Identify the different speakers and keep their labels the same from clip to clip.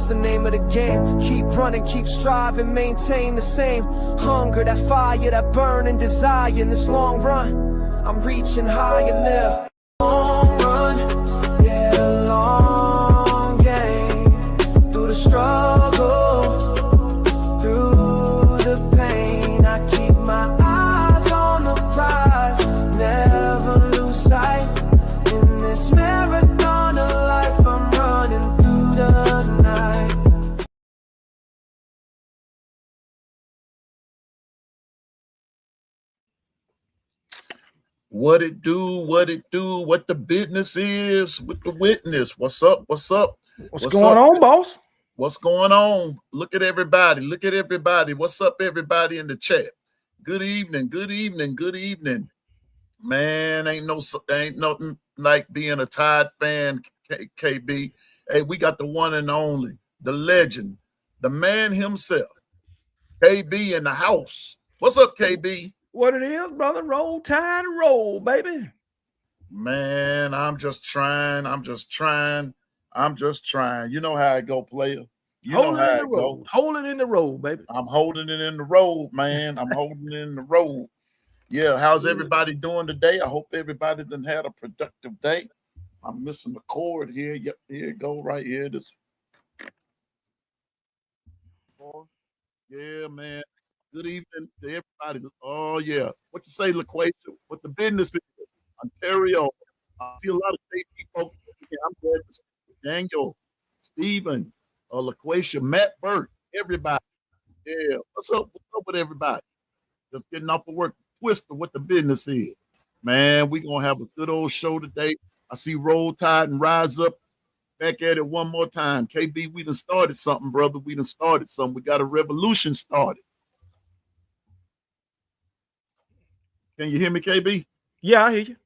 Speaker 1: that's the name of the game. Keep running, keep striving, maintain the same hunger, that fire, that burning desire. In this long run, I'm reaching higher now. Long run, yeah, a long game. Through the struggle, through the pain, I keep my eyes on the prize. Never lose sight in this marathon of life. I'm running through the night.
Speaker 2: What it do, what the business is with the witness. What's up?
Speaker 3: What's going on, boss?
Speaker 2: What's going on? Look at everybody. What's up, everybody in the chat? Good evening. Man, ain't nothing like being a Tide fan, KB. Hey, we got the one and only, the legend, the man himself, KB in the house. What's up, KB?
Speaker 3: What it is, brother? Roll Tide, roll, baby.
Speaker 2: Man, I'm just trying. You know how it go, player. You know how it go.
Speaker 3: Hold it in the road, baby.
Speaker 2: I'm holding it in the road, man. I'm holding it in the road. Yeah, how's everybody doing today? I hope everybody done had a productive day. I'm missing the cord here. Yep, here it go right here. This. Yeah, man. Good evening to everybody. Oh, yeah. What you say, LaQuasia? What the business is? Ontario. I see a lot of state people. I'm glad to see Daniel, Stephen, LaQuasia, Matt Burt, everybody. Yeah. What's up with everybody? Just getting off of work. Twister, what the business is. Man, we're going to have a good old show today. I see Roll Tide and Rise Up. Back at it one more time. KB, we done started something, brother. We got a revolution started. Can you hear me, KB?
Speaker 3: Yeah, I hear you.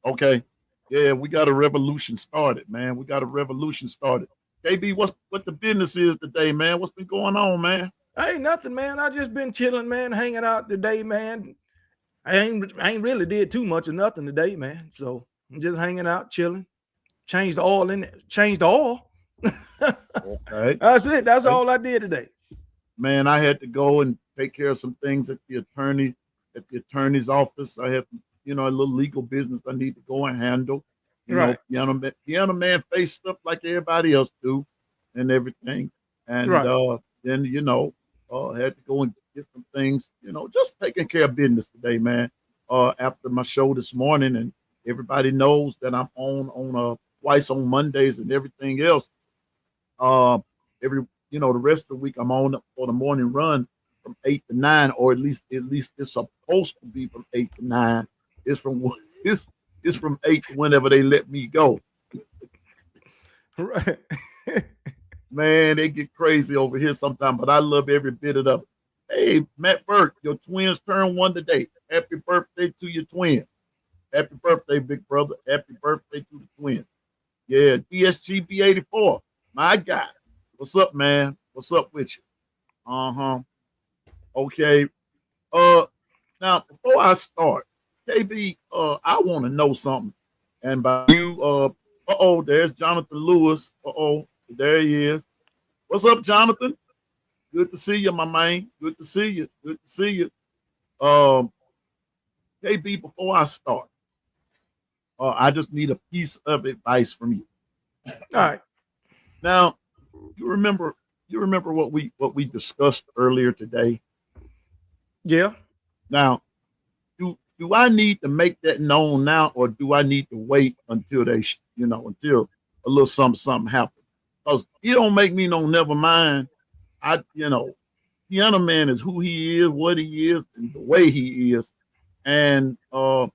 Speaker 2: Okay. Yeah, we got a revolution started, man. KB, what the business is today, man? What's been going on, man?
Speaker 3: Ain't nothing, man. I just been chilling, man, hanging out today, man. I ain't really did too much of nothing today, man. So I'm just hanging out, chilling. Changed the oil in it. Changed the oil.
Speaker 2: Okay.
Speaker 3: That's it. That's all I did today.
Speaker 2: Man, I had to go and take care of some things at the attorney's office. I have, a little legal business I need to go and handle. You know, Pianoman faced up like everybody else do and everything. And then, had to go and get some things, just taking care of business today, man. After my show this morning, and everybody knows that I'm on twice on Mondays and everything else. The rest of the week I'm on for the morning run from 8 to 9, or at least it's supposed to be from 8 to 9. It's from 8 to whenever they let me go.
Speaker 3: Right.
Speaker 2: Man, they get crazy over here sometimes, but I love every bit of it. Hey, Matt Burke, your twins turn 1 today. Happy birthday to your twins. Happy birthday, big brother. Happy birthday to the twins. Yeah, DSGB84, my guy. What's up, man? What's up with you? Okay. Now, before I start, KB, I want to know something. And by you, there's Jonathan Lewis. There he is. What's up, Jonathan? Good to see you, my man. Good to see you. KB, before I start, I just need a piece of advice from you.
Speaker 3: All right.
Speaker 2: Now, you remember what we discussed earlier today?
Speaker 3: Yeah.
Speaker 2: Now, do I need to make that known now, or do I need to wait until until a little something happens? Because you don't make me no never mind. Pianoman is who he is, what he is, and the way he is. And but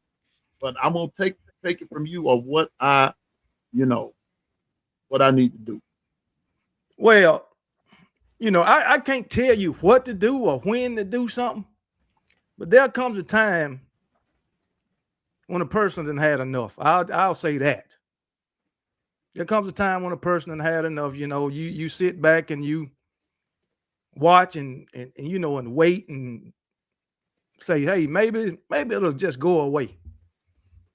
Speaker 2: I'm gonna take it from you of what I need to do.
Speaker 3: Well, I can't tell you what to do or when to do something, but there comes a time when a person done had enough. I'll say that. There comes a time when a person done had enough. You sit back and you watch and wait and say, hey, maybe it'll just go away.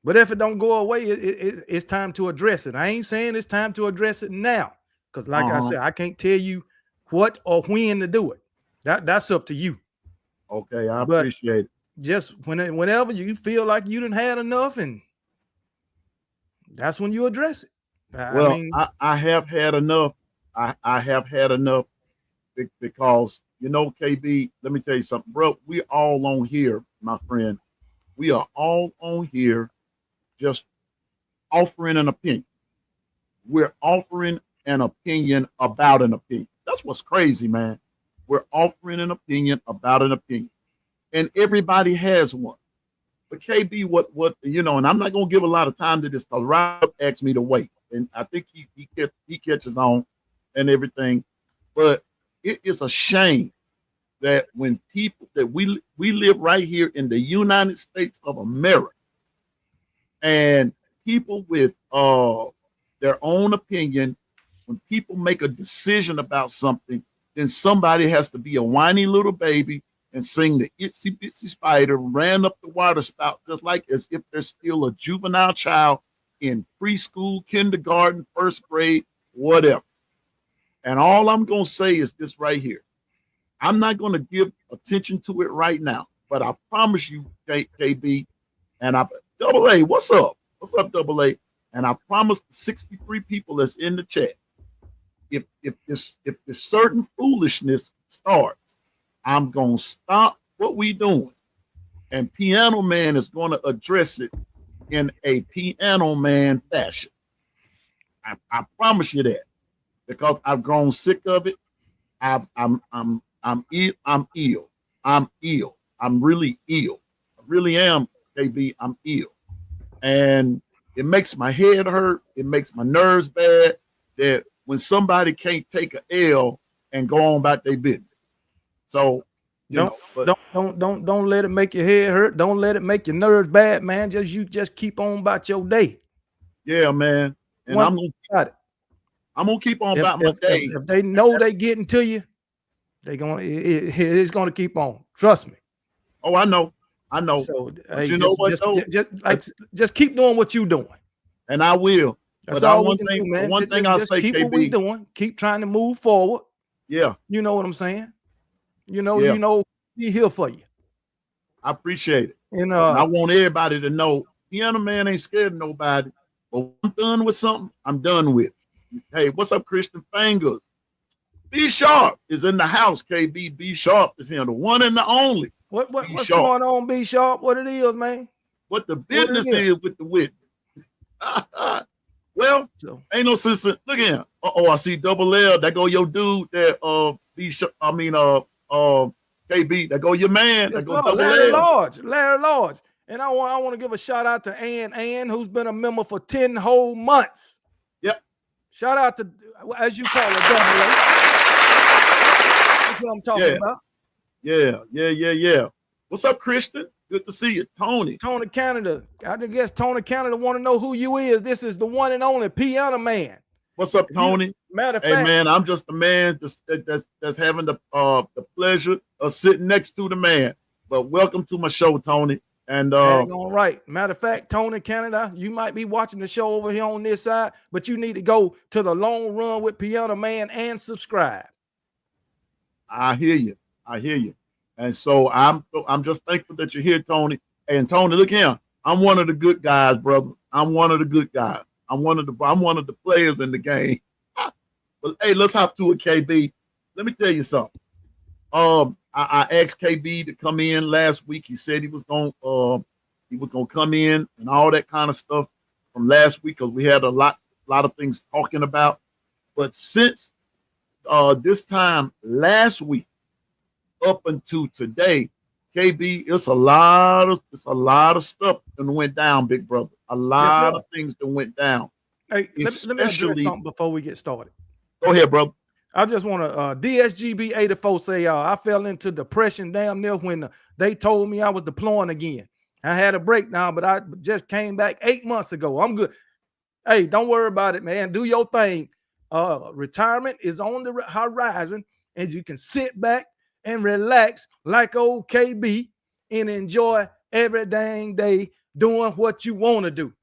Speaker 3: But if it don't go away, it's time to address it. I ain't saying it's time to address it now, Because like I said, I can't tell you what or when to do it. That's up to you.
Speaker 2: Okay, I appreciate it.
Speaker 3: Just whenever you feel like you done had enough, and that's when you address it.
Speaker 2: I have had enough. I have had enough because, KB, let me tell you something, bro. We all on here, my friend. We are all on here just offering an opinion. We're offering an opinion about an opinion. That's what's crazy, man. We're offering an opinion about an opinion. And everybody has one. But KB, what and I'm not gonna give a lot of time to this because Rob asked me to wait. And I think he catches on and everything. But it is a shame that when people that we live right here in the United States of America, and people with their own opinion, when people make a decision about something, then somebody has to be a whiny little baby and sing the itsy bitsy spider ran up the water spout, just like as if they're still a juvenile child in preschool, kindergarten, first grade, whatever. And all I'm going to say is this right here. I'm not going to give attention to it right now, but I promise you, KB, and Double A, what's up? What's up, Double A? And I promise the 63 people that's in the chat, if this certain foolishness starts, I'm going to stop what we doing. And Pianoman is going to address it in a Pianoman fashion. I promise you that, because I've grown sick of it. I'm ill. I'm ill. I'm really ill. I really am, KB. I'm ill. And it makes my head hurt. It makes my nerves bad that when somebody can't take an L and go on about their business. So
Speaker 3: don't let it make your head hurt. Don't let it make your nerves bad, man. Just keep on about your day.
Speaker 2: Yeah, man. And I'm gonna keep on about my day.
Speaker 3: If they know they getting to you, it's gonna keep on. Trust me.
Speaker 2: Oh, I know.
Speaker 3: So
Speaker 2: but you know what?
Speaker 3: Just keep doing what you're doing.
Speaker 2: And I will.
Speaker 3: That's all we can do, man.
Speaker 2: One thing I'll say,
Speaker 3: keep
Speaker 2: KB,
Speaker 3: what we doing. Keep trying to move forward.
Speaker 2: Yeah.
Speaker 3: You know what I'm saying? Be here for you.
Speaker 2: I appreciate it.
Speaker 3: And
Speaker 2: I want everybody to know Pianoman ain't scared of nobody. But when I'm done with something, I'm done with it. Hey, what's up, Christian Fingers? B Sharp is in the house, KB. B Sharp is here, the one and the only.
Speaker 3: What's going on, B Sharp? What it is, man?
Speaker 2: What the business is with the witness. Well, ain't no sense in, look at him. I see Double L. That go your dude there, B Sharp, KB. That go your man. That go Double
Speaker 3: Larry
Speaker 2: L.
Speaker 3: Larry Lodge. And I want to give a shout out to Ann, who's been a member for 10 whole months.
Speaker 2: Yep.
Speaker 3: Shout out to, as you call it, Double A. That's what I'm talking about.
Speaker 2: Yeah. What's up, Christian? Good to see you. Tony
Speaker 3: Canada. I guess Tony Canada want to know who you is. This is the one and only Pianoman.
Speaker 2: What's up, Tony?
Speaker 3: Matter of fact,
Speaker 2: hey man, I'm just a man that's having the pleasure of sitting next to the man. But welcome to my show, Tony. And
Speaker 3: all right. Matter of fact, Tony Canada, you might be watching the show over here on this side, but you need to go to the Longrun with Pianoman and subscribe.
Speaker 2: I hear you. And so I'm just thankful that you're here, Tony. And Tony, look here. I'm one of the good guys, brother. I'm one of the good guys. I'm one of the players in the game. But hey, let's hop to it, KB. Let me tell you something. I asked KB to come in last week. He said he was gonna come in and all that kind of stuff from last week because we had a lot of things talking about. But since this time last week up until today, KB, it's a lot of stuff that went down, big brother. A lot of things that went down.
Speaker 3: Hey, let me address something before we get started.
Speaker 2: Go ahead, brother.
Speaker 3: I just want to DSGB 84 say I fell into depression damn near when they told me I was deploying again. I had a breakdown, but I just came back 8 months ago. I'm good. Hey, don't worry about it, man. Do your thing. Retirement is on the horizon, and you can sit back and relax like old KB and enjoy every dang day doing what you want to do.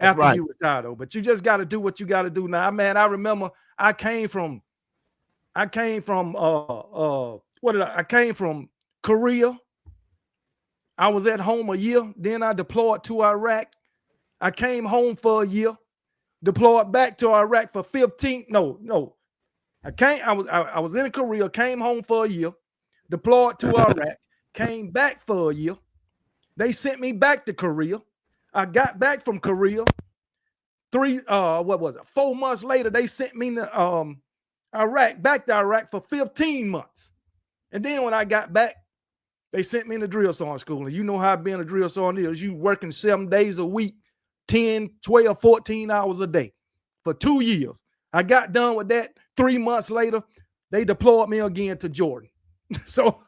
Speaker 3: after you retire, though. But you just got to do what you got to do now, man. I remember I came from Korea. I was at home a year. Then I deployed to Iraq. I came home for a year, deployed back to Iraq for 15. No. I was in Korea, came home for a year, deployed to Iraq, came back for a year. They sent me back to Korea. I got back from Korea. 4 months later, they sent me to back to Iraq for 15 months. And then when I got back, they sent me to drill sergeant school. And you know how being a drill sergeant is. You working 7 days a week, 10, 12, 14 hours a day for 2 years. I got done with that. 3 months later, they deployed me again to Jordan. So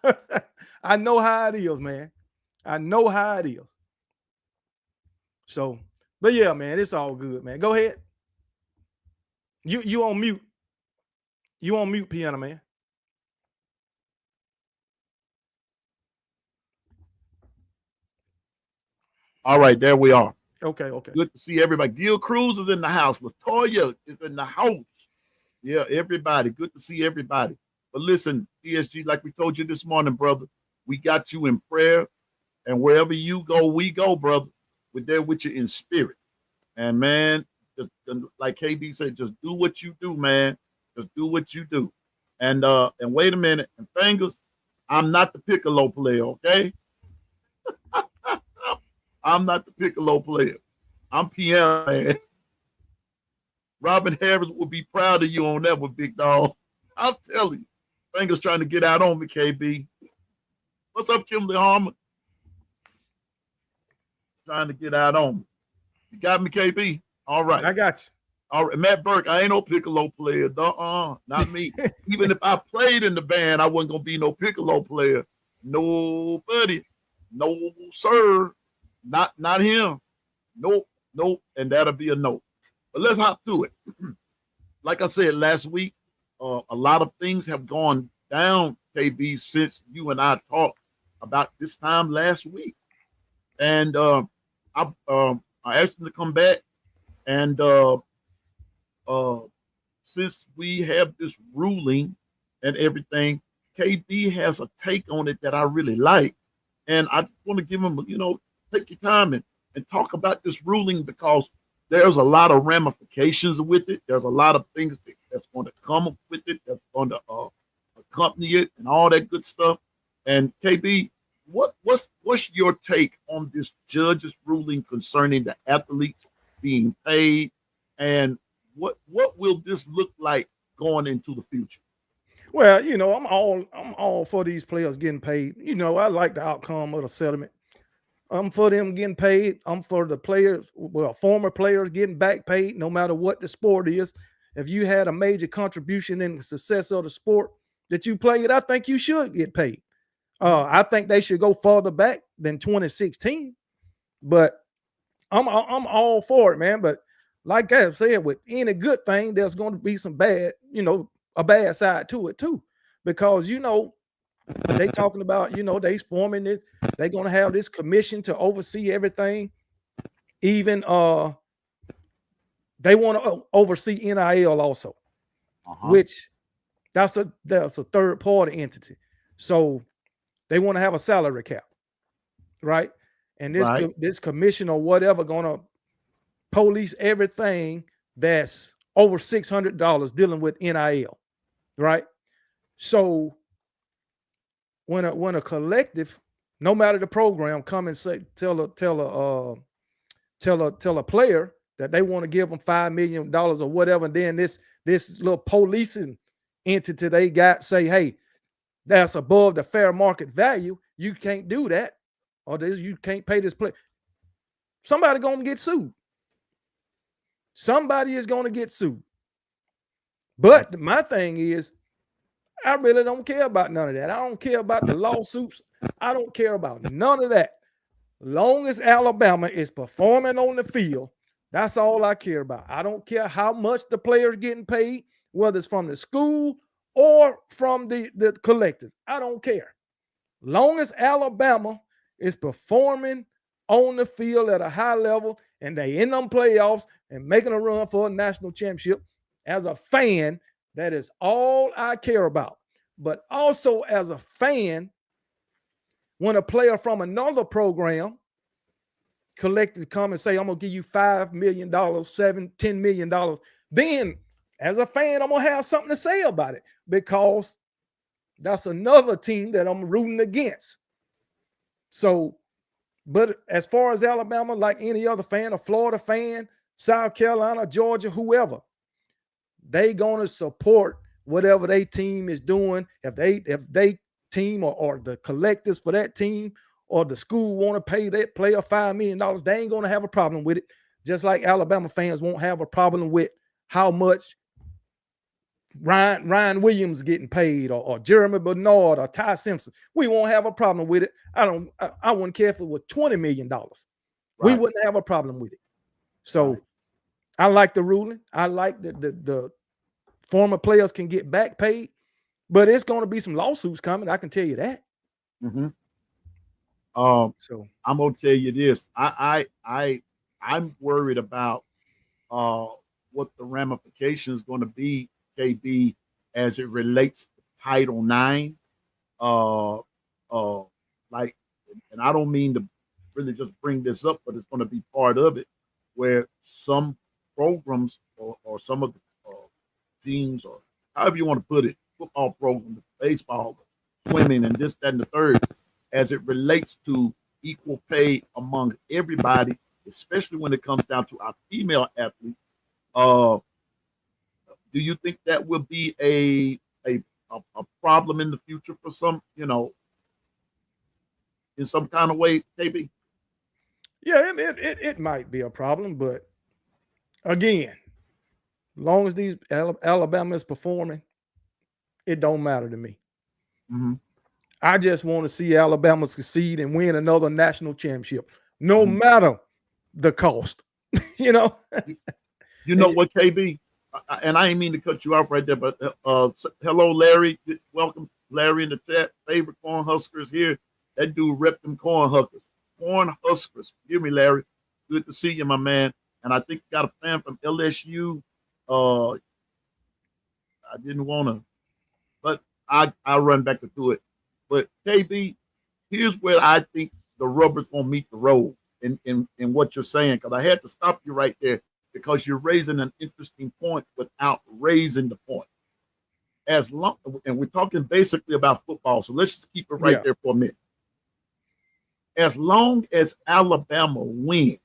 Speaker 3: I know how it is, man. I know how it is. So, but yeah, man, it's all good, man. Go ahead. You on mute. You on mute, Pianoman.
Speaker 2: All right, there we are.
Speaker 3: Okay.
Speaker 2: Good to see everybody. Gil Cruz is in the house. Latoya is in the house. Yeah, everybody. Good to see everybody. But listen, PSG, like we told you this morning, brother, we got you in prayer. And wherever you go, we go, brother. We're there with you in spirit. And, man, like KB said, just do what you do, man. Just do what you do. And wait a minute. And Fingers, I'm not the piccolo player, okay? I'm not the piccolo player. I'm Pianoman. Robin Harris will be proud of you on that one, big dog. I'll tell you. Fingers trying to get out on me, KB. What's up, Kimberly Harmer? Trying to get out on me. You got me, KB? All right.
Speaker 3: I got you.
Speaker 2: All right. Matt Burke, I ain't no piccolo player. Not me. Even if I played in the band, I wasn't going to be no piccolo player. Nobody. No, sir. Not him. Nope. And that'll be a no. But let's hop to it. Like I said last week, a lot of things have gone down, KB, since you and I talked about this time last week. And I asked him to come back. And since we have this ruling and everything, KB has a take on it that I really like. And I want to give him, take your time and talk about this ruling, because there's a lot of ramifications with it. There's a lot of things that's going to come up with it, that's going to accompany it, and all that good stuff. And KB, what's your take on this judge's ruling concerning the athletes being paid, and what will this look like going into the future?
Speaker 3: Well, I'm all for these players getting paid. I like the outcome of the settlement. I'm for them getting paid. I'm for the players, former players getting back paid, no matter what the sport is. If you had a major contribution in the success of the sport that you played, I think you should get paid. I think they should go farther back than 2016. But I'm all for it, man. But like I said, with any good thing, there's going to be some bad, a bad side to it too. Because, they talking about, they forming this, they're going to have this commission to oversee everything. Even they want to oversee NIL also, which that's a third party entity. So they want to have a salary cap, right? And this commission or whatever going to police everything that's over $600 dealing with NIL, right? So when a collective, no matter the program, come and say tell a player that they want to give them $5 million or whatever, and then this little policing entity they got say, hey, that's above the fair market value, you can't do that, or you can't pay this player. Somebody gonna get sued. Somebody is gonna get sued. But my thing is, I really don't care about none of that. I don't care about the lawsuits. I don't care about none of that. Long as Alabama is performing on the field, that's all I care about. I don't care how much the player's getting paid, whether it's from the school or from the collective. I don't care. Long as Alabama is performing on the field at a high level and they in them playoffs and making a run for a national championship, as a fan, that is all I care about. But also as a fan, when a player from another program collectively come and say, I'm gonna give you $5 million, $10 million, then as a fan, I'm gonna have something to say about it, because that's another team that I'm rooting against. So, but as far as Alabama, like any other fan, a Florida fan, South Carolina, Georgia, whoever, they gonna support whatever they team is doing. If they team or the collectives for that team or the school want to pay that player $5 million, they ain't gonna have a problem with it. Just like Alabama fans won't have a problem with how much Ryan Williams getting paid, or Jeremy Bernard or Ty Simpson. We won't have a problem with it. I wouldn't care if it was $20 million. Right. We wouldn't have a problem with it. So right. I like the ruling. I like the former players can get back paid, but it's going to be some lawsuits coming. I can tell you that.
Speaker 2: Mm-hmm. So I'm gonna tell you this. I'm worried about what the ramifications going to be, KB, as it relates to Title IX. Like, and I don't mean to really just bring this up, but it's going to be part of it, where some programs or some of the teams, or however you want to put it, football programs, baseball, swimming, and this, that, and the third, as it relates to equal pay among everybody, especially when it comes down to our female athletes. Do you think that will be a problem in the future for some, in some kind of way, KB?
Speaker 3: Yeah, it might be a problem, but again, as long as these Alabama is performing, it don't matter to me.
Speaker 2: Mm-hmm.
Speaker 3: I just want to see Alabama succeed and win another national championship, no matter the cost.
Speaker 2: You know what, KB? And I ain't mean to cut you off right there, but hello, Larry. Welcome, Larry, in the chat. Favorite corn huskers here. That dude repped them corn huskers. Corn huskers. Hear me, Larry. Good to see you, my man. And I think you got a fan from LSU. I didn't want to, but I'll run back to it. But KB, here's where I think the rubber's gonna meet the road in what you're saying, because I had to stop you right there, because you're raising an interesting point without raising the point. As long, and we're talking basically about football, so let's just keep it right there for a minute. As long as Alabama wins,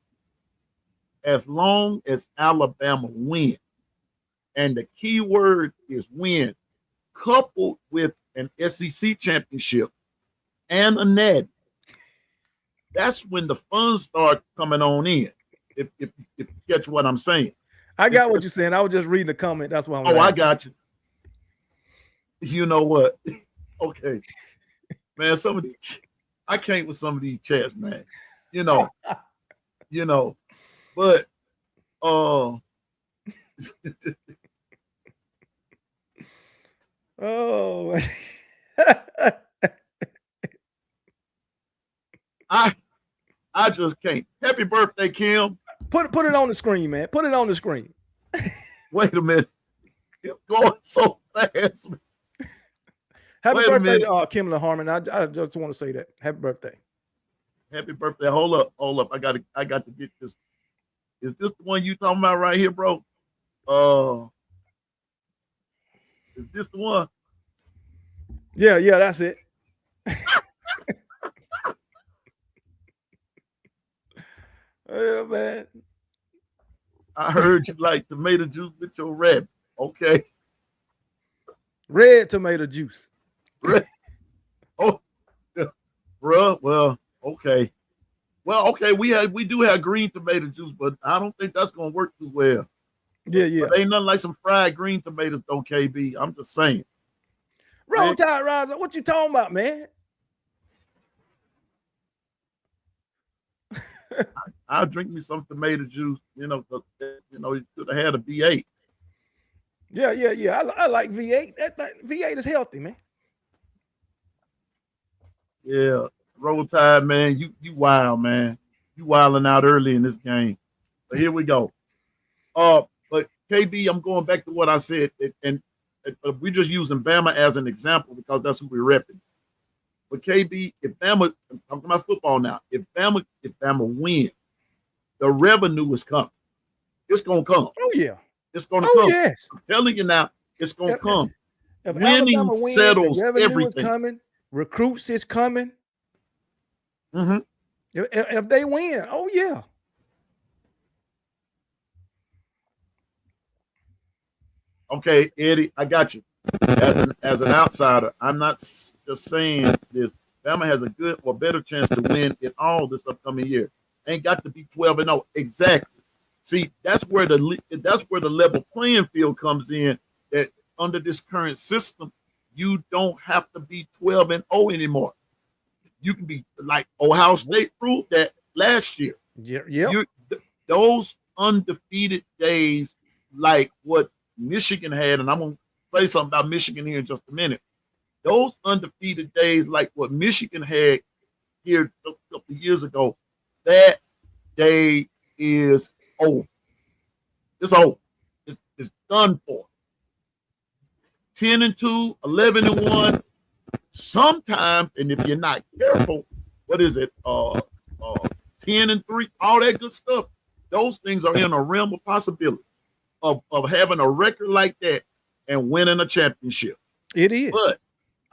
Speaker 2: and the key word is win, coupled with an SEC championship and a natty, that's when the funds start coming on in. If you catch what I'm saying.
Speaker 3: I got what you're saying. I was just reading the comment. That's why I'm
Speaker 2: I got you. You know what? Okay. Man, some of these, I can't with some of these chats, man. But oh. I just can't. Happy birthday, Kim.
Speaker 3: Put it on the screen, man. Put it on the screen.
Speaker 2: Wait a minute. It's going so fast.
Speaker 3: Happy birthday, Kim Harmon. I just want to say that. Happy birthday.
Speaker 2: Happy birthday. Hold up. I got to get this. Is this the one you talking about right here, bro? Is this the one?
Speaker 3: Yeah, that's it. Oh, man.
Speaker 2: I heard you like tomato juice with your red. Okay.
Speaker 3: Red tomato juice.
Speaker 2: Red. Oh, bro. Well, okay. We do have green tomato juice, but I don't think that's gonna work too well.
Speaker 3: Yeah.
Speaker 2: But ain't nothing like some fried green tomatoes, though, KB. I'm just saying.
Speaker 3: Roll Tide Riser, what you talking about, man?
Speaker 2: I'll drink me some tomato juice. You could have had a V8.
Speaker 3: Yeah. I like V8. V8 is healthy, man.
Speaker 2: Yeah, Roll Tide, man. You wild, man. You wilding out early in this game. So here we go. But KB, I'm going back to what I said, and we're just using Bama as an example because that's who we're repping. But KB, if Bama, I'm talking about football now, if Bama wins, the revenue is coming. It's gonna come.
Speaker 3: Oh yeah.
Speaker 2: It's gonna
Speaker 3: Oh
Speaker 2: come.
Speaker 3: yes.
Speaker 2: I'm telling you now, it's gonna come.
Speaker 3: If
Speaker 2: Winning
Speaker 3: Alabama wins,
Speaker 2: settles
Speaker 3: the revenue
Speaker 2: everything.
Speaker 3: is coming. Recruits is coming.
Speaker 2: Mm-hmm.
Speaker 3: If they win, oh yeah.
Speaker 2: Okay, Eddie, I got you. As an outsider, I'm not just saying this. Bama has a good or better chance to win it all this upcoming year. Ain't got to be 12-0. Exactly. See, that's where the level playing field comes in. That under this current system, you don't have to be 12-0 anymore. You can be like Ohio State proved that last year.
Speaker 3: Yeah.
Speaker 2: Those undefeated days, like what Michigan had, and I'm gonna say something about Michigan here in just a minute. Those undefeated days, like what Michigan had here a couple of years ago, that day is over. It's over. It's done for. 10-2, 11-1. Sometimes, and if you're not careful, what is it? 10-3, all that good stuff. Those things are in a realm of possibility of having a record like that and winning a championship.
Speaker 3: It is.
Speaker 2: But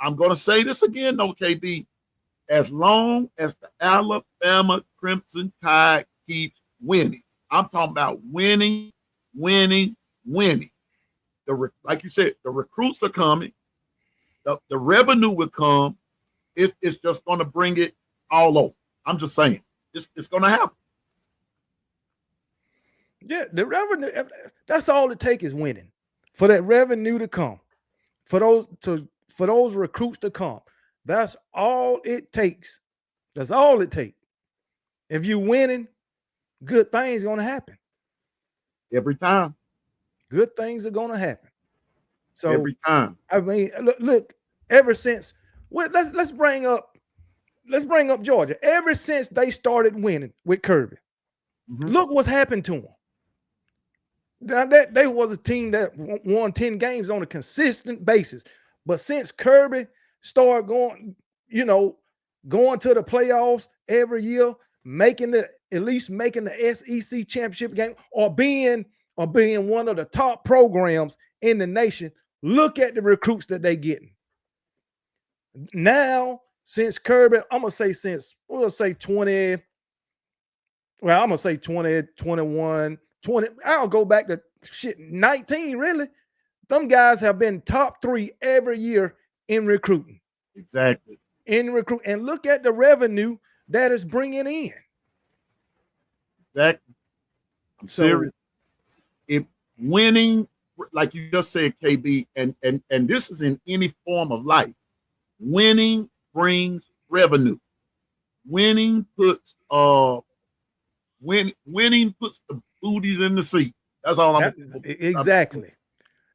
Speaker 2: I'm going to say this again, though, KB. As long as the Alabama Crimson Tide keeps winning, I'm talking about winning. Like you said, the recruits are coming. The revenue will come. It's just going to bring it all over. I'm just saying. It's going to happen.
Speaker 3: Yeah, the revenue, that's all it takes is winning. For that revenue to come. For those recruits to come. That's all it takes. That's all it takes. If you're winning, good things are going to happen.
Speaker 2: Every time.
Speaker 3: Good things are going to happen. So
Speaker 2: every time.
Speaker 3: I mean, look, ever since let's bring up Georgia. Ever since they started winning with Kirby, look what's happened to them. Now that they was a team that won 10 games on a consistent basis, but since Kirby started going to the playoffs every year, at least making the SEC championship game, or being one of the top programs in the nation. Look at the recruits that they getting. Now, since Kirby, I'm going to say 20, 21, 20. I'll go back to 19, really. Them guys have been top 3 every year in recruiting.
Speaker 2: Exactly.
Speaker 3: And look at the revenue that is bringing in.
Speaker 2: Exactly. I'm serious. If winning, like you just said, KB, and this is in any form of life, winning brings revenue. Winning puts the booties in the seat. That's all
Speaker 3: exactly.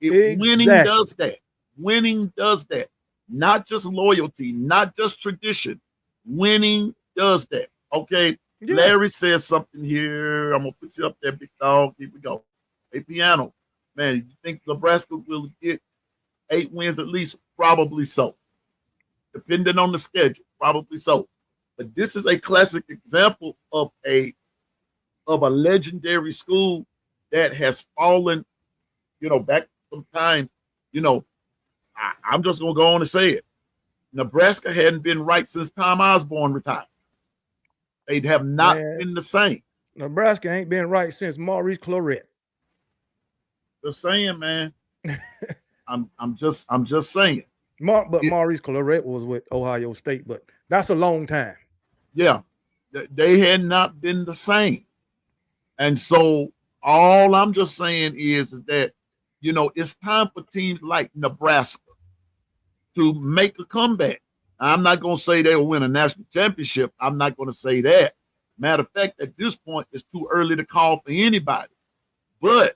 Speaker 2: Winning does that. Winning does that. Not just loyalty, not just tradition. Winning does that. Okay. Yeah. Larry says something here. I'm gonna put you up there, big dog. Here we go. Hey, Piano, man, you think Nebraska will get 8 wins at least? Probably so. Depending on the schedule, probably so. But this is a classic example of a legendary school that has fallen, back some time. I'm just gonna go on and say it. Nebraska hadn't been right since Tom Osborne retired. They'd have not been the same.
Speaker 3: Nebraska ain't been right since Maurice Claret.
Speaker 2: Just saying, man. I'm just saying.
Speaker 3: Maurice Claret was with Ohio State, but that's a long time.
Speaker 2: Yeah, they had not been the same, and so all I'm just saying is that it's time for teams like Nebraska to make a comeback. I'm not going to say they'll win a national championship. I'm not going to say that. Matter of fact, at this point, it's too early to call for anybody. But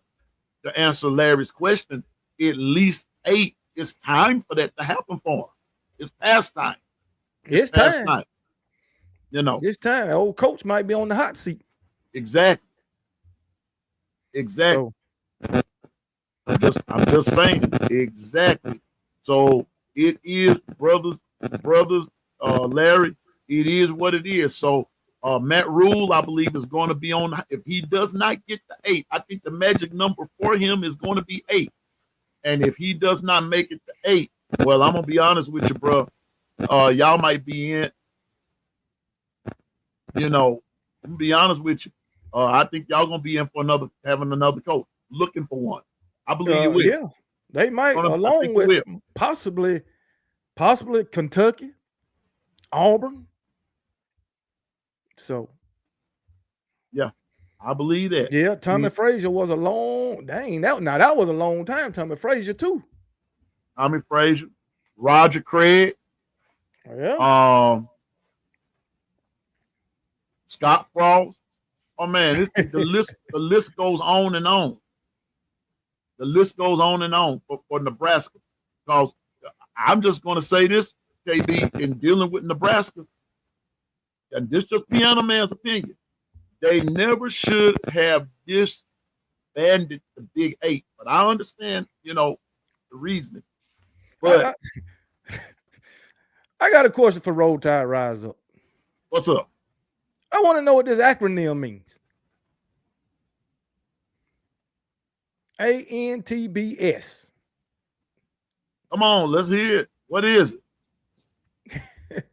Speaker 2: to answer Larry's question, at least 8. It's time for that to happen for them. It's past time.
Speaker 3: It's past time.
Speaker 2: It's time.
Speaker 3: Old coach might be on the hot seat.
Speaker 2: Exactly. Exactly.
Speaker 3: So,
Speaker 2: I'm just saying. Exactly. So it is, brothers, Larry, it is what it is. So Matt Rule, I believe, is going to be on. If he does not get the 8, I think the magic number for him is going to be 8. And if he does not make it to 8, well, I'm gonna be honest with you, bro. Y'all might be in. I'm gonna be honest with you. I think y'all gonna be in for having another coach, looking for one. I believe you will.
Speaker 3: Yeah, they might, along with possibly Kentucky, Auburn. So,
Speaker 2: yeah, I believe that.
Speaker 3: Yeah, Tommy Frazier was a long that was a long time. Tommy Frazier too.
Speaker 2: Tommy Frazier, Roger Craig,
Speaker 3: yeah,
Speaker 2: Scott Frost. Oh man, the list goes on and on. The list goes on and on for Nebraska. Because I'm just going to say this, KB, in dealing with Nebraska, and this just Pianoman's opinion, they never should have disbanded the Big 8. But I understand, the reasoning. But
Speaker 3: I got a question for Roll Tide Rise Up.
Speaker 2: What's up?
Speaker 3: I want to know what this acronym means. ANTBS.
Speaker 2: Come on, let's hear it. What is
Speaker 3: it?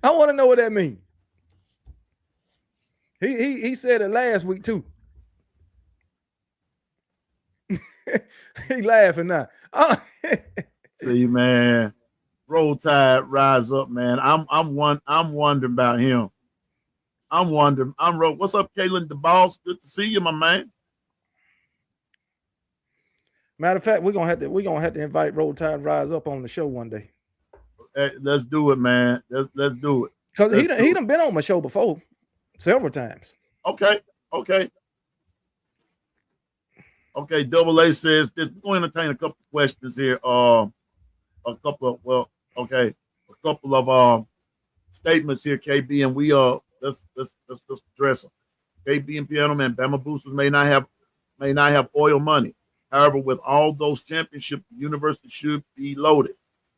Speaker 3: I want to know what that means. He said it last week too. He laughing now.
Speaker 2: See, man, Roll Tide Rise Up, man. I'm wondering about him. I'm wondering. What's up, Caitlin DeBoss? Good to see you, my man.
Speaker 3: Matter of fact, we're gonna have to invite Roll Tide Rise Up on the show one day.
Speaker 2: Hey, let's do it, man. Let's do it.
Speaker 3: Because he done been on my show before several times.
Speaker 2: Okay. Double A says this. We're going to entertain a couple of questions here. A couple of statements here, KB, and we let's address them. KB and Pianoman, Bama Boosters may not have oil money. However, with all those championships, the university should be loaded.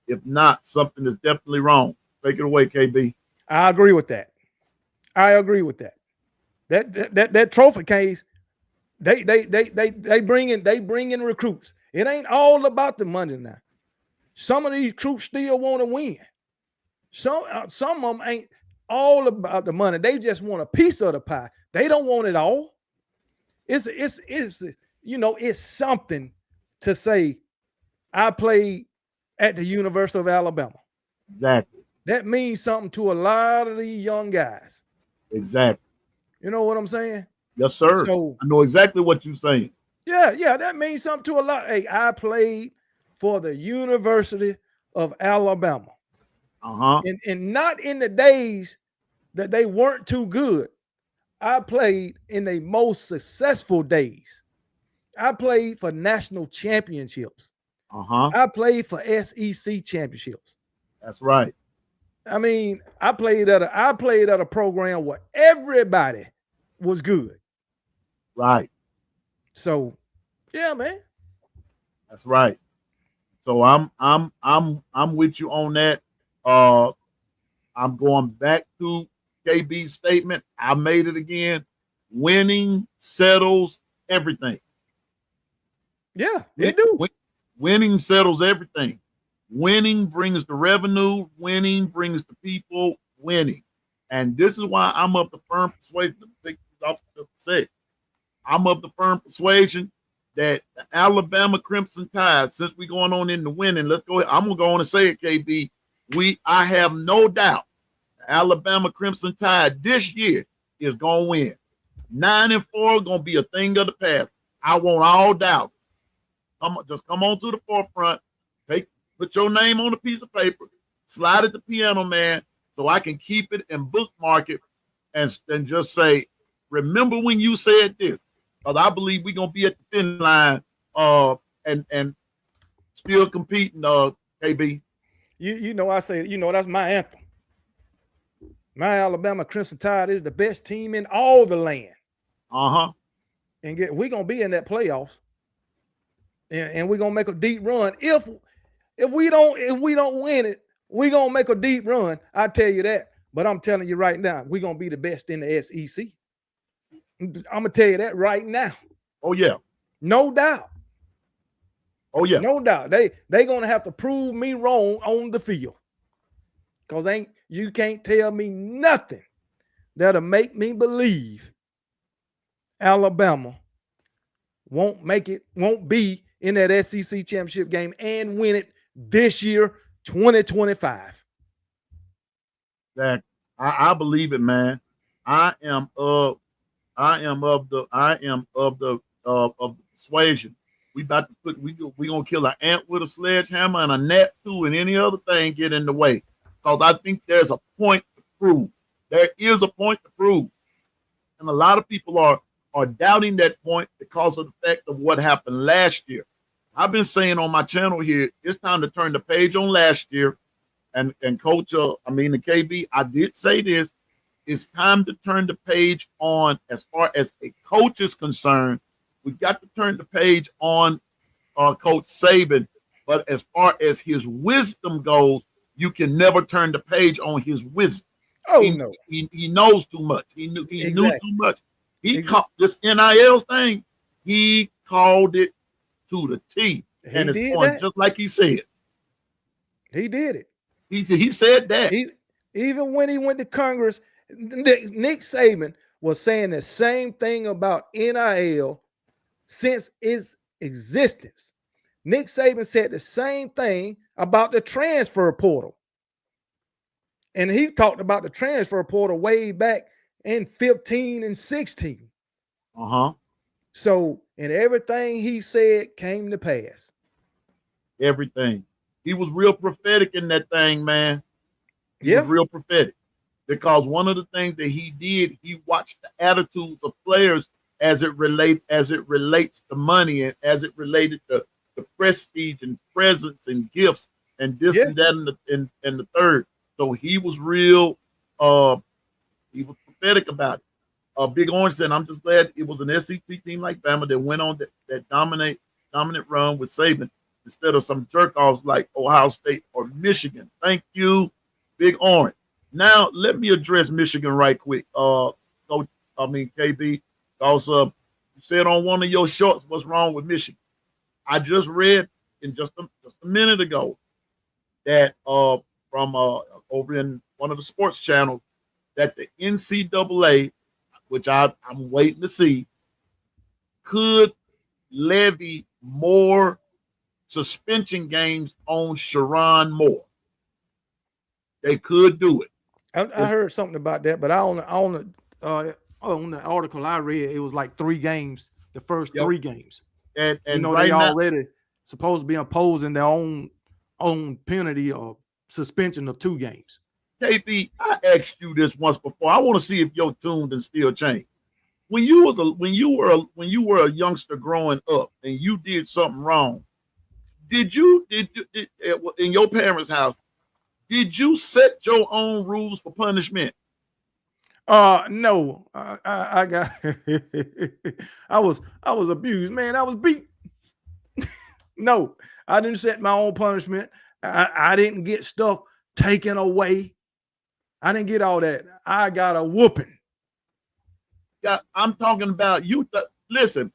Speaker 2: If not, something is definitely wrong. Take it away, KB.
Speaker 3: I agree with that. That trophy case, they bring in recruits. It ain't all about the money now. Some of these recruits still want to win. Some of them ain't all about the money. They just want a piece of the pie. They don't want it all. It's something to say I played at the University of Alabama.
Speaker 2: Exactly.
Speaker 3: That means something to a lot of these young guys.
Speaker 2: Exactly.
Speaker 3: You know what I'm saying?
Speaker 2: Yes, sir. So, I know exactly what you're saying.
Speaker 3: Yeah, that means something to a lot. Hey, I played for the University of Alabama. And not in the days that they weren't too good. I played in the most successful days. I played for national championships. I played for SEC championships.
Speaker 2: That's right.
Speaker 3: I mean, I played at a program where everybody was good.
Speaker 2: Right.
Speaker 3: So, yeah, man.
Speaker 2: That's right. So I'm with you on that. I'm going back to KB's statement. I made it again. Winning settles everything.
Speaker 3: Yeah, they do.
Speaker 2: Winning settles everything. Winning brings the revenue. Winning brings the people. Winning. And this is why I'm of the firm persuasion. I'm of the firm persuasion that the Alabama Crimson Tide, since we're going on into winning, let's go ahead. I'm going to go on and say it, KB. I have no doubt the Alabama Crimson Tide this year is going to win. 9-4 going to be a thing of the past. I want all doubt. Just come on to the forefront. Put your name on a piece of paper. Slide it to Pianoman so I can keep it and bookmark it and just say, remember when you said this? Because I believe we're going to be at the finish line and still competing, KB.
Speaker 3: I say, that's my anthem. My Alabama Crimson Tide is the best team in all the land. and we're gonna be in that playoffs, and we're gonna make a deep run. If we don't win it, we're gonna make a deep run. I tell you that. But I'm telling you right now, we're gonna be the best in the SEC. I'm gonna tell you that right now.
Speaker 2: Oh yeah.
Speaker 3: No doubt.
Speaker 2: Oh yeah.
Speaker 3: No doubt. They gonna have to prove me wrong on the field. Cause you can't tell me nothing that'll make me believe Alabama won't be in that SEC championship game and win it this year, 2025.
Speaker 2: That I believe it, man. I am of the persuasion. We gonna kill an ant with a sledgehammer and a gnat too, and any other thing get in the way. Because I think there's a point to prove. There is a point to prove. And a lot of people are doubting that point because of the fact of what happened last year. I've been saying on my channel here, it's time to turn the page on last year. And Coach, the KB, I did say this. It's time to turn the page on as far as a coach is concerned. We've got to turn the page on Coach Saban. But as far as his wisdom goes, you can never turn the page on his wisdom.
Speaker 3: Oh, no.
Speaker 2: He knows too much. He knew too much. He caught this NIL thing. He called it to the T. And it's going just like he said.
Speaker 3: He did it.
Speaker 2: He said that.
Speaker 3: Even when he went to Congress, Nick Saban was saying the same thing about NIL since its existence. Nick Saban said the same thing about the transfer portal. And he talked about the transfer portal way back in 15 and 16.
Speaker 2: Uh-huh.
Speaker 3: So, and everything he said came to pass.
Speaker 2: Everything. He was real prophetic in that thing, man. He was real prophetic. Because one of the things that he did, he watched the attitudes of players as it relates to money and as it related to the prestige and presence and gifts and this and that and the third. So he was real, he was prophetic about it. Big Orange said, I'm just glad it was an SEC team like Bama that went on that dominant run with Saban instead of some jerk-offs like Ohio State or Michigan. Thank you, Big Orange. Now, let me address Michigan right quick. KB, because you said on one of your shorts, what's wrong with Michigan? I just read in just a minute ago that from over in one of the sports channels that the NCAA, which I'm waiting to see, could levy more suspension games on Sharon Moore. They could do it.
Speaker 3: I heard something about that, but on the article I read, it was like 3 games, the first 3 games.
Speaker 2: And
Speaker 3: they already supposed to be imposing their own penalty or suspension of 2 games.
Speaker 2: KB, I asked you this once before. I want to see if your tune and still change. When you were a youngster growing up and you did something wrong, did you in your parents' house? Did you set your own rules for punishment?
Speaker 3: No. I got I was abused, man. I was beat. No, I didn't set my own punishment. I didn't get stuff taken away. I didn't get all that. I got a whooping.
Speaker 2: Yeah, I'm talking about you. Listen,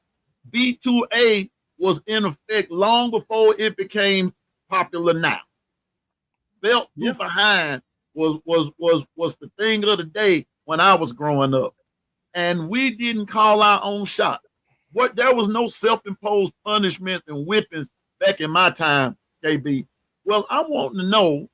Speaker 2: B2A was in effect long before it became popular now. Belt behind was the thing of the day when I was growing up. And we didn't call our own shot. There was no self-imposed punishments and whippings back in my time, KB. Well, I want to know,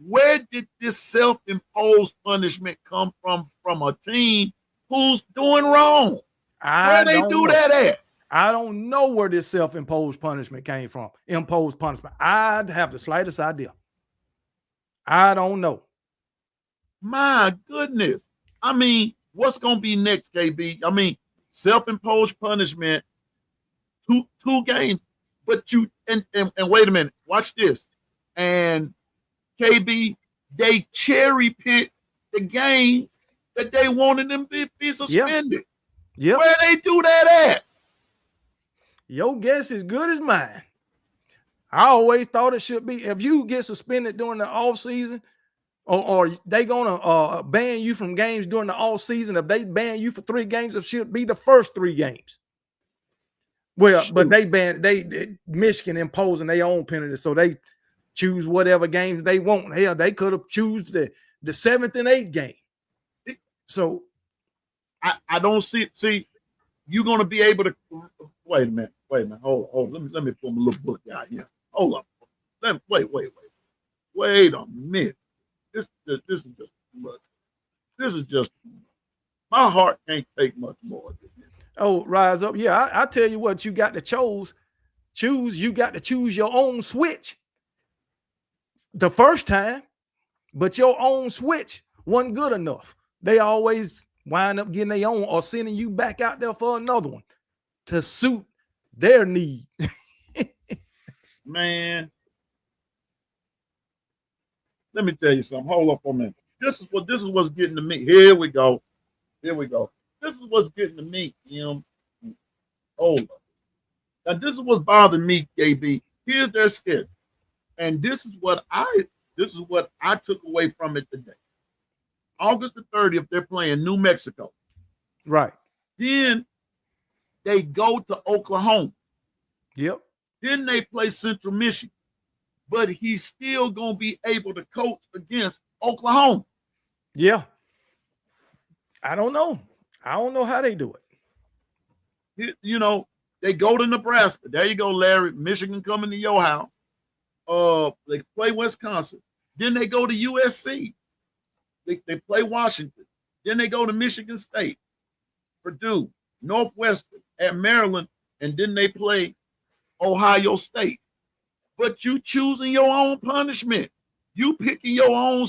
Speaker 2: where did this self-imposed punishment come from a team who's doing wrong? Where they do that at?
Speaker 3: I don't know where this self-imposed punishment came from. Imposed punishment. I'd have the slightest idea. I don't know.
Speaker 2: My goodness. I mean, what's going to be next, KB? I mean, self-imposed punishment, two games, but and wait a minute, watch this. And KB, they cherry picked the games that they wanted them to be suspended.
Speaker 3: Yep.
Speaker 2: Where they do that at?
Speaker 3: Your guess is good as mine. I always thought it should be if you get suspended during the off season, or they gonna ban you from games during the off season. If they ban you for 3 games, it should be the first 3 games. Well,
Speaker 2: Shoot.
Speaker 3: but they Michigan imposing their own penalty, so they choose whatever games they want. Hell, they could have choose the 7th and 8th game. So
Speaker 2: I don't see you're gonna be able to wait a minute. Hold on. Let me pull my little book out here. Hold up. Wait a minute. This is just too much. This is just my heart can't take much more of this.
Speaker 3: oh, rise up. Yeah, I tell you what, you got to choose. You got to choose your own switch the first time, but your own switch wasn't good enough. They always wind up getting their own or sending you back out there for another one to suit their need.
Speaker 2: Man, let me tell you something. Hold up for a minute. This is what's getting to me. Here we go. This is what's getting to me. Hold up. Now this is what's bothering me, KB. Here's their schedule, and this is what I took away from it today. August the 30th, they're playing New Mexico.
Speaker 3: Right.
Speaker 2: Then they go to Oklahoma.
Speaker 3: Yep.
Speaker 2: Then they play Central Michigan. But he's still going to be able to coach against Oklahoma.
Speaker 3: Yeah. I don't know. I don't know how they do it.
Speaker 2: They go to Nebraska. There you go, Larry. Michigan coming to your house. They play Wisconsin. Then they go to USC. They play Washington. Then they go to Michigan State, Purdue, Northwestern, at Maryland, and then they play Ohio State. But you choosing your own punishment. You picking your own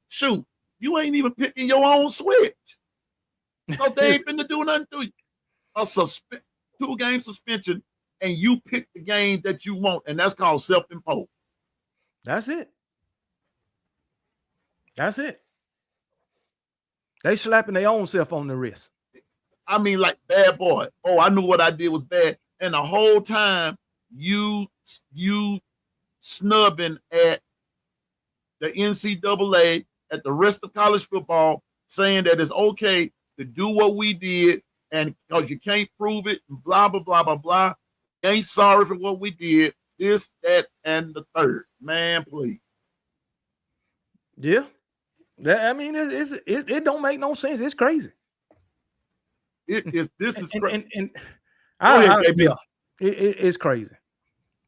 Speaker 2: shoot. You ain't even picking your own switch. So they ain't finna do nothing to you. A 2-game suspension, and you pick the game that you want, and that's called self-imposed.
Speaker 3: That's it. They slapping their own self on the wrist.
Speaker 2: I mean, like bad boy. Oh, I knew what I did was bad. And the whole time you snubbing at the NCAA, at the rest of college football, saying that it's okay to do what we did, and because you can't prove it, blah, blah, blah, blah, blah. You ain't sorry for what we did, this, that, and the third. Man, please.
Speaker 3: Yeah. It don't make no sense. It's crazy.
Speaker 2: This is crazy.
Speaker 3: It's crazy.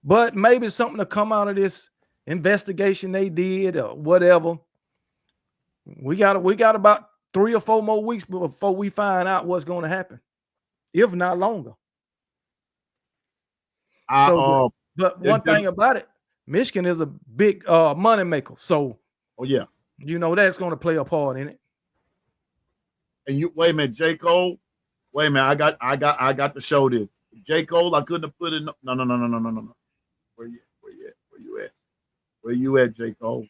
Speaker 3: But maybe something to come out of this investigation they did or whatever. We got about 3 or 4 more weeks before we find out what's going to happen, if not longer. But one thing about it, Michigan is a big money maker. So,
Speaker 2: yeah,
Speaker 3: that's going to play a part in it.
Speaker 2: And you wait a minute, J. Cole. Wait a minute, I got to show this. J. Cole, I couldn't have put it. No. Where you at, J. Cole?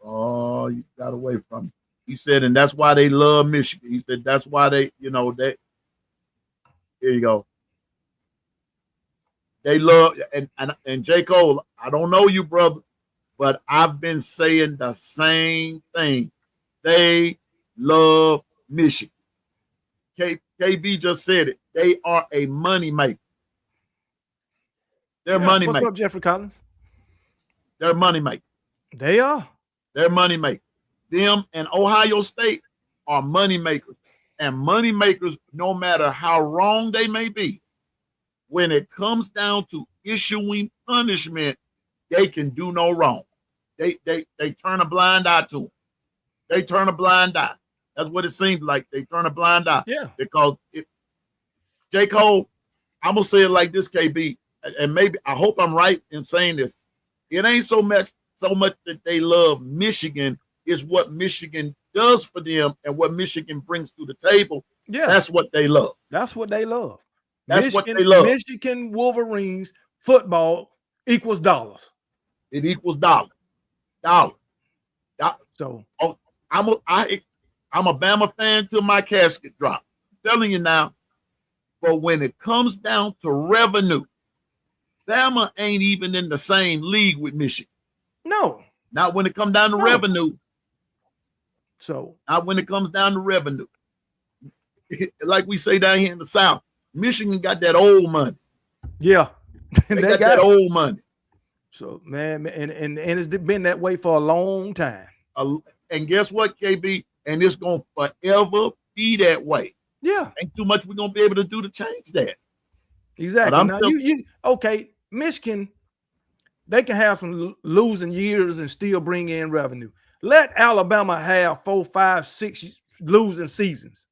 Speaker 2: Oh, you got away from me. He said, and that's why they love Michigan. He said that's why they. Here you go. They love and J. Cole. I don't know you, brother, but I've been saying the same thing. They love Michigan. KB just said it. They are a money maker. They're money
Speaker 3: maker.
Speaker 2: What's
Speaker 3: up, Jeffrey Collins?
Speaker 2: They're money maker.
Speaker 3: They are.
Speaker 2: They're money maker. Them and Ohio State are money makers. And money makers, no matter how wrong they may be, when it comes down to issuing punishment, they can do no wrong. They turn a blind eye to them. They turn a blind eye. That's what it seems like. They turn a blind eye.
Speaker 3: Yeah.
Speaker 2: Because J. Cole, I'm gonna say it like this, KB, and maybe I hope I'm right in saying this. It ain't so much that they love Michigan, is what Michigan does for them and what Michigan brings to the table.
Speaker 3: Yeah.
Speaker 2: That's what they love.
Speaker 3: That's what they love.
Speaker 2: That's what they love.
Speaker 3: Michigan Wolverines football equals dollars.
Speaker 2: It equals dollars. Dollars.
Speaker 3: So
Speaker 2: I'm a Bama fan till my casket drop. telling you now. But when it comes down to revenue, Bama ain't even in the same league with Michigan.
Speaker 3: No.
Speaker 2: Not when it comes down to revenue.
Speaker 3: So
Speaker 2: not when it comes down to revenue. Like we say down here in the South, Michigan got that old money.
Speaker 3: Yeah.
Speaker 2: They got that old money.
Speaker 3: So man, and it's been that way for a long time.
Speaker 2: And guess what, KB? And it's gonna forever be that way.
Speaker 3: Yeah.
Speaker 2: Ain't too much we're gonna be able to do to change that.
Speaker 3: Exactly. Now you okay, Michigan, they can have some losing years and still bring in revenue. Let Alabama have 4, 5, 6 losing seasons.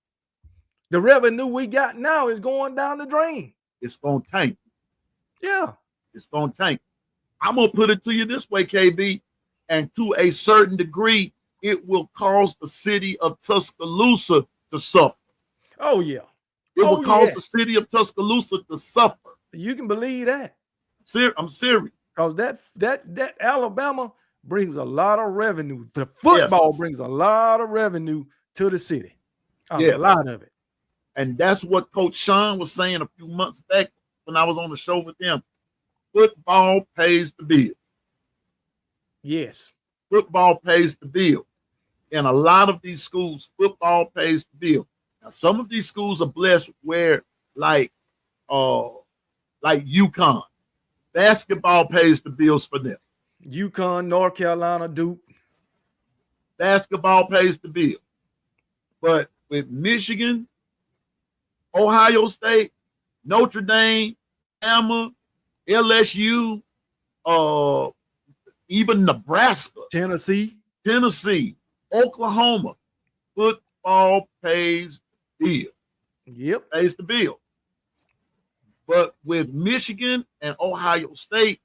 Speaker 3: The revenue we got now is going down the drain.
Speaker 2: It's gonna tank.
Speaker 3: Yeah.
Speaker 2: It's gonna tank. I'm gonna put it to you this way, KB, and to a certain degree, it will cause the city of Tuscaloosa to suffer.
Speaker 3: Oh yeah.
Speaker 2: It will cause the city of Tuscaloosa to suffer.
Speaker 3: You can believe that.
Speaker 2: I'm serious.
Speaker 3: Because that Alabama brings a lot of revenue. The football brings a lot of revenue to the city. A lot of it.
Speaker 2: And that's what Coach Sean was saying a few months back when I was on the show with him. Football pays the bill.
Speaker 3: Yes.
Speaker 2: Football pays the bill. In a lot of these schools, football pays the bill. Now, some of these schools are blessed where, like UConn, basketball pays the bills for them.
Speaker 3: UConn, North Carolina, Duke.
Speaker 2: Basketball pays the bill. But with Michigan, Ohio State, Notre Dame, Alabama, LSU, even Nebraska,
Speaker 3: Tennessee,
Speaker 2: Oklahoma, football pays the bill.
Speaker 3: Yep.
Speaker 2: Pays the bill. But with Michigan and Ohio State,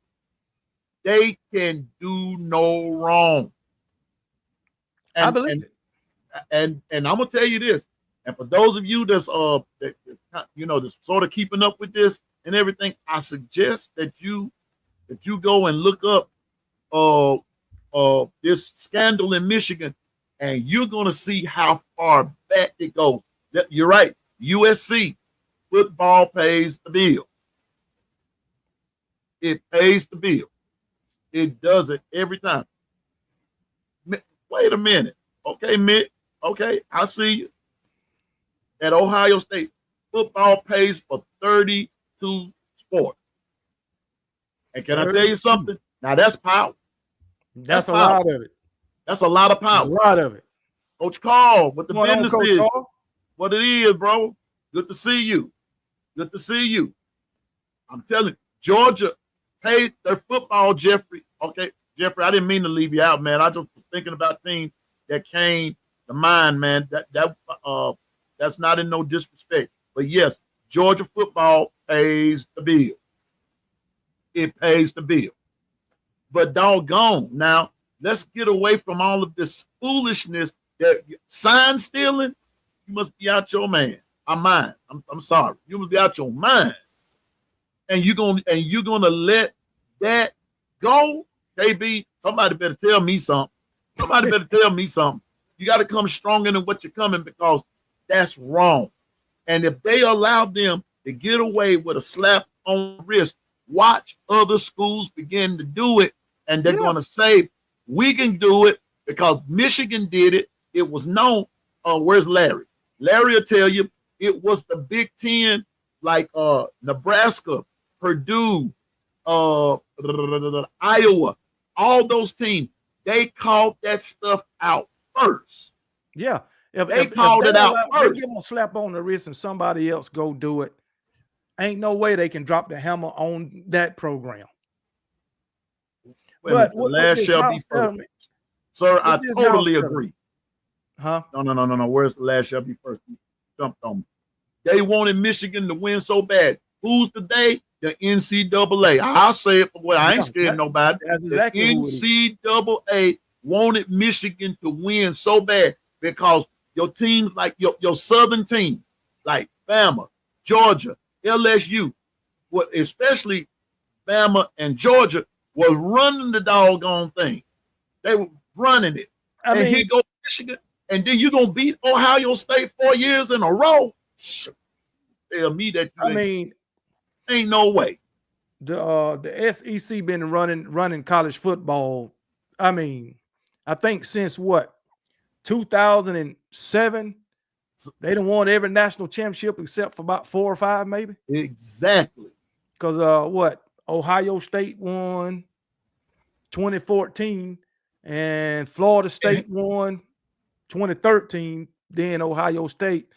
Speaker 2: they can do no wrong. And,
Speaker 3: I believe it.
Speaker 2: And I'm gonna tell you this. And for those of you that's that's sort of keeping up with this and everything, I suggest that you go and look up this scandal in Michigan, and you're gonna see how far back it goes. You're right. USC football pays the bill. It pays the bill. It does it every time. Wait a minute. Okay, Mick. Okay, I see you. At Ohio State, football pays for 32 sports. And can I tell you something? Now that's power.
Speaker 3: That's a lot of it.
Speaker 2: That's a lot of power.
Speaker 3: A lot of it.
Speaker 2: Coach Carl, what the business is.
Speaker 3: Carl?
Speaker 2: What it is, bro. Good to see you. Good to see you. I'm telling you, Georgia paid their football, Jeffrey. Okay, Jeffrey, I didn't mean to leave you out, man. I just was thinking about teams that came to mind, man. That's not in no disrespect. But yes, Georgia football pays the bill. It pays the bill. But doggone, now let's get away from all of this foolishness that sign stealing. You must be out your mind. I'm sorry. You must be out your mind. And you're gonna let that go? KB, somebody better tell me something. Somebody better tell me something. You got to come stronger than what you're coming, because that's wrong. And if they allow them to get away with a slap on the wrist, watch other schools begin to do it, and they're going to say, we can do it because Michigan did it. It was known. Where's Larry? Larry will tell you it was the Big Ten, like Nebraska, Purdue, Iowa, all those teams. They called that stuff out first.
Speaker 3: Yeah.
Speaker 2: They called it out first.
Speaker 3: They give them a slap on the wrist and somebody else go do it. Ain't no way they can drop the hammer on that program.
Speaker 2: But the last shall be first. Sir, I totally agree.
Speaker 3: Huh?
Speaker 2: No. Where's the last shall be first? You jumped on me. They wanted Michigan to win so bad. Who's the they? The NCAA. I'll say it for what I ain't scared of nobody.
Speaker 3: That's exactly
Speaker 2: the NCAA wanted Michigan to win so bad because your teams, like your southern team, like Bama, Georgia, LSU, especially Bama and Georgia, was running the doggone thing. They were running it. And here goes Michigan. And then you're going to beat Ohio State 4 years in a row. Tell me that you
Speaker 3: I mean,
Speaker 2: ain't no way.
Speaker 3: The SEC been running college football. I mean, I think since what 2007, they done won every national championship except for about 4 or 5, maybe.
Speaker 2: Exactly.
Speaker 3: Because what Ohio State won 2014, and Florida State won 2013. Then Ohio State,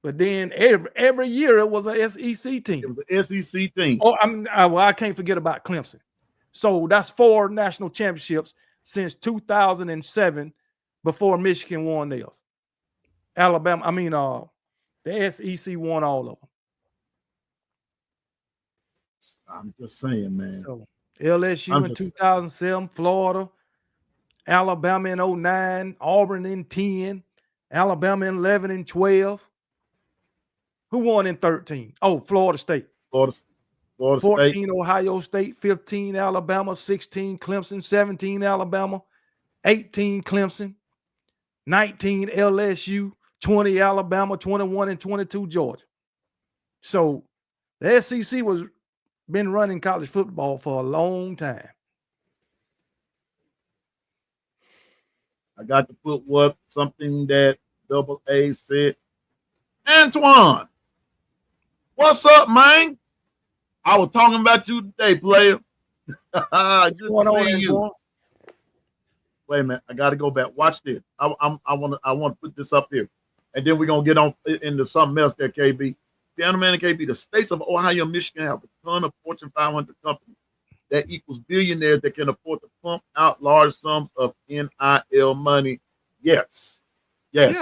Speaker 3: but then every year it was a SEC team.
Speaker 2: It was an SEC team.
Speaker 3: Oh, I can't forget about Clemson. So that's 4 national championships since 2007, before Michigan won theirs. Alabama, the SEC won all of them.
Speaker 2: I'm just saying, man.
Speaker 3: So LSU in 2007, Florida, Alabama in 2009, Auburn in 10, Alabama in 11 and 12. Who won in 2013? Oh, Florida State.
Speaker 2: Florida
Speaker 3: 14
Speaker 2: State.
Speaker 3: Ohio State, 15 Alabama, 16 Clemson, 17 Alabama, 18 Clemson, 19 LSU, 20 Alabama, 21 and 22 Georgia. So the SEC was been running college football for a long time.
Speaker 2: I got to put something that Double A said. Antoine, what's up, man? I was talking about you today, player. Good to see you. Wait a minute, I got to go back. Watch this. I want to put this up here, and then we're gonna get on into something else there, KB. Pianoman and KB. The states of Ohio and Michigan have a ton of Fortune 500 companies that equals billionaires that can afford to pump out large sums of NIL money. Yes. Yeah.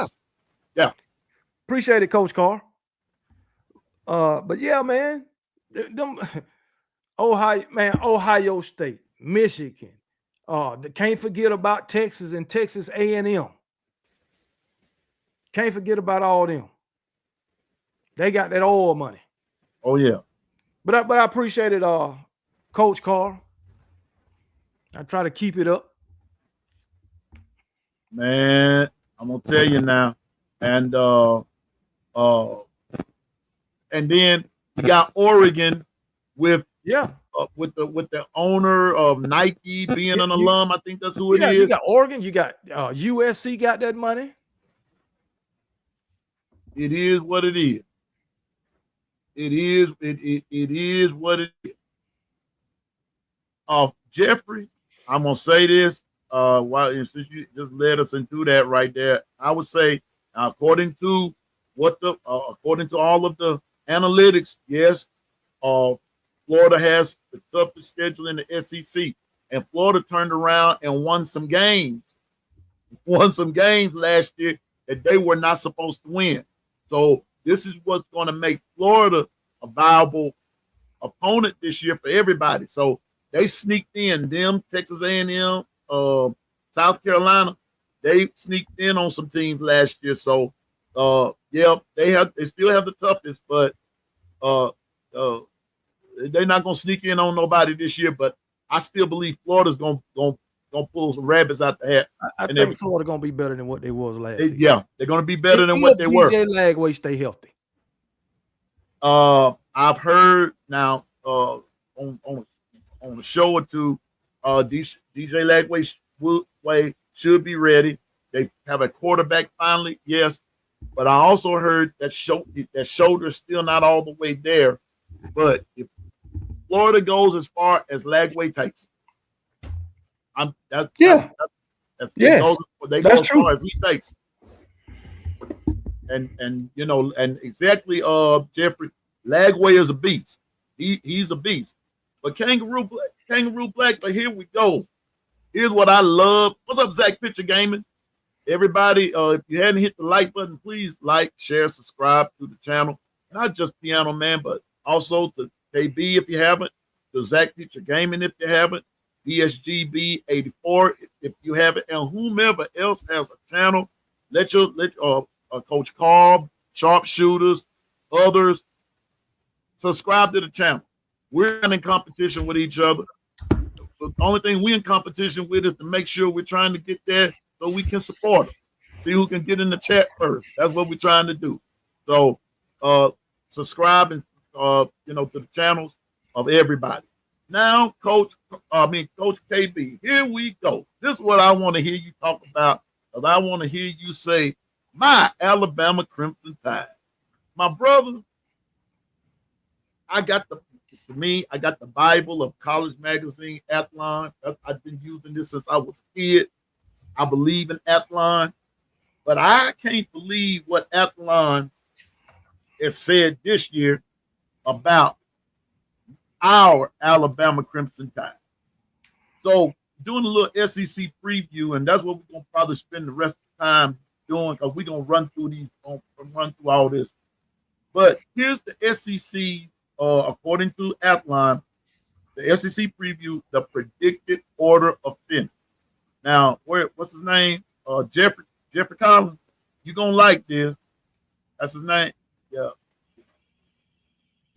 Speaker 3: Appreciate it, Coach Carr. But yeah, man, Ohio State, Michigan. Can't forget about Texas and Texas A&M. Can't forget about all them. They got that oil money.
Speaker 2: Oh yeah.
Speaker 3: But I appreciate it, Coach Carr. I try to keep it up.
Speaker 2: Man, I'm gonna tell you now, and then you got Oregon with the owner of Nike being an alum. I think that's who it is.
Speaker 3: You got Oregon. You got USC got that money.
Speaker 2: It is what it is. It is what it is. Jeffrey, I'm gonna say this. Since you just led us into that right there, I would say, according to all of the analytics, yes, Florida has the toughest schedule in the SEC, and Florida turned around and won some games last year that they were not supposed to win. So this is what's going to make Florida a viable opponent this year for everybody. So they sneaked in. Texas A&M, South Carolina, they sneaked in on some teams last year. So they still have the toughest, but they're not going to sneak in on nobody this year. But I still believe Florida's going to pull some rabbits out the hat.
Speaker 3: I think Florida going to be better than what they was last year.
Speaker 2: Yeah, they're going to be better than what they were.
Speaker 3: DJ Lagway stay healthy.
Speaker 2: I've heard now on a show or two, DJ Lagway should be ready. They have a quarterback finally, yes. But I also heard that shoulder's still not all the way there. But if Florida goes as far as Lagway takes, they go as far as he takes. And exactly, Jeffrey, Lagway is a beast. He's a beast. But Kangaroo Black, but here we go. Here's what I love. What's up, Zach Pitcher Gaming? Everybody, if you hadn't hit the like button, please like, share, subscribe to the channel. Not just Pianoman, but also to KB if you haven't, to Zach Pitcher Gaming if you haven't, BSGB84 if you haven't, and whomever else has a channel. Let Coach Carb, Sharpshooters, others subscribe to the channel. We're not in competition with each other. The only thing we're in competition with is to make sure we're trying to get there so we can support them. See who can get in the chat first. That's what we're trying to do. So subscribe and to the channels of everybody. Now, Coach KB, here we go. This is what I want to hear you talk about, because I want to hear you say, my Alabama Crimson Tide. My brother, I got the Bible of college magazine, Athlon. I've been using this since I was a kid. I believe in Athlon, but I can't believe what Athlon has said this year about our Alabama Crimson Tide. So doing a little SEC preview, and that's what we're gonna probably spend the rest of the time doing, because we're gonna run through all this. But here's the SEC, according to Athlon, the SEC preview, the predicted order of finish. Now, what's his name? Jeffrey Collins. You're gonna like this. That's his name.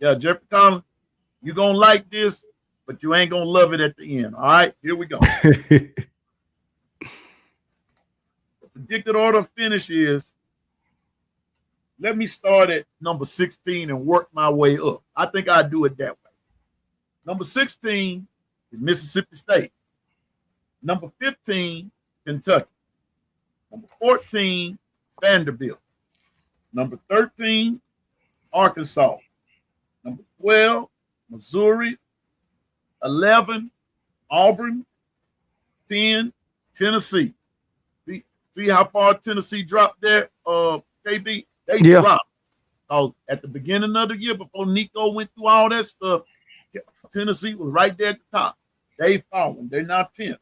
Speaker 2: Yeah, Jeffrey Collins. You're gonna like this, but you ain't gonna love it at the end. All right, here we go. The predicted order of finish is, let me start at number 16 and work my way up. I think I'd do it that way. Number 16 is Mississippi State. Number 15, Kentucky. Number 14, Vanderbilt. Number 13, Arkansas. Number 12, Missouri. 11, Auburn. 10, Tennessee. See how far Tennessee dropped there, KB? They dropped. So at the beginning of the year, before Nico went through all that stuff, Tennessee was right there at the top. They fallen. They're now 10th.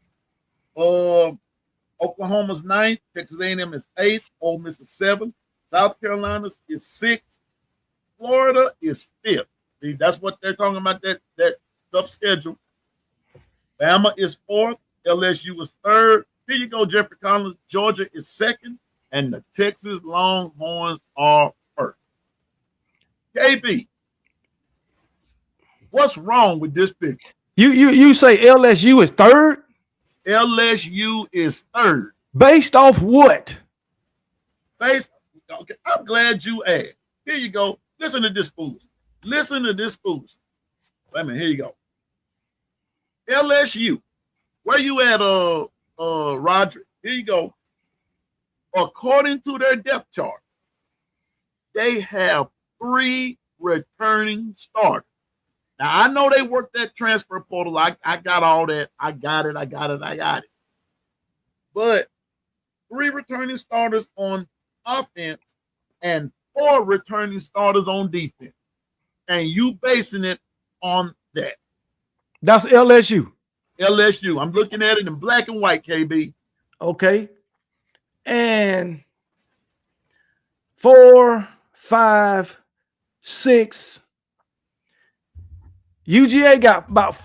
Speaker 2: Oklahoma's 9th. Texas A&M is 8th. Ole Miss is 7th. South Carolina is 6th. Florida is 5th. See, that's what they're talking about, that tough schedule. Bama is 4th. LSU is 3rd. Here you go, Jeffrey Collins. Georgia is 2nd. And the Texas Longhorns are 1st. KB, what's wrong with this picture?
Speaker 3: You say LSU is 3rd?
Speaker 2: LSU is 3rd.
Speaker 3: Based off what?
Speaker 2: Okay, I'm glad you asked. Here you go. Listen to this foolishness. Wait a minute, here you go. LSU. Where you at, Roger? Here you go. According to their depth chart, they have 3 returning starters. Now, I know they worked that transfer portal. I got all that. I got it. But 3 returning starters on offense and 4 returning starters on defense. And you basing it on that.
Speaker 3: That's LSU.
Speaker 2: LSU. I'm looking at it in black and white, KB.
Speaker 3: Okay. And 4, 5, 6. UGA got about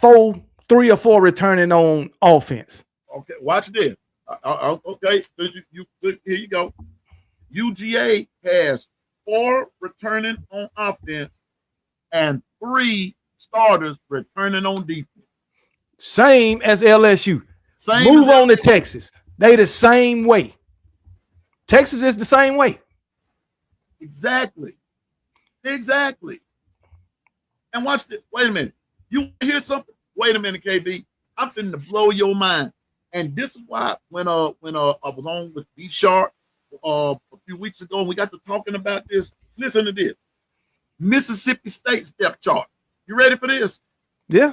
Speaker 3: 3 or 4 returning on offense.
Speaker 2: Okay, watch this. Okay, here you go. UGA has 4 returning on offense and 3 starters returning on defense.
Speaker 3: Same as LSU. Move on to Texas. They the same way. Texas is the same way.
Speaker 2: Exactly. And watch this. Wait a minute. You hear something? Wait a minute, KB. I'm finna blow your mind. And this is why when I was on with B Sharp a few weeks ago and we got to talking about this, listen to this. Mississippi State's depth chart. You ready for this?
Speaker 3: Yeah.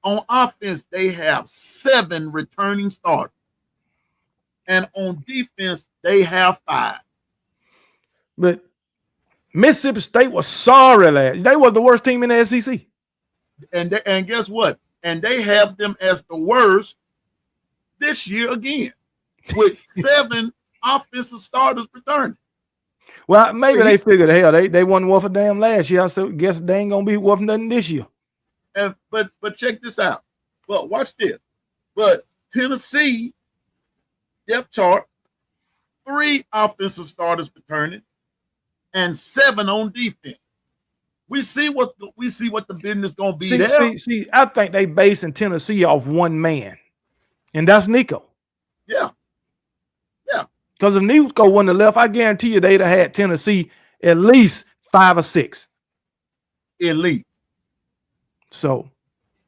Speaker 2: On offense, they have 7 returning starters. And on defense, they have 5.
Speaker 3: But Mississippi State was sorry last. They were the worst team in the SEC.
Speaker 2: And guess what? And they have them as the worst this year again, with 7 offensive starters returning.
Speaker 3: Well, maybe they figured, hell, they wasn't worth a damn last year. I guess they ain't gonna be worth nothing this year.
Speaker 2: But check this out. Well, watch this. But Tennessee depth chart, 3 offensive starters returning, and 7 on defense. We see what the business gonna be there.
Speaker 3: See, I think they basing Tennessee off one man, and that's Nico.
Speaker 2: Yeah.
Speaker 3: Because if Nico wouldn't have left, I guarantee you they'd have had Tennessee at least 5 or 6.
Speaker 2: Elite.
Speaker 3: So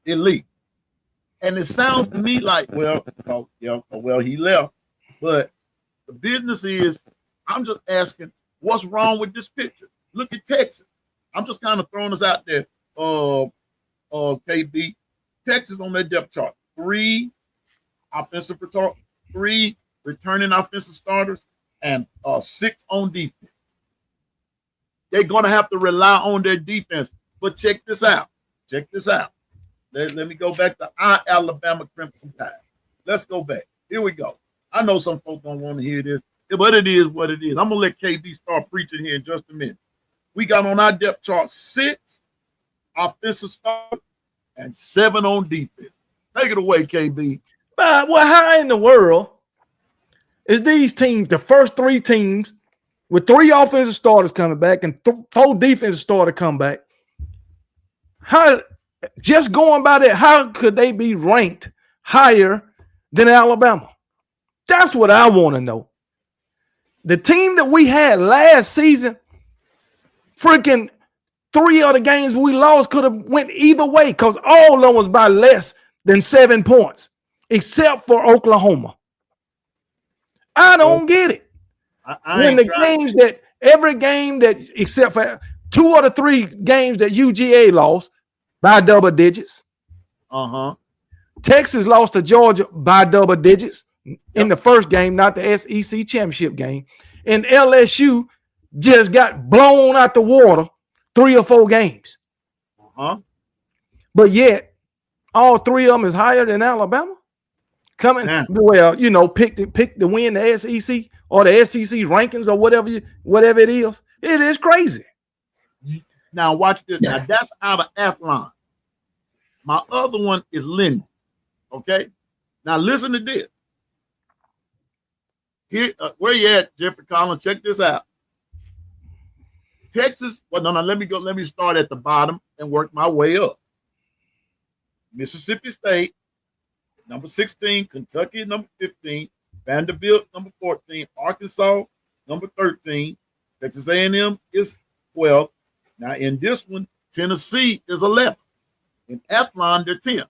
Speaker 2: Elite. And it sounds to me like, well, he left. But the business is, I'm just asking, what's wrong with this picture? Look at Texas. I'm just kind of throwing this out there. KB, Texas on their depth chart. 3 returning offensive starters, and 6 on defense. They're going to have to rely on their defense. But check this out. Let me go back to our Alabama Crimson Tide. Let's go back. Here we go. I know some folks don't want to hear this, but it is what it is. I'm going to let KB start preaching here in just a minute. We got on our depth chart 6 offensive starters and 7 on defense. Take it away, KB.
Speaker 3: Well, how in the world is these teams, the first 3 teams, with 3 offensive starters coming back and 4 defensive starters come back? How, just going by that, how could they be ranked higher than Alabama? That's what I want to know. The team that we had last season, freaking 3 of the games we lost could have went either way because all of them was by less than 7 points, except for Oklahoma. I don't get it. When the games that every game that except for 2 of the 3 games that UGA lost by double digits. Texas lost to Georgia by double digits in the first game, not the SEC championship game. And LSU just got blown out the water 3 or 4 games. But yet, all 3 of them is higher than Alabama. Well, you know, pick to win the SEC or the SEC rankings or whatever it is. It is crazy.
Speaker 2: Now watch this. Now that's out of Athlon. My other one is Linden. Okay. Now listen to this. Here, where you at, Jeffrey Collins? Check this out. Texas. Well, no. Let me start at the bottom and work my way up. Mississippi State, number 16. Kentucky, number 15. Vanderbilt, number 14. Arkansas, number 13. Texas A&M is 12. Now in this one, Tennessee is 11. In Athlon, they're 10.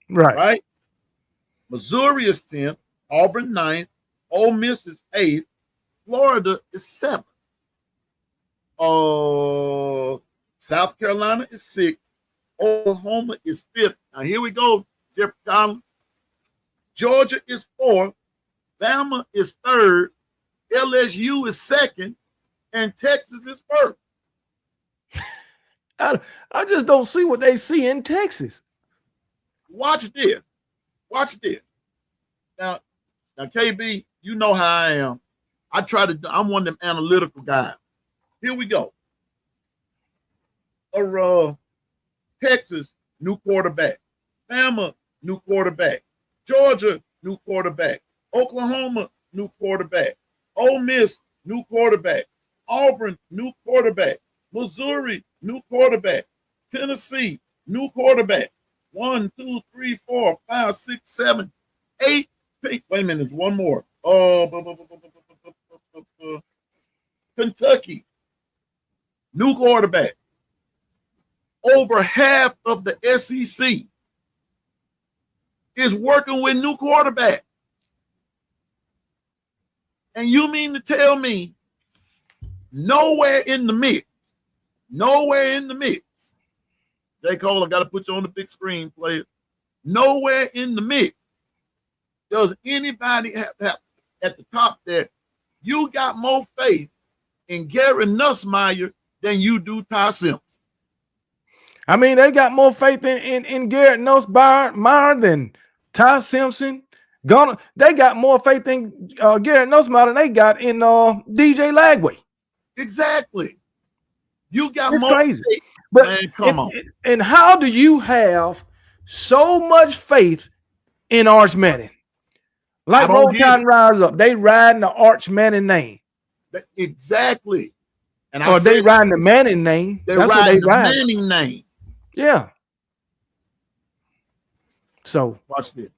Speaker 2: Right? Missouri is 10th. Auburn 9th. Ole Miss is 8th. Florida is 7th. South Carolina is 6th. Oklahoma is 5th. Now here we go, Jeff Collins. Georgia is 4th. Bama is 3rd. LSU is 2nd. And Texas is 1st.
Speaker 3: I just don't see what they see in Texas.
Speaker 2: Watch this. Now, KB, you know how I am. I'm one of them analytical guys. Here we go. Texas, new quarterback. Bama, new quarterback. Georgia, new quarterback. Oklahoma, new quarterback. Ole Miss, new quarterback. Auburn, new quarterback. Missouri, new quarterback. Tennessee, new quarterback. 1, 2, 3, 4, 5, 6, 7, 8. Wait a minute, one more. Kentucky, new quarterback. Over half of the SEC is working with new quarterback. And you mean to tell me nowhere in the mix, J. Cole, I got to put you on the big screen, player. Nowhere in the mix does anybody have at the top there. You got more faith in Gary Nussmeier than you do Ty Simpson.
Speaker 3: I mean, they got more faith in Garrett Nussmeier than Ty Simpson. They got more faith in Garrett Nussmeier than they got in DJ Lagway.
Speaker 2: Exactly. You got
Speaker 3: it's
Speaker 2: more
Speaker 3: crazy.
Speaker 2: faith.
Speaker 3: But
Speaker 2: man, come on.
Speaker 3: And how do you have so much faith in Arch Manning? Like Roll Tide and Rise Up, they riding the Arch Manning name.
Speaker 2: Exactly. And
Speaker 3: or they riding the Manning name.
Speaker 2: That's what they ride. The Manning name.
Speaker 3: Yeah. So
Speaker 2: watch this.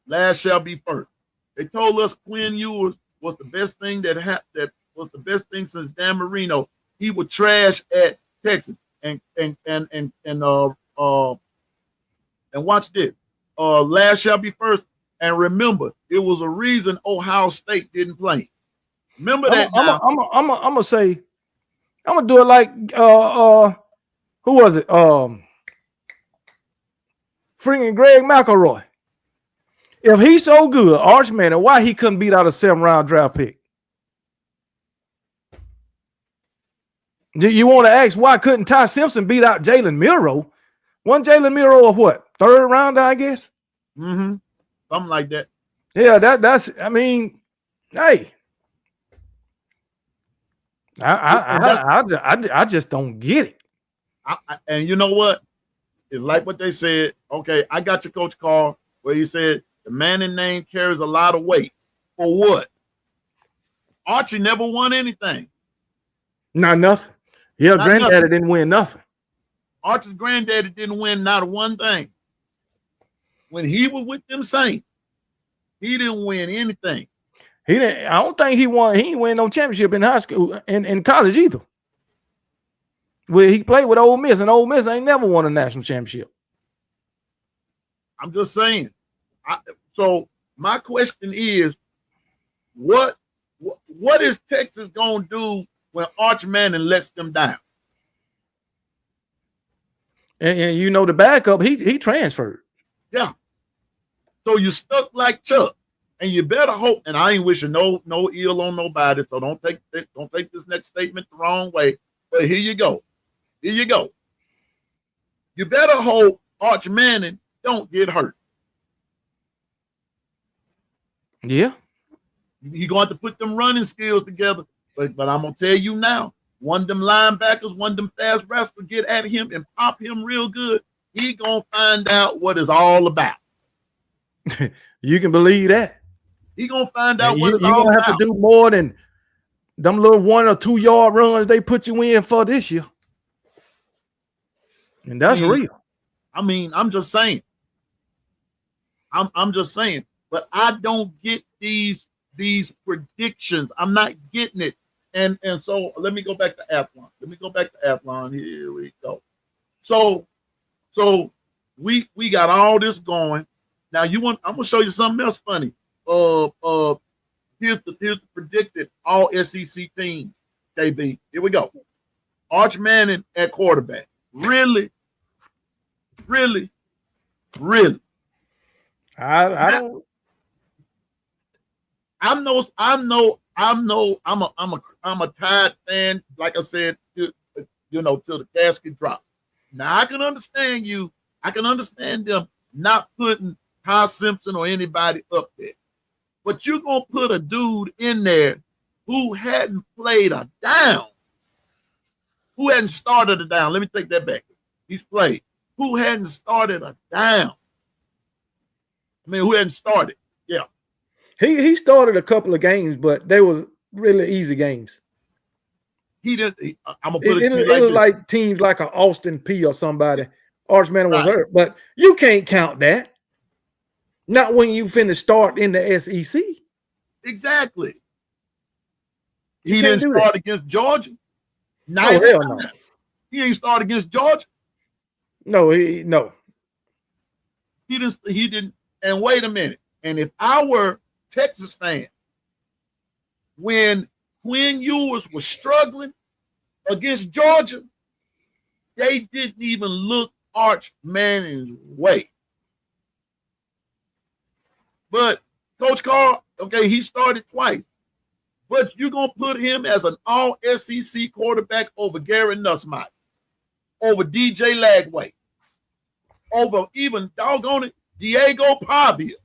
Speaker 2: Last shall be first. They told us Quinn Ewers was the best thing that was the best thing since Dan Marino. He was trash at Texas. And watch this. Last shall be first. And remember, it was a reason Ohio State didn't play. Remember that.
Speaker 3: I'm gonna say, I'm gonna do it like who was it? Freaking Greg McElroy. If he's so good, Arch Manning, why he couldn't beat out a 7th-round draft pick? Do you want to ask why couldn't Ty Simpson beat out Jalen Milroe? One Jalen Milroe of what? 3rd round, I guess.
Speaker 2: Something like that.
Speaker 3: Yeah, that's. I mean, hey, I just don't get it.
Speaker 2: And you know what? It's like what they said. Okay, I got your Coach Carl where he said the Manning name carries a lot of weight. For what? Archie never won anything.
Speaker 3: Not nothing. Yeah, granddaddy didn't win nothing.
Speaker 2: Archie's granddaddy didn't win not one thing. When he was with them Saints, he didn't win anything.
Speaker 3: He didn't. I don't think he won. He didn't win no championship in high school and in college either. Well, he played with Ole Miss, and Ole Miss ain't never won a national championship.
Speaker 2: I'm just saying. So my question is, what is Texas gonna do when Arch Manning lets them down?
Speaker 3: And you know the backup, he transferred.
Speaker 2: Yeah. So you stuck like Chuck, and you better hope. And I ain't wishing no ill on nobody. So don't take this next statement the wrong way. But here you go. Here you go. You better hope Arch Manning don't get hurt.
Speaker 3: Yeah.
Speaker 2: You're going to have to put them running skills together. But I'm gonna tell you now, one of them linebackers, one of them fast wrestlers get at him and pop him real good. He gonna find out what it's all about.
Speaker 3: You can believe that.
Speaker 2: He gonna find out what it's all about.
Speaker 3: You're gonna have to do more than them little 1 or 2 yard runs they put you in for this year. And that's real.
Speaker 2: I mean, I'm just saying. I'm just saying. But I don't get these predictions. I'm not getting it. And so let me go back to Athlon. Here we go. So we got all this going. Now I'm gonna show you something else funny. Here's the predicted all SEC team. KB. Here we go. Arch Manning at quarterback. Really?
Speaker 3: I don't.
Speaker 2: I'm a Tide fan, like I said, till the casket drops. Now I can understand you. I can understand them not putting Ty Simpson or anybody up there. But you're gonna put a dude in there who hadn't played a down, who hadn't started a down. Let me take that back. He's played. Who hadn't started a down? I mean, who hadn't started? Yeah.
Speaker 3: He started a couple of games, but they was really easy games.
Speaker 2: He didn't. I'm gonna put
Speaker 3: it was like teams like an Austin P or somebody. Arch Manning was hurt, but you can't count that. Not when you finish start in the SEC.
Speaker 2: Exactly. He didn't start against Georgia.
Speaker 3: No, hell no.
Speaker 2: He ain't start against Georgia.
Speaker 3: No.
Speaker 2: He didn't. And wait a minute. And if I were Texas fan, when Quinn Ewers was struggling against Georgia, they didn't even look Arch Manning's way. But Coach Carl, okay, he started twice. But you're going to put him as an all-SEC quarterback over Gary Nussmeier, over DJ Lagway, over even, doggone it, Diego Pavia.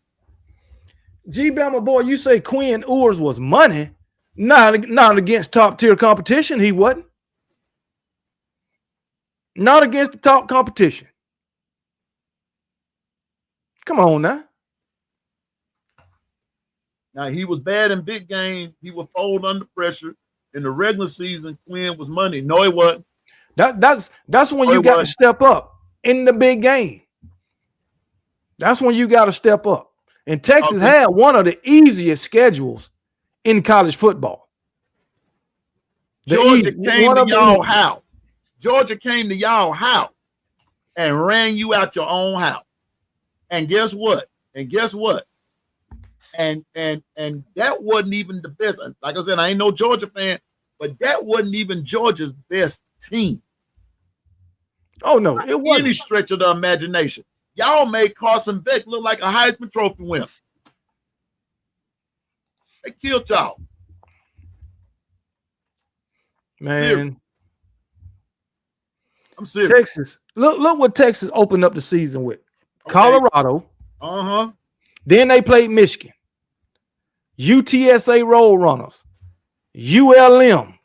Speaker 3: Bama boy, you say Quinn Ewers was money, not against top-tier competition, he wasn't. Not against the top competition. Come on now.
Speaker 2: Now, he was bad in big games. He would fold under pressure. In the regular season, Quinn was money. No, he wasn't.
Speaker 3: That's when you got to step up in the big game. That's when you got to step up. And Texas had one of the easiest schedules in college football.
Speaker 2: Georgia came to y'all house. Georgia came to y'all house and ran you out your own house. And guess what? And that wasn't even the best. Like I said, I ain't no Georgia fan, but that wasn't even Georgia's best team.
Speaker 3: Oh no, it wasn't
Speaker 2: any stretch of the imagination. Y'all made Carson Beck look like a Heisman Trophy winner. They killed y'all.
Speaker 3: Man.
Speaker 2: I'm serious.
Speaker 3: Texas. Look what Texas opened up the season with. Okay. Colorado.
Speaker 2: Uh-huh.
Speaker 3: Then they played Michigan. UTSA Roadrunners. ULM.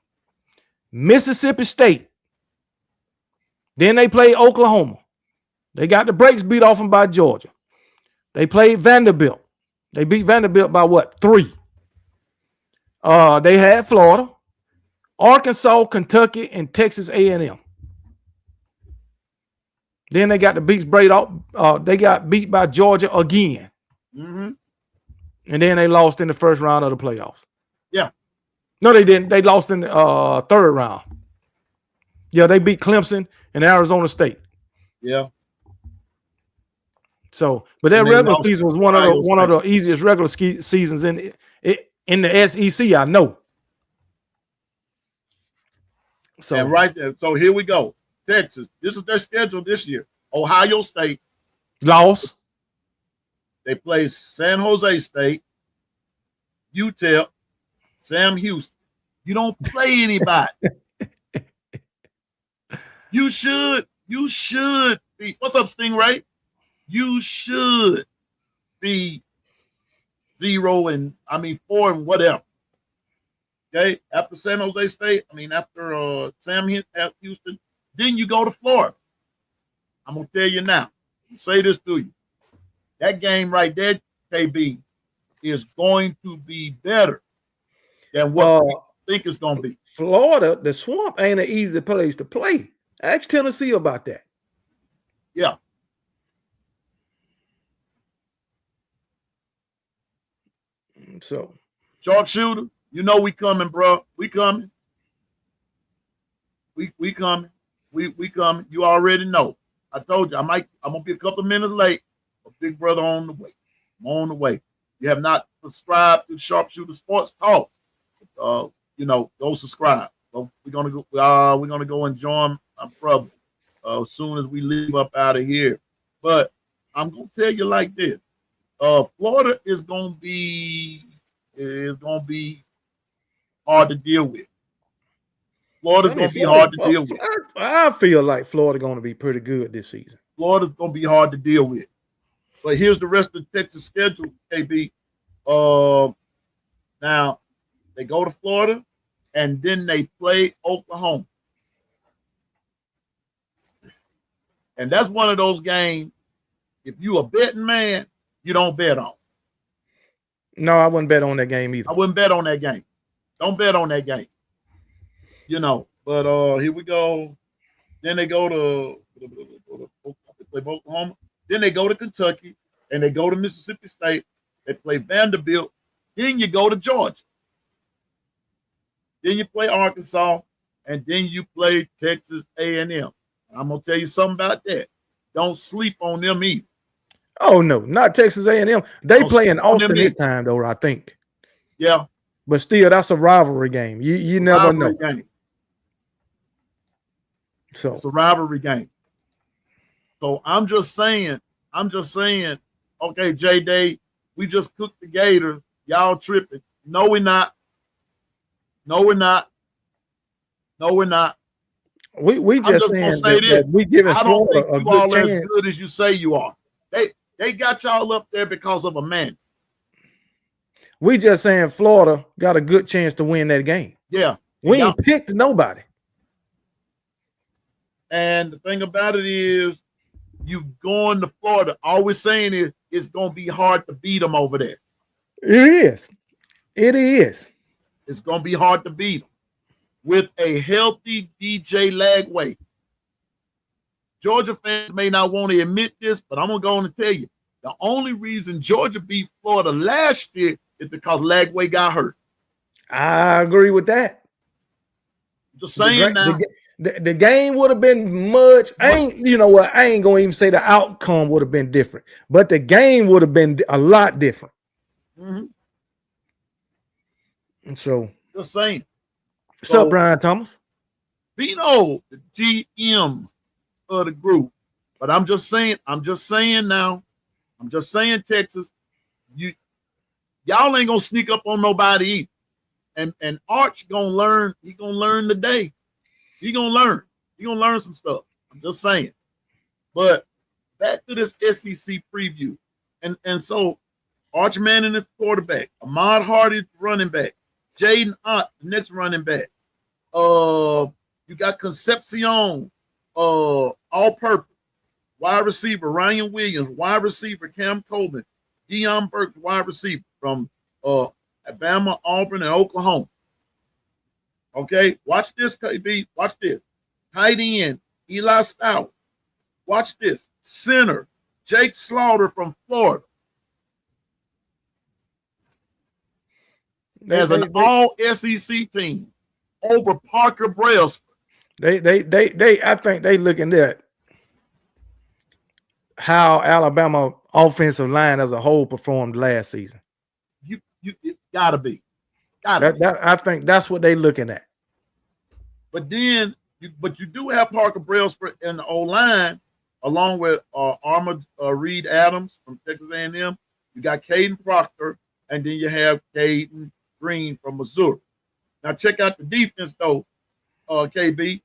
Speaker 3: Mississippi State. Then they played Oklahoma. They got the brakes beat off them by Georgia. They played Vanderbilt. They beat Vanderbilt by what? 3. They had Florida, Arkansas, Kentucky, and Texas A&M. Then they got the beats braid off. They got beat by Georgia again.
Speaker 2: Mm-hmm.
Speaker 3: And then they lost in the first round of the playoffs.
Speaker 2: Yeah.
Speaker 3: No, they didn't. They lost in the third round. Yeah, they beat Clemson and Arizona State.
Speaker 2: Yeah.
Speaker 3: So, but that regular season was one of the easiest regular seasons in the SEC. I know. So
Speaker 2: and right there. So here we go. Texas. This is their schedule this year. Ohio State
Speaker 3: lost.
Speaker 2: They play San Jose State, UTEP, Sam Houston. You don't play anybody. You should be. What's up, Stingray? You should be 4 and whatever. Okay, after San Jose State, after Sam Houston, then you go to Florida. I'm gonna tell you now. Say this to you. That game right there, KB, is going to be better than what we think it's gonna be.
Speaker 3: Florida, the Swamp ain't an easy place to play. Ask Tennessee about that.
Speaker 2: Yeah.
Speaker 3: So,
Speaker 2: sharpshooter, you know we coming, bro. We coming. We coming. We coming. You already know. I told you I'm gonna be a couple of minutes late. But Big Brother on the way. I'm on the way. You have not subscribed to Sharpshooter Sports Talk. Go subscribe. So we're gonna go and join my brother as soon as we leave up out of here. But I'm gonna tell you like this. Florida is gonna be hard to deal with. Florida's gonna be hard to deal with.
Speaker 3: I feel like Florida gonna be pretty good this season.
Speaker 2: Florida's gonna be hard to deal with. But here's the rest of the Texas schedule, KB. Now they go to Florida and then they play Oklahoma. And that's one of those games, if you a betting man, you don't bet on.
Speaker 3: No, I wouldn't bet on that game either.
Speaker 2: I wouldn't bet on that game. Don't bet on that game. But here we go. Then they go to Oklahoma. Then they go to Kentucky and they go to Mississippi State. They play Vanderbilt. Then you go to Georgia. Then you play Arkansas, and then you play Texas A&M. I'm gonna tell you something about that. Don't sleep on them either.
Speaker 3: Oh no, not Texas A&M. They play in Austin this time, though. I think.
Speaker 2: Yeah,
Speaker 3: but still, that's a rivalry game. You never know.
Speaker 2: Game.
Speaker 3: So
Speaker 2: it's a rivalry game. So I'm just saying. Okay, J-Day, we just cooked the Gators. Y'all tripping? No, we're not.
Speaker 3: We just saying that we giving Florida a good chance.
Speaker 2: As good as you say you are. They got y'all up there because of a man.
Speaker 3: We just saying Florida got a good chance to win that game.
Speaker 2: Yeah.
Speaker 3: We ain't picked nobody.
Speaker 2: And the thing about it is, you going to Florida, all we're saying is it's going to be hard to beat them over there.
Speaker 3: It is.
Speaker 2: It's going to be hard to beat them with a healthy DJ Lagway. Georgia fans may not want to admit this, but I'm going to go on and tell you, the only reason Georgia beat Florida last year is because Lagway got hurt.
Speaker 3: I agree with that.
Speaker 2: Just saying now.
Speaker 3: The game would have been much. You know what? I ain't gonna even say the outcome would have been different, but the game would have been a lot different.
Speaker 2: Mm-hmm.
Speaker 3: And so,
Speaker 2: just saying.
Speaker 3: What's up, Brian Thomas?
Speaker 2: Vino, the GM of the group. But I'm just saying now. I'm just saying, Texas, y'all ain't gonna sneak up on nobody either. And Arch gonna learn. He gonna learn today. He gonna learn. He gonna learn some stuff. I'm just saying. But back to this SEC preview. And so Arch Manning is quarterback. Ahmad Hardy is running back. Jaden Ott, the next running back. You got Concepcion, all-purpose. Wide receiver, Ryan Williams. Wide receiver, Cam Coleman. Deion Burks, wide receiver from Alabama, Auburn, and Oklahoma. Okay, watch this, KB. Watch this. Tight end, Eli Stout. Watch this. Center, Jake Slaughter from Florida. As an all-SEC team over Parker Brailsford.
Speaker 3: I think they looking at how Alabama offensive line as a whole performed last season.
Speaker 2: It gotta be.
Speaker 3: I think that's what they looking at.
Speaker 2: But then, you do have Parker Brailsford in the O-line, along with Armored Reed Adams from Texas A&M. You got Caden Proctor, and then you have Caden Green from Missouri. Now check out the defense though, KB.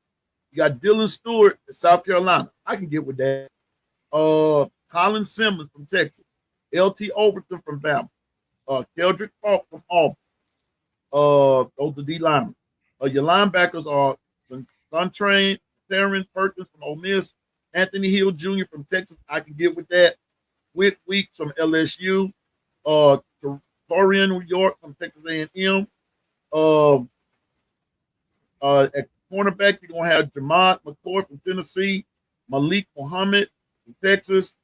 Speaker 2: You got Dylan Stewart in South Carolina. I can get with that. Colin Simmons from Texas. LT Overton from Bama. Keldrick Falk from Auburn. Those are D linemen. Your linebackers are Suntrain, Terrence Perkins from Ole Miss, Anthony Hill Jr. from Texas. I can get with that. Whit Weeks from LSU. Torian New York from Texas A&M. At cornerback, you're going to have Jamont McCoy from Tennessee, Malik Muhammad from Texas,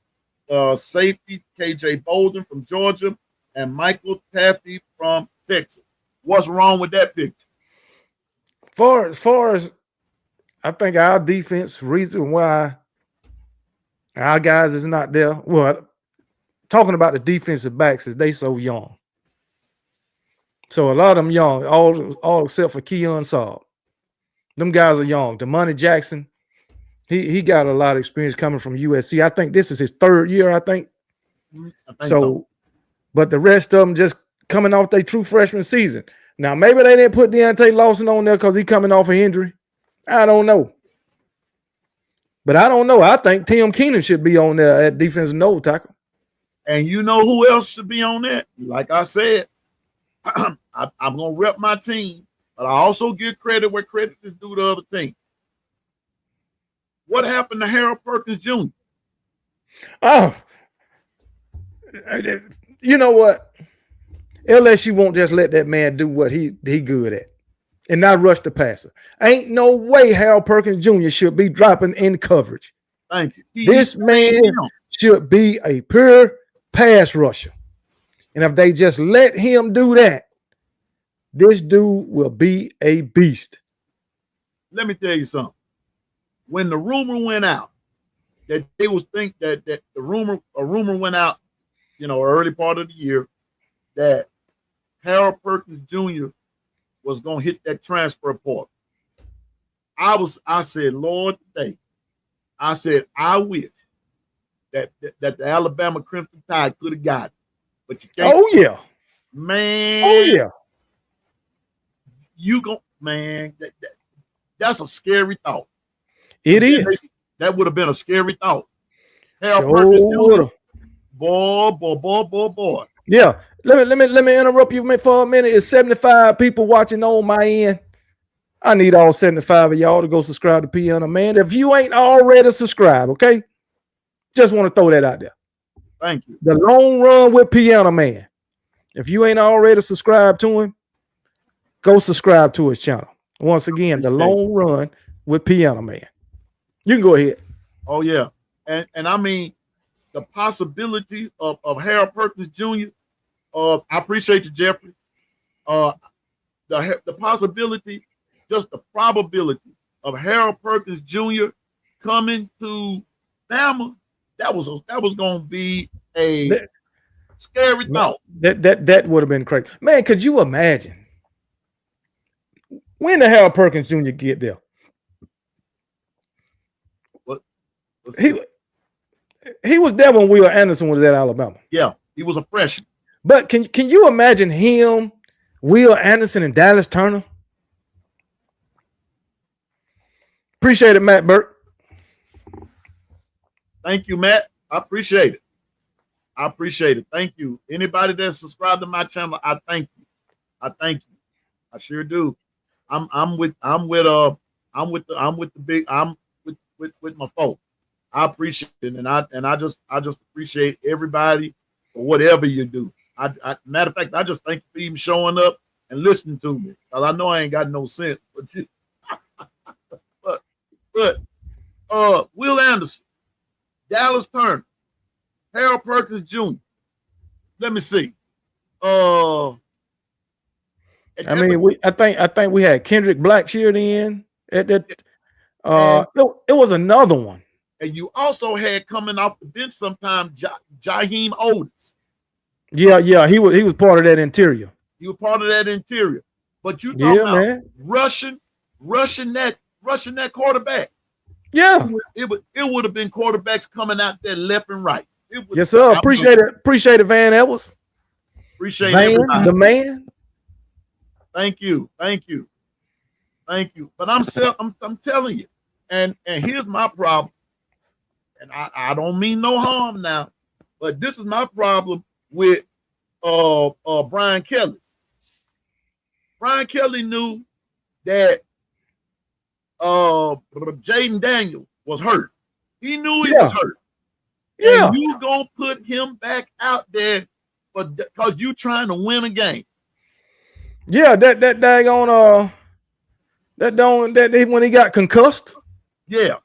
Speaker 2: safety KJ Bolden from Georgia, and Michael Taffy from Texas. What's wrong with that picture?
Speaker 3: Far as I think our defense, reason why our guys is not there. Well, talking about the defensive backs is they so young. So a lot of them young, all except for Keon Saab. Them guys are young. Damani Jackson, he got a lot of experience coming from USC. I think this is his third year, I think so. But the rest of them just coming off their true freshman season. Now, maybe they didn't put Deontay Lawson on there because he's coming off an injury. I don't know. But I don't know. I think Tim Keenan should be on there at defensive nose tackle.
Speaker 2: And you know who else should be on that? Like I said, I'm going to rep my team, but I also give credit where credit is due to other teams. What happened to Harold Perkins Jr.?
Speaker 3: Oh, you know what? LSU won't just let that man do what he good at and not rush the passer. Ain't no way Harold Perkins Jr. should be dropping in coverage.
Speaker 2: Thank you.
Speaker 3: This man should be a pure pass rusher. And if they just let him do that, this dude will be a beast.
Speaker 2: Let me tell you something. When the rumor went out that they was think that a rumor went out, early part of the year that Harold Perkins Jr. was gonna hit that transfer portal. I said, Lord, today, I said, I wish that the Alabama Crimson Tide could have got it. But you can't.
Speaker 3: Oh yeah.
Speaker 2: Man.
Speaker 3: Oh yeah.
Speaker 2: That's a scary thought.
Speaker 3: It is.
Speaker 2: That would have been a scary thought. Harold Perkins Jr. Boy.
Speaker 3: Yeah. Let me interrupt you for a minute. It's 75 people watching on my end. I need all 75 of y'all to go subscribe to Pianoman. If you ain't already subscribed, okay? Just want to throw that out there.
Speaker 2: Thank you.
Speaker 3: The Long Run with Pianoman. If you ain't already subscribed to him, go subscribe to his channel. Once again, The Long Run with Pianoman. You can go ahead.
Speaker 2: Oh, yeah. And I mean, the possibilities of Harold Perkins Jr., I appreciate you, Jeffrey. The possibility just the probability of Harold Perkins Jr. coming to Bama, that was going to be a scary thought.
Speaker 3: That would have been crazy, man. Could you imagine when the Harold Perkins Jr. get there? He was there when Will Anderson was at Alabama.
Speaker 2: Yeah, he was a freshman.
Speaker 3: But can you imagine him, Will Anderson, and Dallas Turner? Appreciate it, Matt Burke.
Speaker 2: Thank you, Matt. I appreciate it. I appreciate it. Thank you. Anybody that's subscribed to my channel, I thank you. I thank you. I sure do. I'm with my folks. I appreciate it, and I just appreciate everybody for whatever you do. Matter of fact, I just thank you for even showing up and listening to me, because I know I ain't got no sense. But Will Anderson, Dallas Turner, Harold Perkins Jr. Let me see. I
Speaker 3: think we had Kendrick Blackshear in. It was another one.
Speaker 2: And you also had coming off the bench sometime Jaheim Oatis.
Speaker 3: Yeah, he was part of that interior.
Speaker 2: He was part of that interior. But you talking about man. rushing that quarterback.
Speaker 3: Yeah.
Speaker 2: It would have been quarterbacks coming out there left and right.
Speaker 3: Yes, sir. Appreciate it, Van Edwards.
Speaker 2: Appreciate everybody.
Speaker 3: The man.
Speaker 2: Thank you. But I'm telling you, and here's my problem. And I don't mean no harm now, but this is my problem with Brian Kelly. Brian Kelly knew that Jaden Daniel was hurt. He knew he was hurt.
Speaker 3: Yeah.
Speaker 2: And you gonna put him back out there because you trying to win a game.
Speaker 3: Yeah, that daggone when he got concussed.
Speaker 2: Yeah.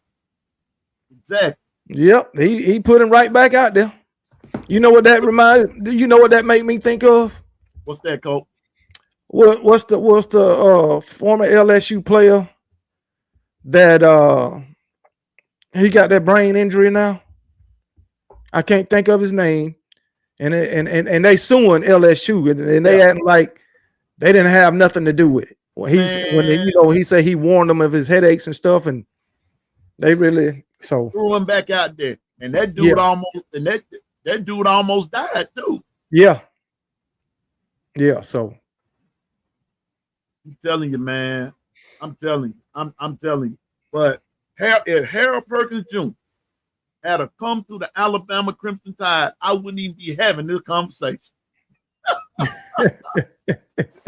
Speaker 2: Exactly.
Speaker 3: Yep, he put him right back out there. You know what that reminded? Do you know what that made me think of?
Speaker 2: What's that, Coach?
Speaker 3: What's the former LSU player that he got that brain injury now? I can't think of his name, and they suing LSU, and they acting like they didn't have nothing to do with it. Well, he said he warned them of his headaches and stuff, and they really
Speaker 2: threw him back out there, and that dude that dude almost died too.
Speaker 3: Yeah. So
Speaker 2: I'm telling you, man. I'm telling you. But if Harold Perkins Jr. had to come to the Alabama Crimson Tide, I wouldn't even be having this conversation.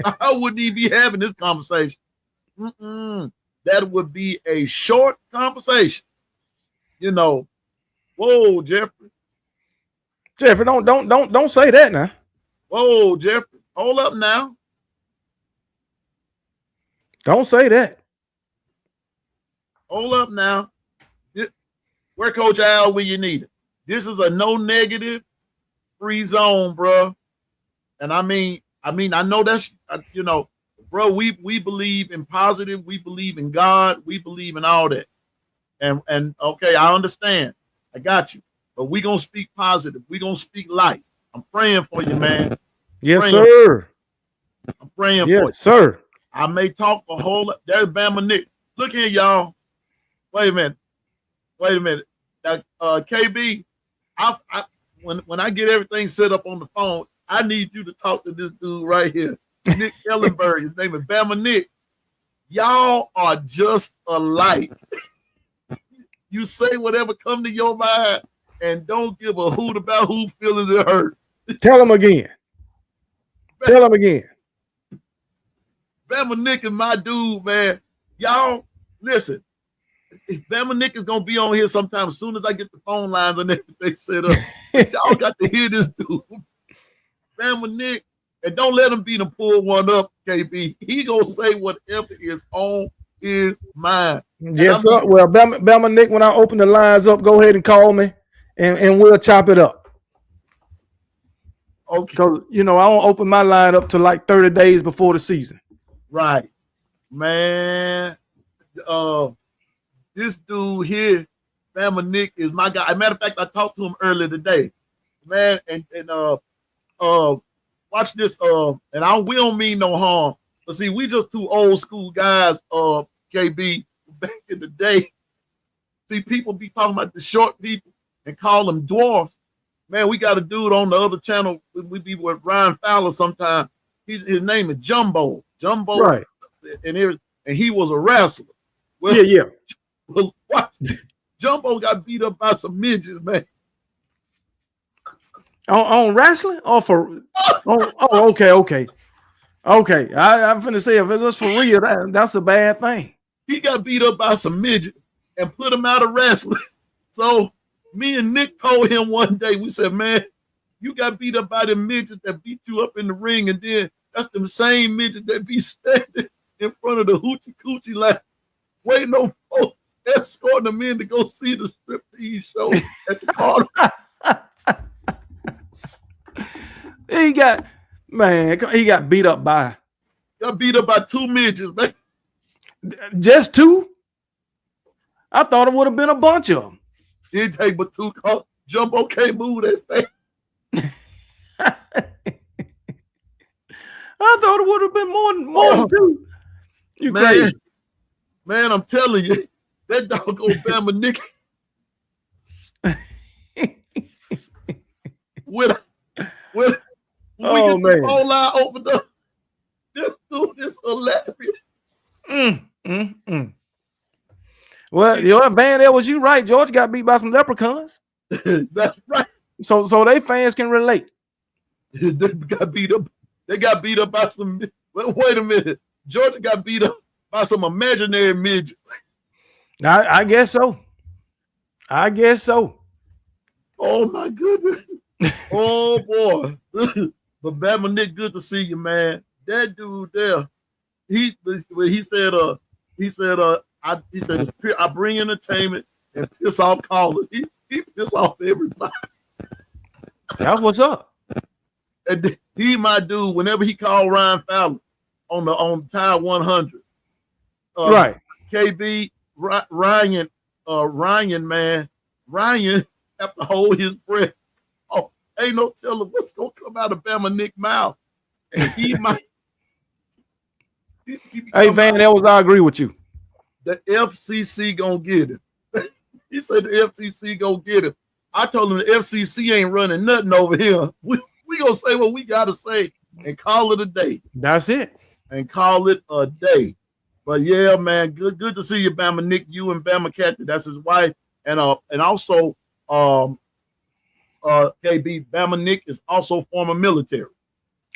Speaker 2: I wouldn't even be having this conversation. That would be a short conversation. You know, whoa, Jeffrey.
Speaker 3: Jeffrey, don't say that now.
Speaker 2: Whoa, Jeffrey, hold up now.
Speaker 3: Don't say that.
Speaker 2: Hold up now. Where Coach Al when you need it. This is a no negative free zone, bro. And I mean, I know that's bro. We believe in positive. We believe in God. We believe in all that. And okay, I understand. I got you. But we gonna speak positive. We gonna speak light. I'm praying for you, man.
Speaker 3: Yes, sir.
Speaker 2: I'm praying for you.
Speaker 3: Yes, sir.
Speaker 2: I may talk a whole lot. There's Bama Nick. Look here, y'all. Wait a minute. KB, when I get everything set up on the phone, I need you to talk to this dude right here, Nick Ellenberg. His name is Bama Nick. Y'all are just alike. You say whatever come to your mind and don't give a hoot about who feelings it hurt.
Speaker 3: Tell him again.
Speaker 2: Bama Nick is my dude, man. Y'all, listen. Bama Nick is gonna be on here sometime as soon as I get the phone lines and everything set up. Y'all got to hear this dude. Bama Nick, and don't let him beat him pull one up, KB. He gonna say whatever is on his mind.
Speaker 3: Yes, sir. Well, Bama Nick, when I open the lines up, go ahead and call me and we'll chop it up.
Speaker 2: Okay.
Speaker 3: Because I don't open my line up to like 30 days before the season.
Speaker 2: Right. Man, this dude here, Bama Nick, is my guy. As a matter of fact, I talked to him earlier today. Man, and watch this, and we don't mean no harm. But see, we just two old school guys, KB, back in the day. See, people be talking about the short people and call them dwarfs. Man, we got a dude on the other channel. We be with Ryan Fowler sometime. His name is Jumbo. Jumbo,
Speaker 3: right?
Speaker 2: And he was a wrestler. Well,
Speaker 3: yeah.
Speaker 2: Well, watch. Jumbo got beat up by some midgets, man.
Speaker 3: On wrestling or for? Oh, okay. I'm finna say if it's for real, that's a bad thing.
Speaker 2: He got beat up by some midgets and put him out of wrestling. So me and Nick told him one day, we said, man, you got beat up by them midgets that beat you up in the ring, and then that's them same midgets that be standing in front of the hoochie coochie line, waiting on folks, escorting them in to go see the striptease show at the corner.
Speaker 3: He got beat up by.
Speaker 2: Got beat up by two midgets, man.
Speaker 3: Just two? I thought it would have been a bunch of them.
Speaker 2: Didn't take but two calls. Jumbo can't move that thing.
Speaker 3: I thought it would have been more than two. You crazy.
Speaker 2: Man, I'm telling you, that doggone Bama Nick when we get the phone line opened up, this dude is hilarious.
Speaker 3: Well, your Van, there was you right. Georgia got beat by some leprechauns.
Speaker 2: That's right.
Speaker 3: So they fans can relate.
Speaker 2: They got beat up. They got beat up by some. Wait a minute. Georgia got beat up by some imaginary midgets.
Speaker 3: I guess so.
Speaker 2: Oh my goodness. Oh boy. But Bama Nick, good to see you, man. That dude there. He said I bring entertainment and piss off callers. He piss off everybody.
Speaker 3: That's what's up.
Speaker 2: And he my dude. Whenever he called Ryan Fowler on Tide 100,
Speaker 3: right?
Speaker 2: KB Ryan, man, Ryan have to hold his breath. Oh, ain't no telling what's gonna come out of Bama Nick mouth, and he might.
Speaker 3: Hey Van, I agree with you.
Speaker 2: The FCC gonna get him. He said the FCC gonna get him. I told him the FCC ain't running nothing over here. We gonna say what we gotta say and call it a day.
Speaker 3: That's it.
Speaker 2: And call it a day. But yeah, man, good to see you, Bama Nick. You and Bama Cat, that's his wife, and also KB Bama Nick is also former military.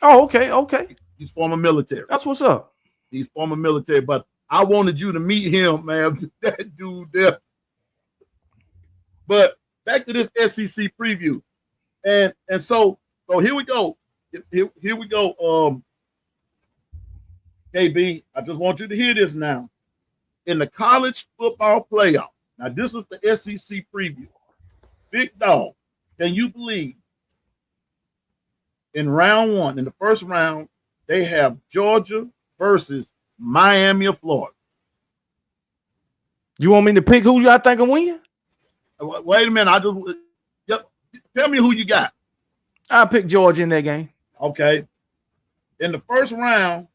Speaker 3: Oh, okay.
Speaker 2: He's former military.
Speaker 3: That's what's up.
Speaker 2: He's former military, but I wanted you to meet him, man. That dude there. But back to this SEC preview, and so here we go. Here we go. KB, I just want you to hear this now. In the college football playoff, now this is the SEC preview. Big dog, can you believe? In round one, in the first round, they have Georgia versus Miami of Florida.
Speaker 3: You want me to pick who I think will win?
Speaker 2: Wait a minute. Tell me who you got.
Speaker 3: I pick Georgia in that game.
Speaker 2: Okay. In the first round,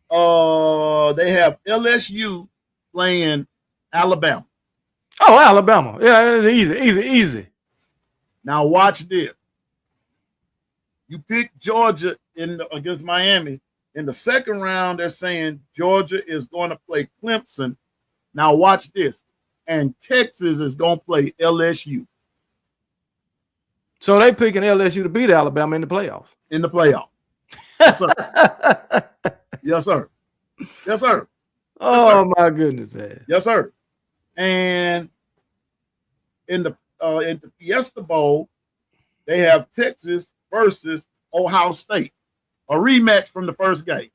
Speaker 2: they have LSU playing Alabama.
Speaker 3: Oh, Alabama. Yeah, it's easy.
Speaker 2: Now watch this. You pick Georgia against Miami. In the second round, they're saying Georgia is going to play Clemson. Now watch this. And Texas is going to play LSU.
Speaker 3: So they picking LSU to beat Alabama in the playoffs.
Speaker 2: In the playoff. Yes, sir. Yes, sir. Yes, sir.
Speaker 3: Oh, my goodness, man.
Speaker 2: Yes, sir. And in the Fiesta Bowl, they have Texas versus Ohio State. A rematch from the first game.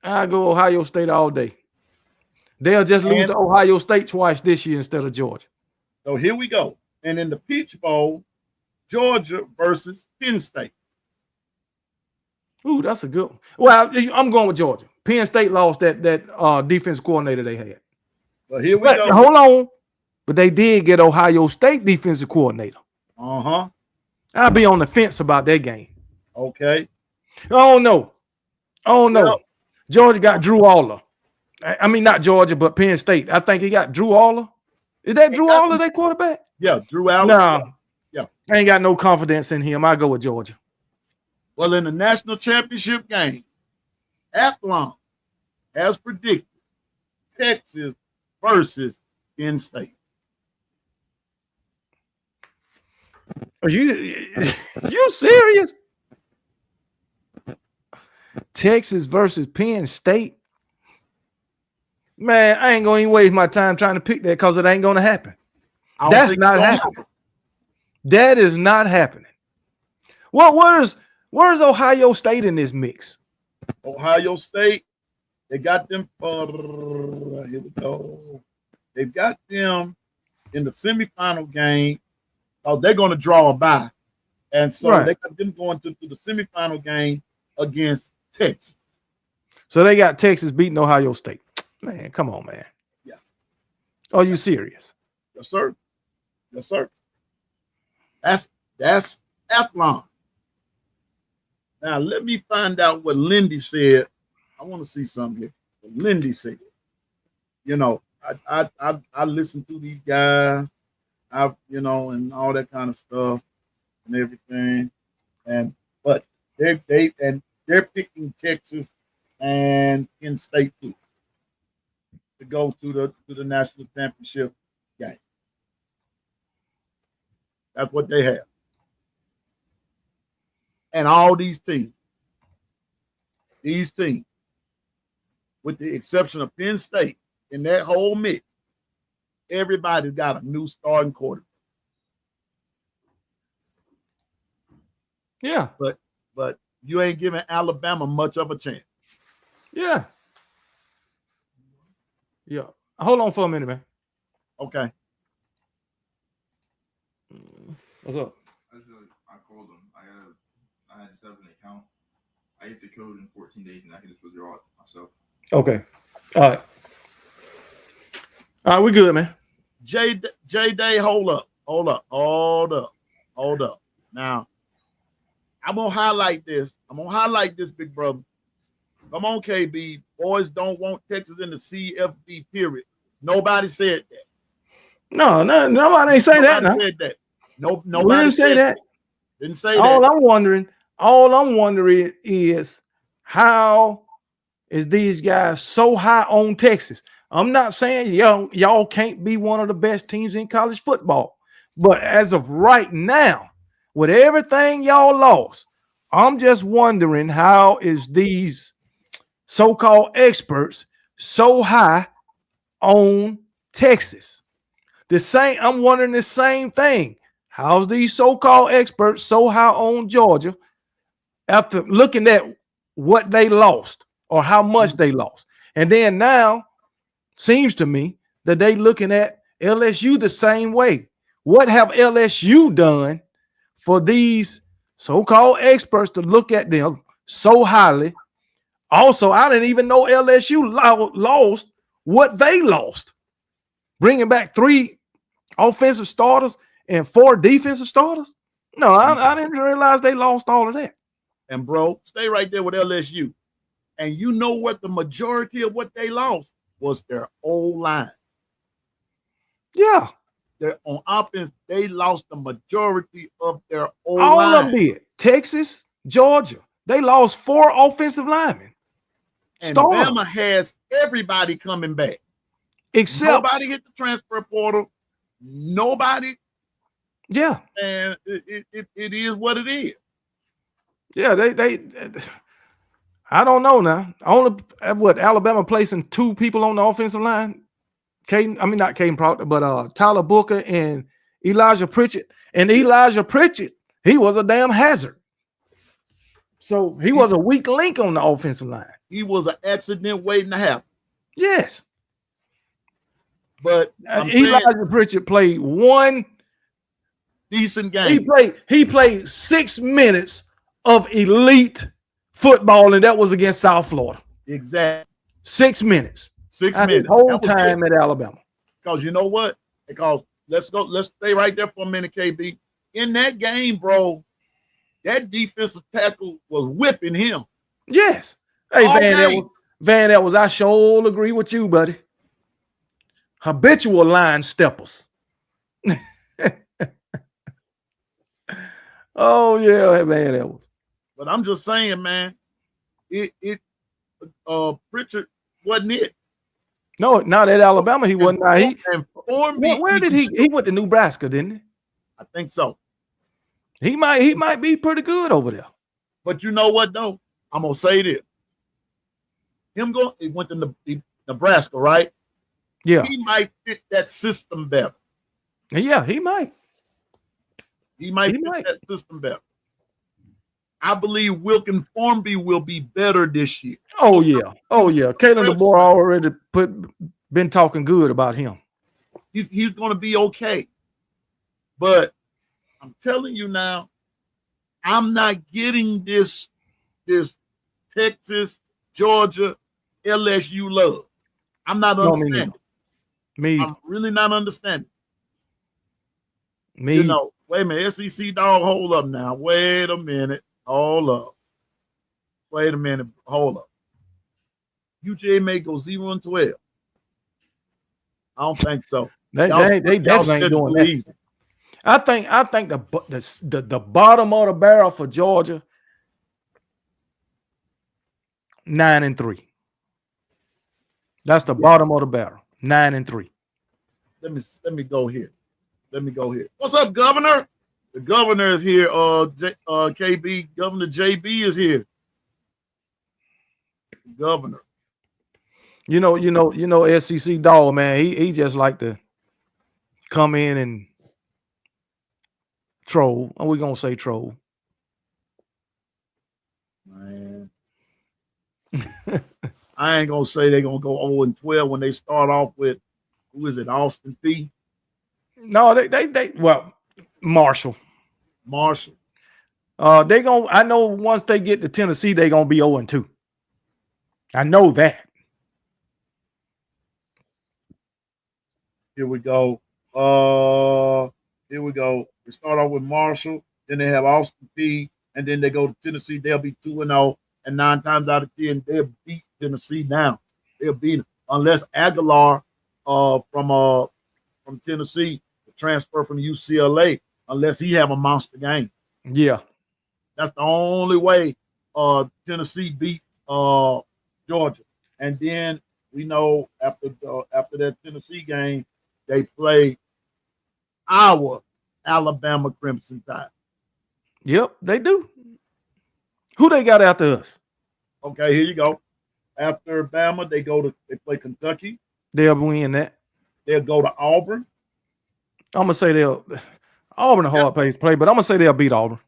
Speaker 3: I go Ohio State all day. They'll just lose to Ohio State twice this year instead of Georgia.
Speaker 2: So here we go. And in the Peach Bowl, Georgia versus Penn State.
Speaker 3: Ooh, that's a good one. Well, I'm going with Georgia. Penn State lost that defense coordinator they had.
Speaker 2: Well, here we
Speaker 3: But
Speaker 2: go.
Speaker 3: hold on. But they did get Ohio State defensive coordinator.
Speaker 2: Uh-huh.
Speaker 3: I'll be on the fence about that game.
Speaker 2: Okay.
Speaker 3: Oh, no. Oh, no.
Speaker 2: Well,
Speaker 3: Georgia got Drew Aller. I mean, not Georgia, but Penn State. I think he got Drew Aller. Is that Drew Aller, their quarterback?
Speaker 2: Yeah, Drew Aller.
Speaker 3: No.
Speaker 2: Yeah.
Speaker 3: I ain't got no confidence in him. I go with Georgia.
Speaker 2: Well, in the national championship game, Athlon has predicted Texas versus Penn State.
Speaker 3: Are you serious? Texas versus Penn State? Man, I ain't going to even waste my time trying to pick that because it ain't going to happen. That's not happening. That is not happening. Well, where's Ohio State in this mix?
Speaker 2: Ohio State, they got them. Here we go. They've got them in the semifinal game. Oh, they're going to draw a bye, and so they got them going to the semifinal game against Texas.
Speaker 3: So they got Texas beating Ohio State. Man, come on, man.
Speaker 2: Yeah.
Speaker 3: Are you serious?
Speaker 2: Yes, sir. Yes, sir. That's Athlon. Now let me find out what Lindy said. I want to see something here. What Lindy said. You know, I listen to these guys, and all that kind of stuff and everything. But they're picking Texas and Penn State too to go to the national championship game. That's what they have. And all these teams, with the exception of Penn State, in that whole mix, everybody's got a new starting quarterback.
Speaker 3: Yeah.
Speaker 2: But you ain't giving Alabama much of a chance.
Speaker 3: Yeah. Yeah. Hold on for a minute, man.
Speaker 2: Okay.
Speaker 3: What's up?
Speaker 4: I called them. I had to set up an account. I get the code in 14 days, and I can just withdraw it myself.
Speaker 3: Okay. All right. All right, we good, man.
Speaker 2: J Day, hold up. Now, I'm gonna highlight this. Big brother. Come on, KB. Boys don't want Texas in the CFB, period. Nobody said that.
Speaker 3: No, nobody ain't say that.
Speaker 2: Nobody said that. Nobody
Speaker 3: didn't say that.
Speaker 2: Didn't say
Speaker 3: all
Speaker 2: that.
Speaker 3: All I'm wondering is how is these guys so high on Texas? I'm not saying y'all can't be one of the best teams in college football, but as of right now, with everything y'all lost, I'm just wondering how is these so-called experts so high on Texas? I'm wondering the same thing. How's these so-called experts so high on Georgia after looking at what they lost or how much they lost? And then now seems to me that they looking at LSU the same way. What have LSU done for these so-called experts to look at them so highly? Also, I didn't even know LSU lost what they lost. Bringing back 3 offensive starters and 4 defensive starters? No, I didn't realize they lost all of that.
Speaker 2: And, bro, stay right there with LSU. And you know what the majority of what they lost was their O-line.
Speaker 3: Yeah.
Speaker 2: They're on offense, they lost the majority of their O-line.
Speaker 3: All of them did. Texas, Georgia, they lost 4 offensive linemen.
Speaker 2: And Bama has everybody coming back.
Speaker 3: Except
Speaker 2: nobody hit the transfer portal. Nobody.
Speaker 3: Yeah.
Speaker 2: And it is what it is.
Speaker 3: Yeah, they I don't know now. Only Alabama placing 2 people on the offensive line. Not Caden Proctor, but Tyler Booker and Elijah Pritchett. And Elijah Pritchett, he was a damn hazard. So he was a weak link on the offensive line.
Speaker 2: He was an accident waiting to happen.
Speaker 3: Yes.
Speaker 2: But
Speaker 3: Elijah Pritchett played 1
Speaker 2: decent game.
Speaker 3: He played 6 minutes of elite football, and that was against South Florida.
Speaker 2: Exactly.
Speaker 3: 6 minutes.
Speaker 2: 6
Speaker 3: His
Speaker 2: minutes.
Speaker 3: whole time at Alabama.
Speaker 2: Because you know what? Because let's stay right there for a minute, KB. In that game, bro, that defensive tackle was whipping him.
Speaker 3: Yes. Hey,
Speaker 2: All
Speaker 3: Van Edwards, I sure agree with you, buddy. Habitual line steppers. Oh, yeah, Van Edwards.
Speaker 2: But I'm just saying, man, Pritchard wasn't it.
Speaker 3: No, not at Alabama. He wasn't.
Speaker 2: Where
Speaker 3: did he went to Nebraska, didn't he?
Speaker 2: I think so.
Speaker 3: He might be pretty good over there.
Speaker 2: But you know what though? I'm gonna say this. He went to Nebraska, right?
Speaker 3: Yeah.
Speaker 2: He might fit that system better.
Speaker 3: Yeah, he might.
Speaker 2: He might fit that system better. I believe Wilkin Formby will be better this year.
Speaker 3: Oh yeah. Kalen DeBoer already been talking good about him.
Speaker 2: He's going to be okay. But I'm telling you now, I'm not getting this Texas, Georgia, LSU love. I'm not understanding. I'm really not understanding. You know, wait a minute, SEC dog, hold up now. Wait a minute. Hold up. Wait a minute. Hold up. UGA may go 0-12. I don't think so.
Speaker 3: They definitely ain't doing that. Easy. I think the bottom of the barrel for Georgia 9-3. That's the bottom of the barrel. 9-3.
Speaker 2: Let me go here. What's up, Governor? The governor is here. KB, Governor JB is here. Governor.
Speaker 3: You know, SEC dog, man. He just like to come in and troll. And we're gonna say troll.
Speaker 2: Man. I ain't gonna say they're gonna go 0-12 when they start off with who is it, Austin P?
Speaker 3: No, they Marshall. I know once they get to Tennessee, they're gonna be 0-2. I know that.
Speaker 2: Here we go. We start off with Marshall, then they have Austin P, and then they go to Tennessee. They'll be 2-0, and 9 times out of 10, they'll beat Tennessee now. They'll beat them unless Aguilar from Tennessee transfer from UCLA, unless he have a monster game.
Speaker 3: Yeah,
Speaker 2: that's the only way Tennessee beat Georgia. And then we know after that Tennessee game, they play our Alabama Crimson Tide.
Speaker 3: Yep, they do. Who they got after us?
Speaker 2: Okay, here you go. After Bama, they play Kentucky.
Speaker 3: They'll win that.
Speaker 2: They'll go to Auburn.
Speaker 3: I'm gonna say Auburn a hard place to play, but I'm gonna say they'll beat Auburn.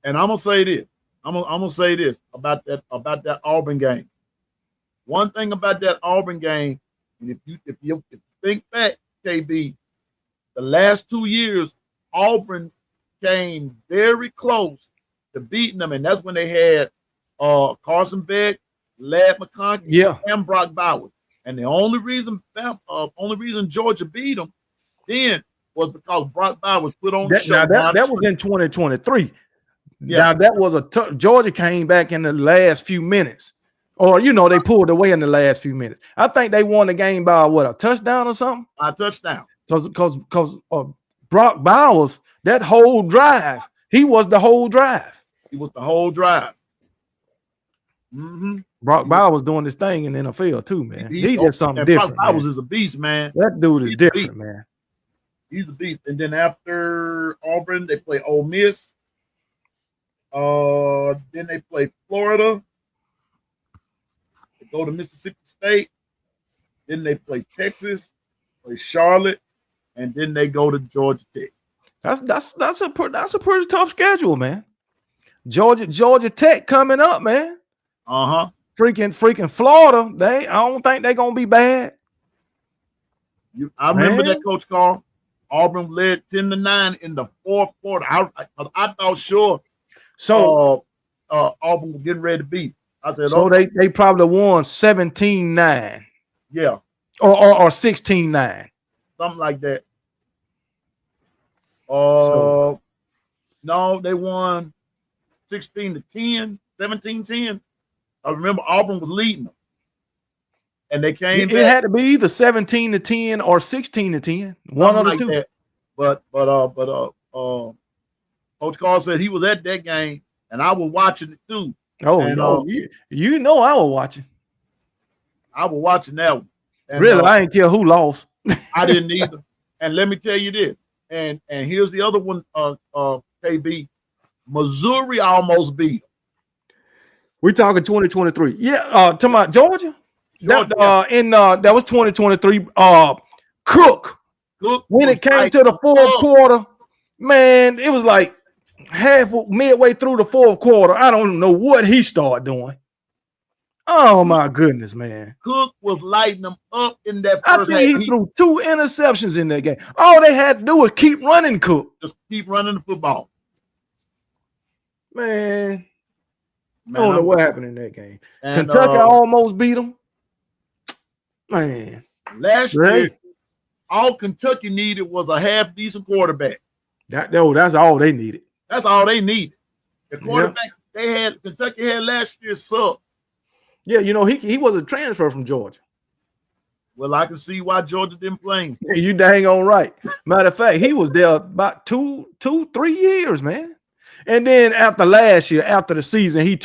Speaker 2: And I'm gonna say this. I'm gonna say this about that Auburn game. One thing about that Auburn game, and if you think back, KB, the last 2 years, Auburn came very close to beating them, and that's when they had Carson Beck, Ladd McConkey, and Brock Bowers. And the only reason Georgia beat them then was because Brock Bowers put on the show.
Speaker 3: That was in 2023. Yeah. Now that was Georgia came back in the last few minutes, or they pulled away in the last few minutes. I think they won the game by a touchdown or something.
Speaker 2: A touchdown.
Speaker 3: Because Brock Bowers, that whole drive, he was the whole drive.
Speaker 2: Mm-hmm.
Speaker 3: Brock Bowers doing this thing in the NFL too, man. He's just something different.
Speaker 2: Brock Bowers is a beast, man.
Speaker 3: That dude is different, man.
Speaker 2: He's a beast. And then after Auburn, they play Ole Miss. Then they play Florida. They go to Mississippi State. Then they play Texas, play Charlotte, and then they go to Georgia Tech.
Speaker 3: That's a pretty tough schedule, man. Georgia Tech coming up, man. Freaking Florida. I don't think they're gonna be bad.
Speaker 2: I remember that, Coach Carl. Auburn led 10-9 in the fourth quarter. I thought sure.
Speaker 3: So
Speaker 2: Auburn was getting ready to beat. I said,
Speaker 3: so they probably won 17-9.
Speaker 2: Yeah.
Speaker 3: Or 16-9.
Speaker 2: Something like that.
Speaker 3: So,
Speaker 2: no, they won 16-10, 17-10. I remember Auburn was leading them. And they came back.
Speaker 3: It had to be either 17-10 or 16-10. One of the two.
Speaker 2: That. But Coach Carl said he was at that game and I was watching it too.
Speaker 3: Oh, and, no, you know I was watching.
Speaker 2: I was watching that one. And,
Speaker 3: really, I didn't care who lost.
Speaker 2: I didn't either. And let me tell you this. And here's the other one, KB. Missouri almost beat them.
Speaker 3: We're talking 2023. Yeah, talking about Georgia. That was 2023. Cook when it came to the fourth quarter, man, it was like midway through the fourth quarter. I don't know what he started doing. Oh my goodness, man!
Speaker 2: Cook was lighting them up in that first half.
Speaker 3: I think he threw 2 interceptions in that game. All they had to do was keep running, Cook.
Speaker 2: Just keep running the football.
Speaker 3: Man, I don't know what happened in that game.
Speaker 2: And,
Speaker 3: Kentucky almost beat them. Man,
Speaker 2: last year, all Kentucky needed was a half decent quarterback.
Speaker 3: That's all they needed.
Speaker 2: That's all they needed. The quarterback Kentucky had last year sucked.
Speaker 3: Yeah, you know, he was a transfer from Georgia.
Speaker 2: Well, I can see why Georgia didn't play him.
Speaker 3: You dang on right. Matter of fact, he was there about 3 years, man. And then after last year, after the season, he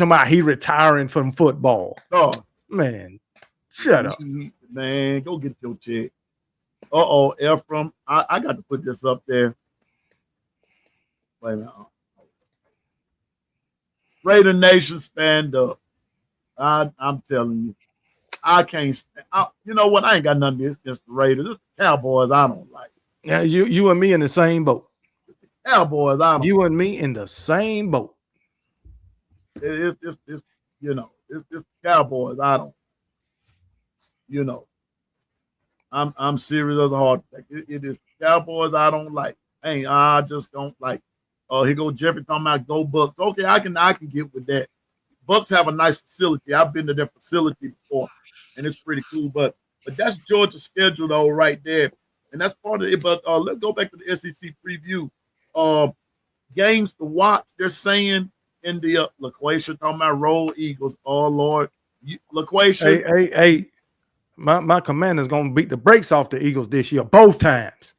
Speaker 3: retiring from football.
Speaker 2: Oh
Speaker 3: man, shut up.
Speaker 2: Man, go get your check. Ephraim. I got to put this up there. Wait a minute. Raider Nation, stand up. I'm telling you, I can't. You know what? I ain't got nothing against the Raiders. It's the Cowboys I don't like.
Speaker 3: Yeah, you and me in the same boat.
Speaker 2: Cowboys I don't.
Speaker 3: You and me in the same boat.
Speaker 2: It's Cowboys I don't. You know, I'm serious as a heart attack. It is Cowboys I don't like. I just don't like. Here go Jeffrey talking about go Bucks. Okay, I can get with that. Bucks have a nice facility. I've been to their facility before, and it's pretty cool. But that's Georgia's schedule though, right there, and that's part of it. But let's go back to the SEC preview. Games to watch. They're saying in the LaQuasia talking about roll Eagles. Oh Lord, LaQuasia.
Speaker 3: Hey. My commander's gonna beat the brakes off the Eagles this year, both times.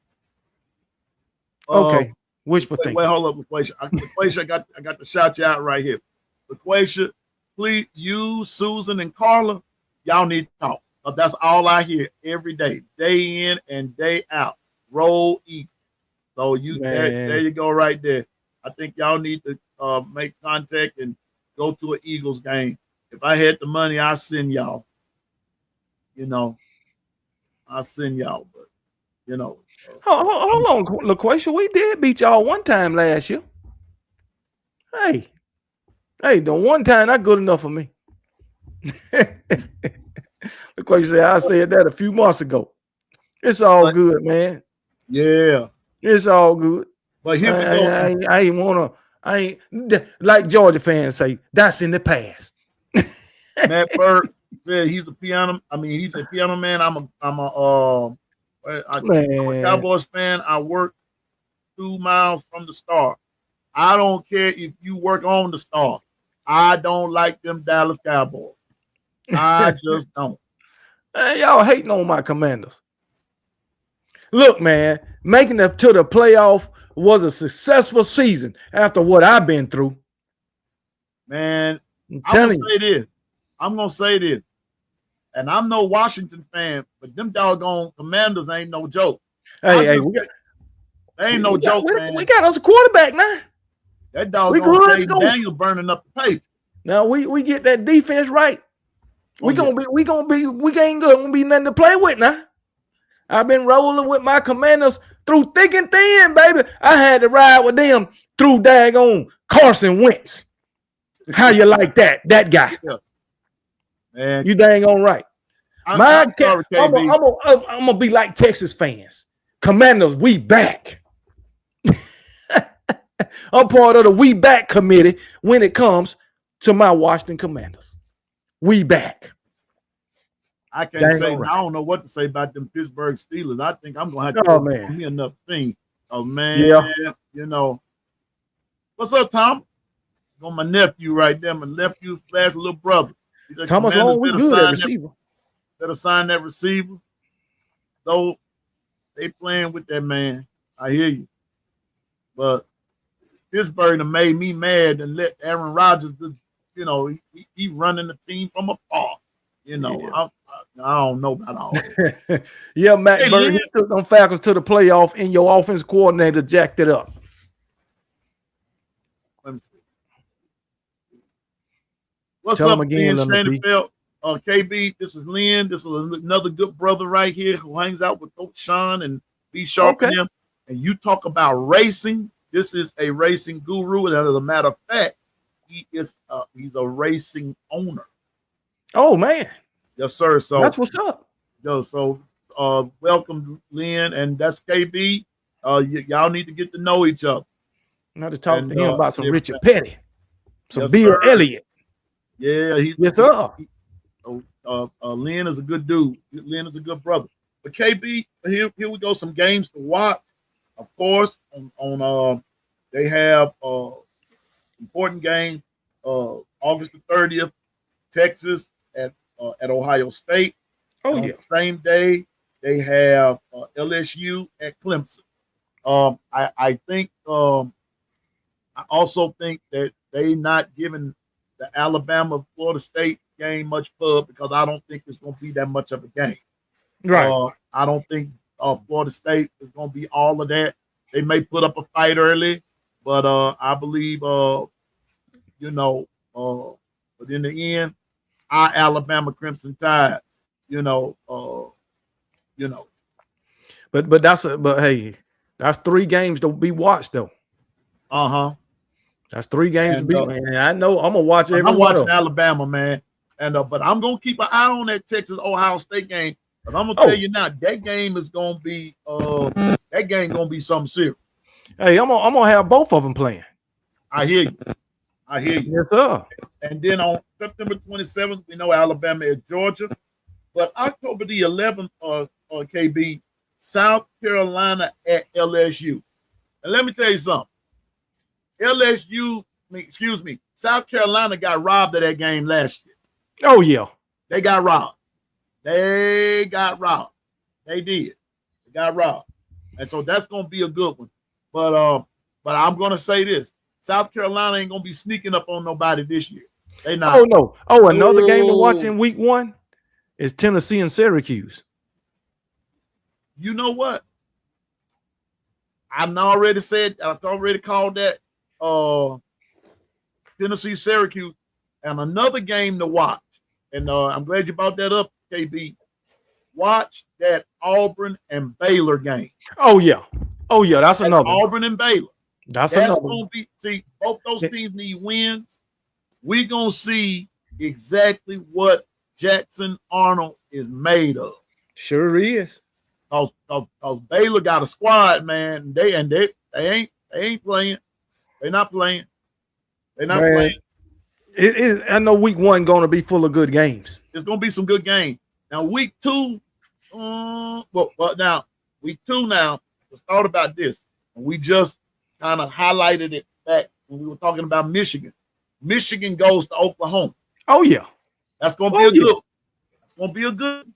Speaker 3: Okay, wishful thinking.
Speaker 2: Wait, hold up, LaQuasia. LaQuasia, I got to shout you out right here. LaQuasia, please, you, Susan, and Carla, y'all need to talk. That's all I hear every day in and day out. Roll Eagles. So there you go, right there. I think y'all need to make contact and go to an Eagles game. If I had the money, I'd send y'all. You know, I'll send y'all, but you know.
Speaker 3: Hold on, LaQuasia. We did beat y'all one time last year. Hey, the one time not good enough for me. LaQuasia said I said that a few months ago. It's all good, man.
Speaker 2: Yeah,
Speaker 3: it's all good.
Speaker 2: But here we go.
Speaker 3: I ain't like Georgia fans say. That's in the past.
Speaker 2: Matt Burke. Yeah, he's a piano. I mean, he's a piano man. I'm a Cowboys fan. I work 2 miles from the Star. I don't care if you work on the Star. I don't like them Dallas Cowboys. I just don't.
Speaker 3: Hey, y'all hating on my Commanders. Look, man, making it to the playoff was a successful season after what I've been through.
Speaker 2: Man, I'm gonna say this. And I'm no Washington fan, but them doggone Commanders ain't no joke.
Speaker 3: They
Speaker 2: ain't no joke, man.
Speaker 3: We got us a quarterback now.
Speaker 2: That doggone Jay Daniel burning up the paper.
Speaker 3: Now we get that defense right. We ain't gonna be nothing to play with now. I've been rolling with my Commanders through thick and thin, baby. I had to ride with them through daggone Carson Wentz. How you like that guy? Yeah. Man, you dang on right. I'm gonna be like Texas fans. Commanders, we back. I'm part of the we back committee when it comes to my Washington Commanders. We back.
Speaker 2: I can't say. I don't know what to say about them Pittsburgh Steelers. I think I'm gonna have to
Speaker 3: Oh,
Speaker 2: go
Speaker 3: man.
Speaker 2: for me another thing. Oh man,
Speaker 3: Yeah.
Speaker 2: you know. What's up, Tom? Got my nephew right there. My nephew slash little brother.
Speaker 3: Thomas Long, we good at receiver.
Speaker 2: Better sign that receiver. Though they playing with that man. I hear you. But Pittsburgh done made me mad and let Aaron Rodgers, you know, he running the team from afar. You know, yeah. I don't know about all that.
Speaker 3: Yeah, Matt Burton, he took them Falcons to the playoff, and your offense coordinator jacked it up.
Speaker 2: Let me see. What's up, again, Shanefeld? KB, this is Lynn. This is another good brother right here who hangs out with Coach Sean and B Sharp and him. And you talk about racing. This is a racing guru. And as a matter of fact, he's a racing owner.
Speaker 3: Oh, man.
Speaker 2: Yes, sir. So
Speaker 3: that's what's up.
Speaker 2: Yo, so welcome, Lynn, and that's KB. Y'all need to get to know each other.
Speaker 3: Now to talk to him about some Richard Petty, some
Speaker 2: yes,
Speaker 3: Bill
Speaker 2: sir.
Speaker 3: Elliott.
Speaker 2: Yeah,
Speaker 3: yes, sir.
Speaker 2: Lynn is a good dude. Lynn is a good brother. But KB, here we go. Some games to watch. Of course, on they have important game August the 30th, Texas at Ohio State.
Speaker 3: Oh,
Speaker 2: yeah. The same day, they have LSU at Clemson. I think I also think that they not giving the Alabama Florida State game much pub because I don't think it's going to be that much of a game.
Speaker 3: Right.
Speaker 2: I don't think Florida State is going to be all of that. They may put up a fight early, but I believe but in the end, our Alabama Crimson Tide,
Speaker 3: But hey, that's 3 games to be watched though. That's 3 games to be. And I know I'm gonna watch every.
Speaker 2: I'm watching Alabama, man, and but I'm gonna keep an eye on that Texas Ohio State game. But I'm gonna tell you now, that game is gonna be something serious.
Speaker 3: Hey, I'm gonna have both of them playing.
Speaker 2: I hear you.
Speaker 3: Yes, sir.
Speaker 2: And then on September 27th, we know Alabama at Georgia. But October the 11th, KB, South Carolina at LSU. And let me tell you something. South Carolina got robbed of that game last year.
Speaker 3: Oh, yeah.
Speaker 2: They got robbed. They did. They got robbed. And so that's going to be a good one. But I'm going to say this. South Carolina ain't going to be sneaking up on nobody this year. They not.
Speaker 3: Oh, no. Oh, another game to watch in week 1 is Tennessee and Syracuse.
Speaker 2: You know what? I've already called that Tennessee Syracuse, and another game to watch. And I'm glad you brought that up, KB. Watch that Auburn and Baylor game.
Speaker 3: Oh yeah, that's another
Speaker 2: Auburn and Baylor.
Speaker 3: That's another.
Speaker 2: Gonna be. See, both those teams need wins. We're gonna see exactly what Jackson Arnold is made of.
Speaker 3: Sure is.
Speaker 2: Cause Baylor got a squad, man. They ain't playing. They're not playing. They're not playing.
Speaker 3: It is. I know week 1 going to be full of good games.
Speaker 2: It's going to be some good games. Now week 2, week 2 now. Let's talk about this. And we just kind of highlighted it back when we were talking about Michigan. Michigan goes to Oklahoma.
Speaker 3: Oh yeah,
Speaker 2: that's going to be a good. That's going to be a good.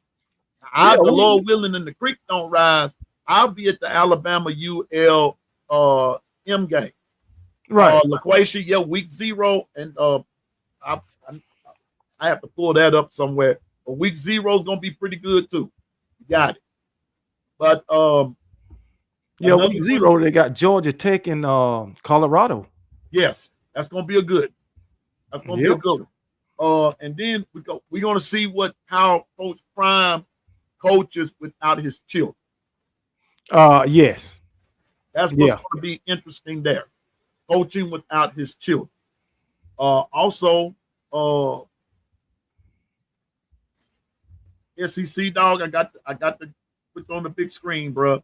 Speaker 2: The Lord willing, and the creek don't rise. I'll be at the Alabama UL M game.
Speaker 3: Right.
Speaker 2: LaQuasia, week 0, and I have to pull that up somewhere. But week 0 is gonna be pretty good too. You got it. But
Speaker 3: week 0 they got Georgia Tech and Colorado.
Speaker 2: Yes, that's gonna be a good. That's gonna be a good one. And then we're gonna see how Coach Prime coaches without his children.
Speaker 3: Yes.
Speaker 2: That's what's gonna be interesting there. Coaching without his children. Also, SEC dog. I got to put on the big screen, bro.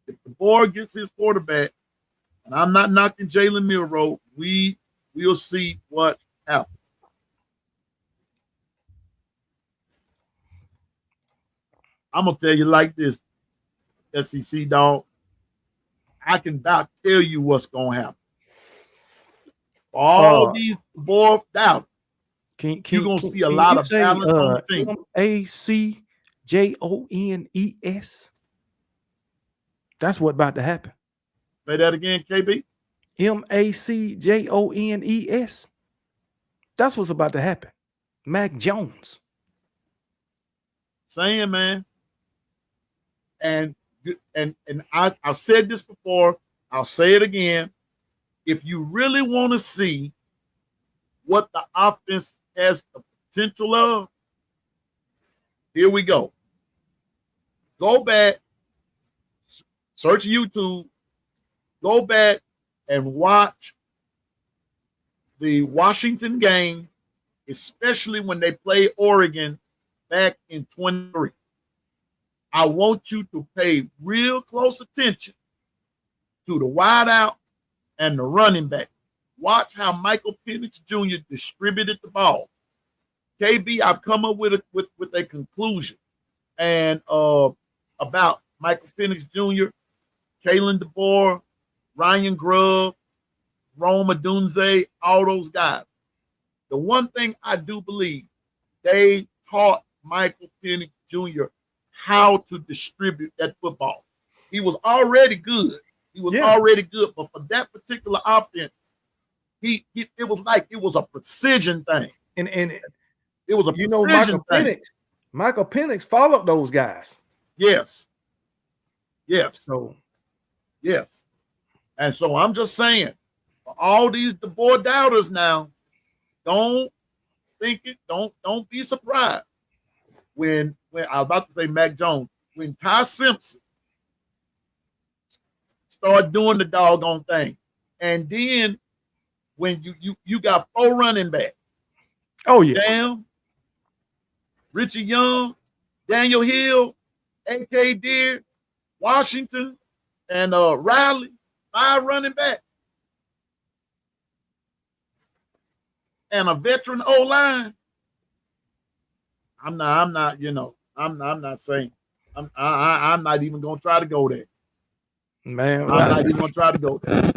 Speaker 2: If the boy gets his quarterback, and I'm not knocking Jalen Milroe, we'll see what happens. I'm gonna tell you like this, SEC dog. I can about tell you what's gonna happen. All these boys down, you're gonna see a lot of balance on the team.
Speaker 3: MACJONES. That's what about to happen.
Speaker 2: Say that again, KB.
Speaker 3: MACJONES. That's what's about to happen. Mac Jones.
Speaker 2: Saying, man. And I've said this before. I'll say it again. If you really want to see what the offense has the potential of, here we go. Go back, search YouTube, go back and watch the Washington game, especially when they play Oregon back in 23. I want you to pay real close attention to the wideout and the running back. Watch how Michael Penix Jr. distributed the ball. KB, I've come up with a conclusion and about Michael Penix Jr., Kalen DeBoer, Ryan Grubb, Rome Odunze, all those guys. The one thing I do believe, they taught Michael Penix Jr. how to distribute that football. He was already good. Already good, but for that particular offense, it was like it was a precision thing.
Speaker 3: And
Speaker 2: it was a precision thing.
Speaker 3: Michael Penix followed those guys.
Speaker 2: Yes.
Speaker 3: So
Speaker 2: yes. And so I'm just saying, for all these DeBoer doubters now, don't be surprised when I was about to say Mac Jones, when Ty Simpson start doing the doggone thing. And then when you got 4 running backs.
Speaker 3: Oh, yeah.
Speaker 2: Damn, Richard Young, Daniel Hill, A.K. Deere, Washington, and Riley, 5 running backs. And a veteran O-line. I'm not saying. I'm not even gonna try to go there.
Speaker 3: Man,
Speaker 2: I'm not even gonna try to go there.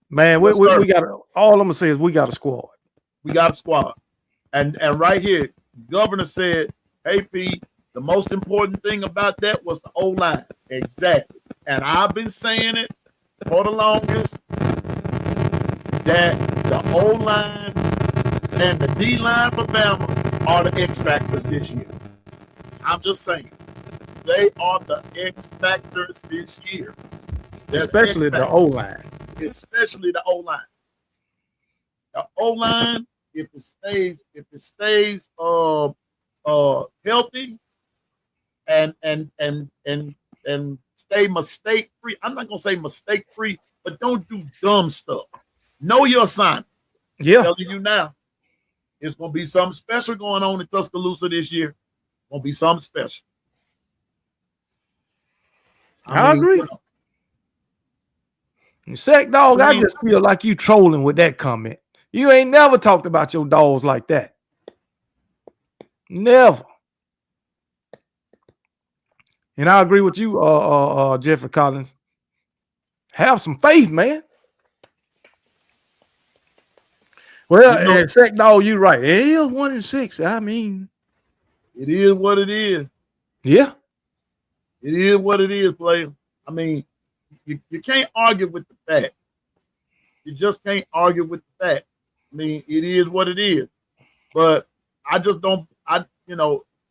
Speaker 3: Man, we got all I'm gonna say is we got a squad.
Speaker 2: We got a squad. And right here, Governor said, hey P, the most important thing about that was the O-line. Exactly. And I've been saying it for the longest that the O-line and the D-line for Bama are the X factors this year. I'm just saying. They are the X factors this year.
Speaker 3: Especially the O-line.
Speaker 2: Especially the O-line. The O-line, if it stays healthy and stay mistake free. I'm not gonna say mistake free, but don't do dumb stuff. Know your assignment.
Speaker 3: Yeah.
Speaker 2: I'm telling you now, it's gonna be something special going on in Tuscaloosa this year. Gonna be something special.
Speaker 3: I agree. You know. Sack dog, I just feel like you trolling with that comment. You ain't never talked about your dogs like that. Never. And I agree with you, Jeffrey Collins. Have some faith, man. Well, Sack dog, you right. It is 1-6. I mean,
Speaker 2: it is what it is.
Speaker 3: Yeah.
Speaker 2: It is what it is, player. I mean, you can't argue with the fact. You just can't argue with the fact. I mean, it is what it is. But I just don't,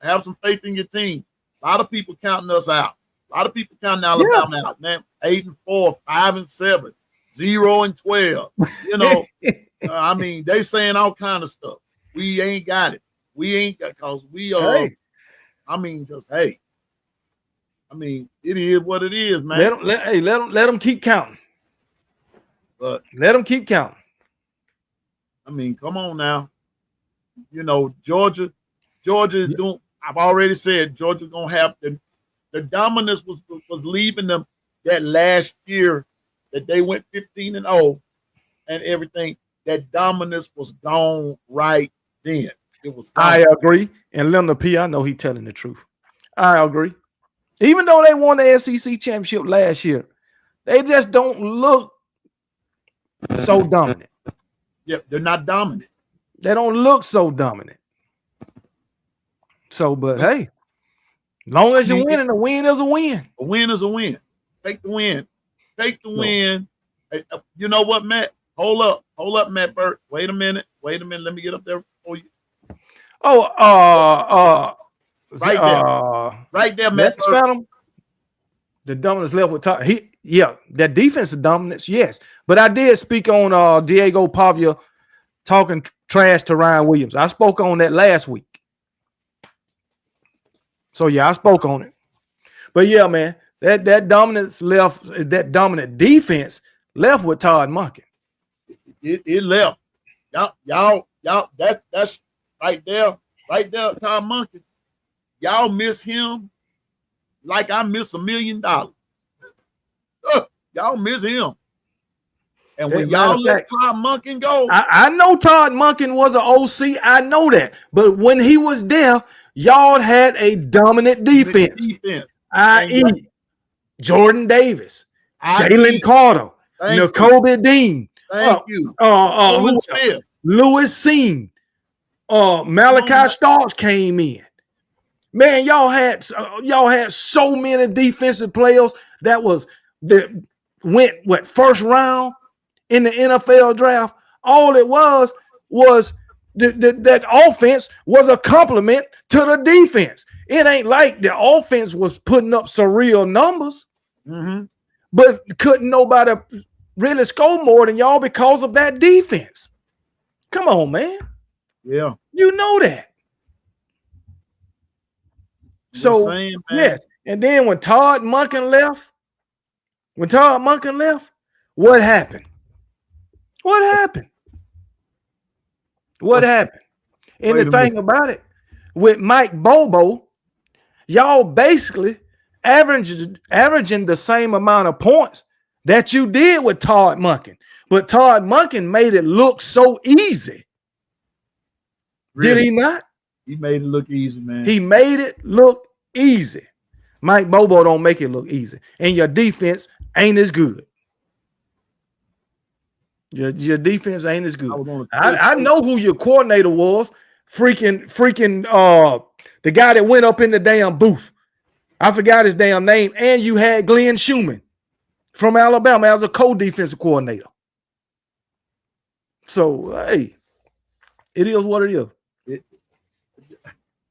Speaker 2: have some faith in your team. A lot of people counting us out. A lot of people counting Alabama out. Man, 8-4, 5-7, 0-12. I mean, they saying all kind of stuff. We ain't got it. We ain't got, because we are. Hey. I mean, just hey. I mean, it is what it is, man.
Speaker 3: Let them keep counting.
Speaker 2: But
Speaker 3: let them keep counting.
Speaker 2: I mean, come on now. Georgia is doing. I've already said Georgia's gonna have the dominance was leaving them that last year that they went 15-0 and everything. That dominance was gone right then. It was gone.
Speaker 3: I agree. And Leonard P, I know he's telling the truth. I agree. Even though they won the SEC championship last year, they just don't look so dominant.
Speaker 2: Yep, they're not dominant.
Speaker 3: They don't look so dominant. So, but hey, long as you're winning, a win is a win.
Speaker 2: A win is a win. Take the win. Take the win. Hey, you know what, Matt? Hold up, Matt Burt. Wait a minute. Let me get up there for you.
Speaker 3: Oh,
Speaker 2: right there, Matt Burt.
Speaker 3: Phantom, the dominance left with Todd. That defensive dominance, yes. But I did speak on Diego Pavia talking trash to Ryan Williams. I spoke on that last week. So yeah, I spoke on it. But yeah, man, that dominance left, that dominant defense left with Todd Monken.
Speaker 2: It left. Y'all, that's right there, Todd Monken. Y'all miss him like I miss $1 million. Y'all miss him. And when y'all let Todd Monken go,
Speaker 3: I know Todd Monken was an OC. I know that. But when he was there, y'all had a dominant defense. I.e. Jordan Davis, Jalen Carter, Nakobe Dean.
Speaker 2: Thank you.
Speaker 3: Lewis Seen. Malachi Starks came in. Man, y'all had so many defensive players that went first round in the NFL draft. All it was that offense was a compliment to the defense. It ain't like the offense was putting up surreal numbers, but couldn't nobody really score more than y'all because of that defense. Come on, man.
Speaker 2: Yeah.
Speaker 3: You know that. So, yes. And then when Todd Monken left, what happened? What happened? And the thing about it, with Mike Bobo, y'all basically averaging the same amount of points that you did with Todd Monken. But Todd Monken made it look so easy. Really? Did he not?
Speaker 2: He made it look easy, man.
Speaker 3: He made it look easy. Mike Bobo don't make it look easy. And your defense ain't as good. Your defense ain't as good. I know who your coordinator was. Freaking the guy that went up in the damn booth. I forgot his damn name. And you had Glenn Schumann from Alabama as a co-defensive coordinator. So, hey, it is what it is.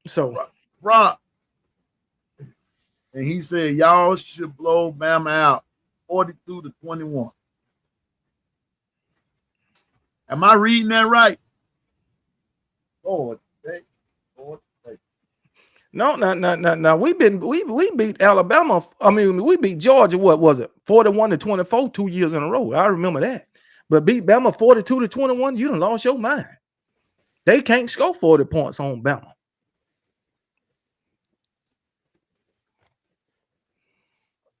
Speaker 3: So,
Speaker 2: Rob, and he said, y'all should blow Bama out 42-21. Am I reading that right?
Speaker 3: No. We beat Alabama. I mean, we beat Georgia. What was it? 41-24 2 years in a row. I remember that. But beat Bama 42-21. You done lost your mind. They can't score 40 points on Bama.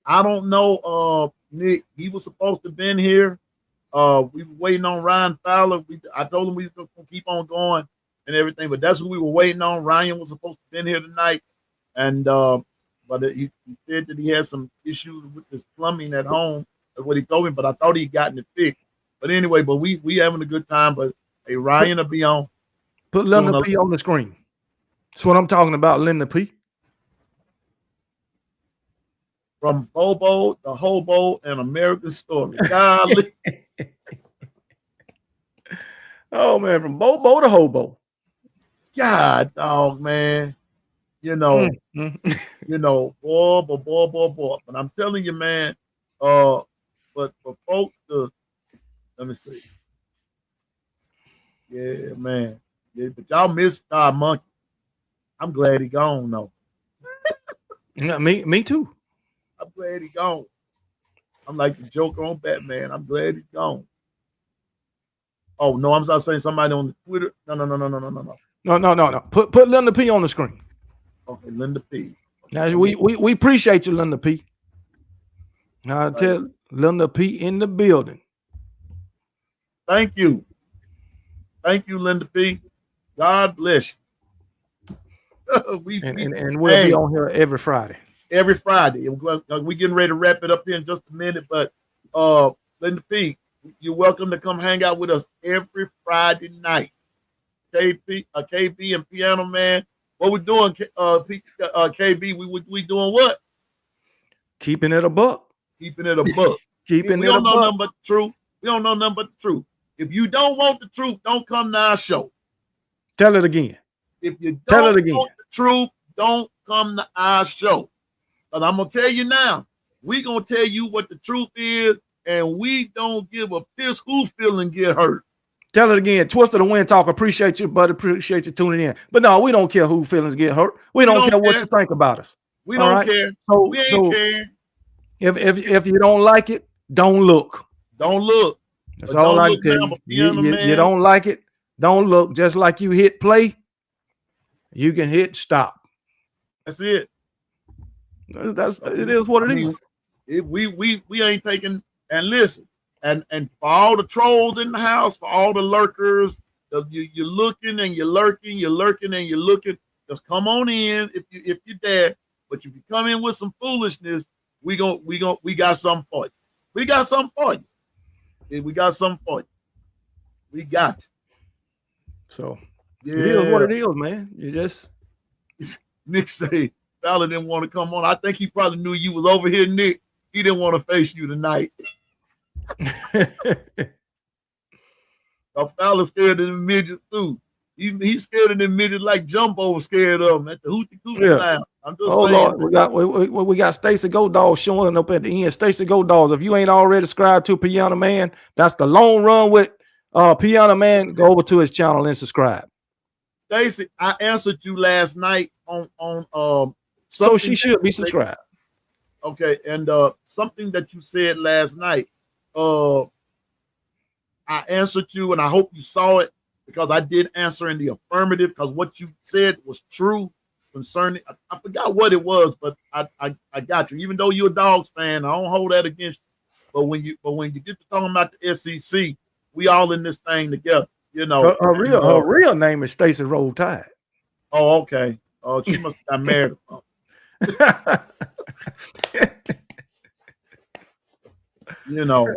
Speaker 2: I don't know, Nick. He was supposed to have been here. We were waiting on Ryan Fowler. I told him we were going to keep on going and everything, but that's what we were waiting on. Ryan was supposed to have been here tonight, and but he said that he had some issues with his plumbing at home. That's what he told me, but I thought he'd gotten it fixed. But anyway, but we having a good time. But hey, Ryan will be on.
Speaker 3: Put Linda P on the screen. That's what I'm talking about, Linda P.
Speaker 2: From Bobo, the Hobo, and American Story. Golly.
Speaker 3: Oh, man, from Bobo to Hobo.
Speaker 2: God, dog, man. You know, boy. But I'm telling you, man, but for folks to, let me see. Yeah, man. Yeah, but y'all missed Todd Monken. I'm glad he gone, though.
Speaker 3: Yeah, me too.
Speaker 2: I'm glad he gone. I'm like the Joker on Batman. I'm glad he's gone. Oh, no, I'm not saying somebody on the Twitter. No.
Speaker 3: Put Linda P on the screen.
Speaker 2: Okay, Linda P.
Speaker 3: Now, we appreciate you, Linda P. Now, I tell Linda P in the building.
Speaker 2: Thank you. Thank you, Linda P. God bless you.
Speaker 3: and we'll be on here every Friday.
Speaker 2: Every Friday. We getting ready to wrap it up here in just a minute, but Linda P, you're welcome to come hang out with us every Friday night. KB and Pianoman. What we doing, KB? We doing what?
Speaker 3: Keeping it a buck.
Speaker 2: Keeping it a buck.
Speaker 3: We
Speaker 2: don't know nothing but the truth. We don't know nothing but the truth. If you don't want the truth, don't come to our show.
Speaker 3: Tell it again.
Speaker 2: If you don't want the truth, don't come to our show. But I'm gonna tell you now, we gonna tell you what the truth is, and we don't give a piss who feeling get hurt.
Speaker 3: Tell it again. Twist of the Wind Talk. Appreciate you, buddy. Appreciate you tuning in. But no, we don't care who feelings get hurt. We don't care what you think about us.
Speaker 2: We don't care.
Speaker 3: So,
Speaker 2: we ain't care.
Speaker 3: If you don't like it, don't look.
Speaker 2: Don't look.
Speaker 3: That's all I can tell you. You don't like it, don't look. Just like you hit play, you can hit stop.
Speaker 2: That's it.
Speaker 3: It is what it is.
Speaker 2: We ain't taking, and listen, and for all the trolls in the house, for all the lurkers, you're looking and you're lurking, you're lurking and you're looking. Just come on in if you dare. But if you come in with some foolishness, we got something for you. We got something for you. We got something for you. We got it.
Speaker 3: So it is what it is, man. You just
Speaker 2: Nick say Fowler didn't want to come on. I think he probably knew you was over here, Nick. He didn't want to face you tonight. Fowler scared of the midgets too. He's scared of the midgets like Jumbo was scared of him at the hootie cootie line. I'm just saying.
Speaker 3: Lord, we got Stacey Goldall showing up at the end. Stacey Goldall, if you ain't already subscribed to Pianoman, that's the long run with Pianoman. Go over to his channel and subscribe.
Speaker 2: Stacey, I answered you last night on
Speaker 3: so she should be subscribed.
Speaker 2: Okay, and something that you said last night, I answered you, and I hope you saw it because I did answer in the affirmative because what you said was true concerning. I forgot what it was, but I got you. Even though you're a Dogs fan, I don't hold that against you. But when you get to talking about the SEC, we all in this thing together. You know,
Speaker 3: her real name is Stacey Roll Tide.
Speaker 2: Oh, okay. Oh, she must have got married or something. You know.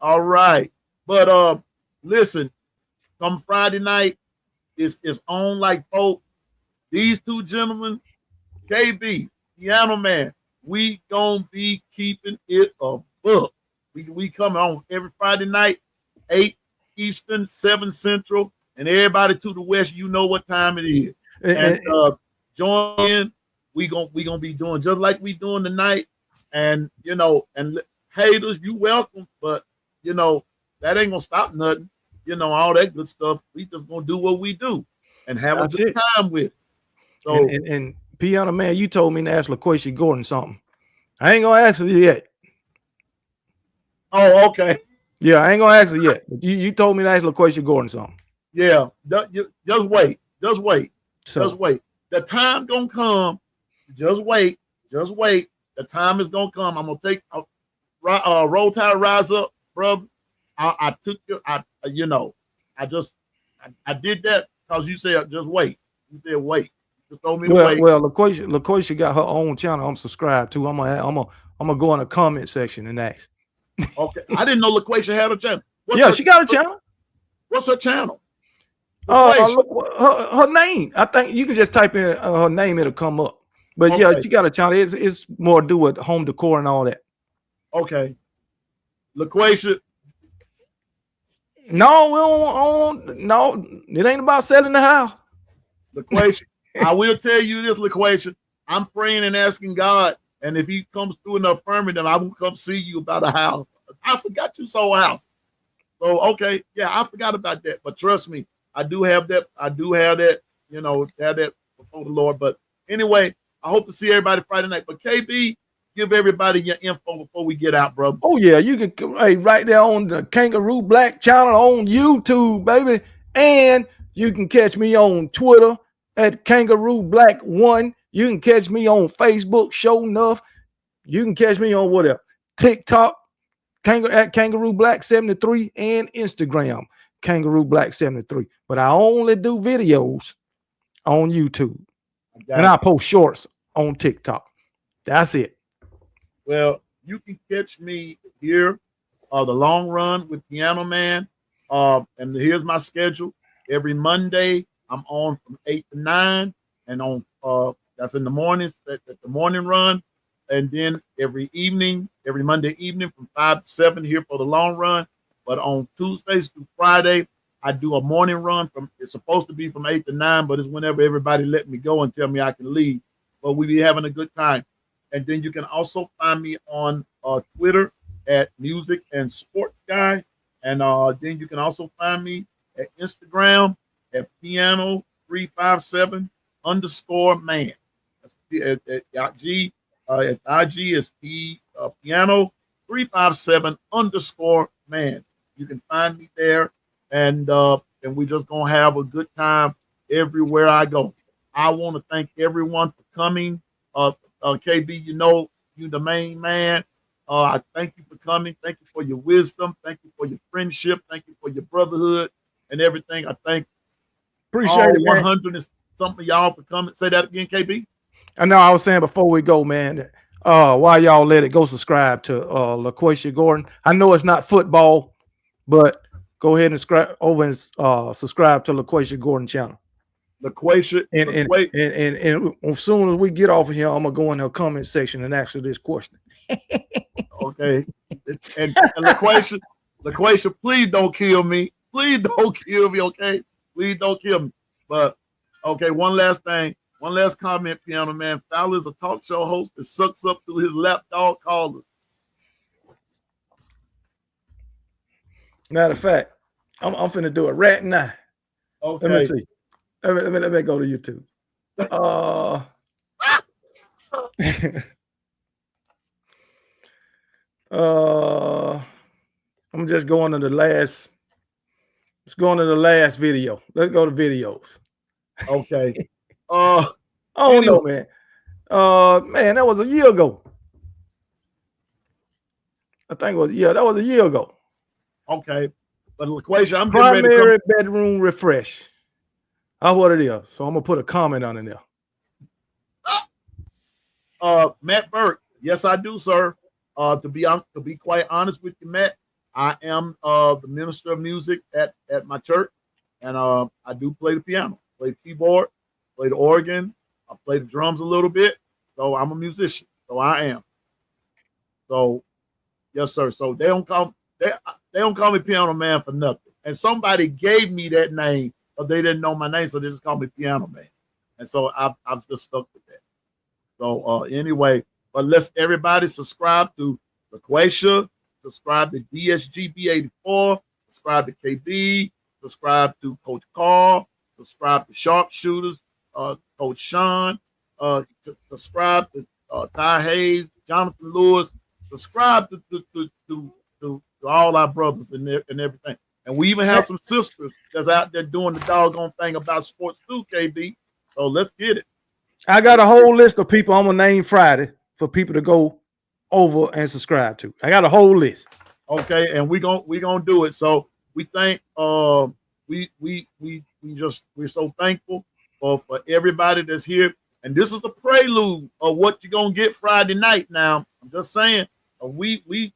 Speaker 2: All right. But listen, come Friday night, it's on like folk. These two gentlemen, KB, Pianoman, we gonna be keeping it a book. We come on every Friday night, 8 Eastern, 7 Central, and everybody to the west, you know what time it is. And join in. We gonna be doing just like we doing tonight. And you know, and haters, you welcome, but you know, that ain't gonna stop nothing. You know, all that good stuff. We just gonna do what we do and have a good time with it. So
Speaker 3: and Pianoman, you told me to ask LaQuisha Gordon something. I ain't gonna ask her yet.
Speaker 2: Oh, okay.
Speaker 3: Yeah, I ain't gonna ask her yet. But you told me to ask LaQuisha Gordon something.
Speaker 2: Yeah, just wait. Just wait.
Speaker 3: So,
Speaker 2: just wait. The time gonna come. Just wait. Just wait. The time is gonna come. I'm gonna take Roll Tide Rise Up, brother. I took your. I did that because you said just wait. You said wait. You told me to wait.
Speaker 3: Well, LaQuisha got her own channel. I'm subscribed to. I'm gonna go in the comment section and ask.
Speaker 2: Okay, I didn't know LaQuisha had a channel.
Speaker 3: She got a channel.
Speaker 2: What's her channel?
Speaker 3: Her name. I think you can just type in her name; it'll come up. But yeah, she got a channel. It's more to do with home decor and all that.
Speaker 2: Okay, LaQuisha.
Speaker 3: No, no, it ain't about selling the house.
Speaker 2: LaQuisha, I will tell you this, LaQuisha. I'm praying and asking God, and if He comes through in the affirmative, I will come see you about a house. I forgot you sold a house. So okay, yeah, I forgot about that. But trust me, I do have that. You know, have that before the Lord. But anyway, I hope to see everybody Friday night. But KB, give everybody your info before we get out, bro.
Speaker 3: Oh yeah, you can right there on the Kangaroo Black channel on YouTube, baby, and you can catch me on Twitter at Kangaroo Black 1. You can catch me on Facebook, Show Enough. You can catch me on whatever TikTok, at Kangaroo Black 73, and Instagram, Kangaroo Black 73. But I only do videos on YouTube. And
Speaker 2: you.
Speaker 3: I post shorts on TikTok. That's it.
Speaker 2: Well, you can catch me here, the long run with Pianoman. And here's my schedule. Every Monday, I'm on from 8 to 9, and on that's in the mornings, at the morning run. And then every evening, every Monday evening from 5 to 7 here for the long run. But on Tuesdays through Friday, I do a morning run it's supposed to be from 8 to 9, but it's whenever everybody let me go and tell me I can leave. But we be having a good time. And then you can also find me on Twitter at Music and Sports Guy. And then you can also find me at Instagram at piano357_man. At IG is piano357_man. You can find me there, and we just gonna have a good time everywhere I go. I want to thank everyone for coming. KB, you the main man. I thank you for coming. Thank you for your wisdom. Thank you for your friendship. Thank you for your brotherhood and everything. I thank
Speaker 3: Appreciate it,
Speaker 2: 100 and something of y'all for coming. Say that again, KB.
Speaker 3: I know I was saying before we go, man, while y'all let it, go subscribe to LaQuisha Gordon. I know it's not football, but go ahead and subscribe to LaQuisha Gordon channel.
Speaker 2: LaQuisha.
Speaker 3: And as soon as we get off of here, I'm gonna go in the comment section and ask her this question.
Speaker 2: Okay. And LaQuisha, please don't kill me. Please don't kill me, okay? Please don't kill me. But okay, one last thing. One last comment, Pianoman. Fowler is a talk show host that sucks up to his lapdog callers.
Speaker 3: Matter of fact, I'm finna do it right now.
Speaker 2: Okay.
Speaker 3: Let me see. Let me go to YouTube. I'm just going to the last. Let's go into the last video. Let's go to videos.
Speaker 2: Okay.
Speaker 3: I don't know, man. Man, that was a year ago. I think that was a year ago.
Speaker 2: Okay. But LaQuisha, I'm
Speaker 3: primary
Speaker 2: getting ready to
Speaker 3: bedroom refresh. That's what it is. So I'm gonna put a comment on it there.
Speaker 2: Matt Burke. Yes, I do, sir. To be quite honest with you, Matt, I am the minister of music at my church, and I do play the piano, play the keyboard, play the organ, I play the drums a little bit. So I'm a musician. So I am. So yes, sir. So they don't call me Piano Man for nothing. And somebody gave me that name, but they didn't know my name, so they just called me Piano Man. And so I've just stuck with that. So anyway, but let's everybody subscribe to LaQuisha, subscribe to DSGB84, subscribe to KB, subscribe to Coach Carl, subscribe to Sharpshooters, Coach Sean, subscribe to Ty Hayes, Jonathan Lewis, subscribe to all our brothers and everything. And we even have some sisters that's out there doing the doggone thing about sports too, KB. So let's get it.
Speaker 3: I got a whole list of people I'm gonna name Friday for people to go over and subscribe to. I got a whole list.
Speaker 2: Okay, and we're gonna do it. So we thank we're so thankful for everybody that's here. And this is the prelude of what you're gonna get Friday night. Now, I'm just saying, we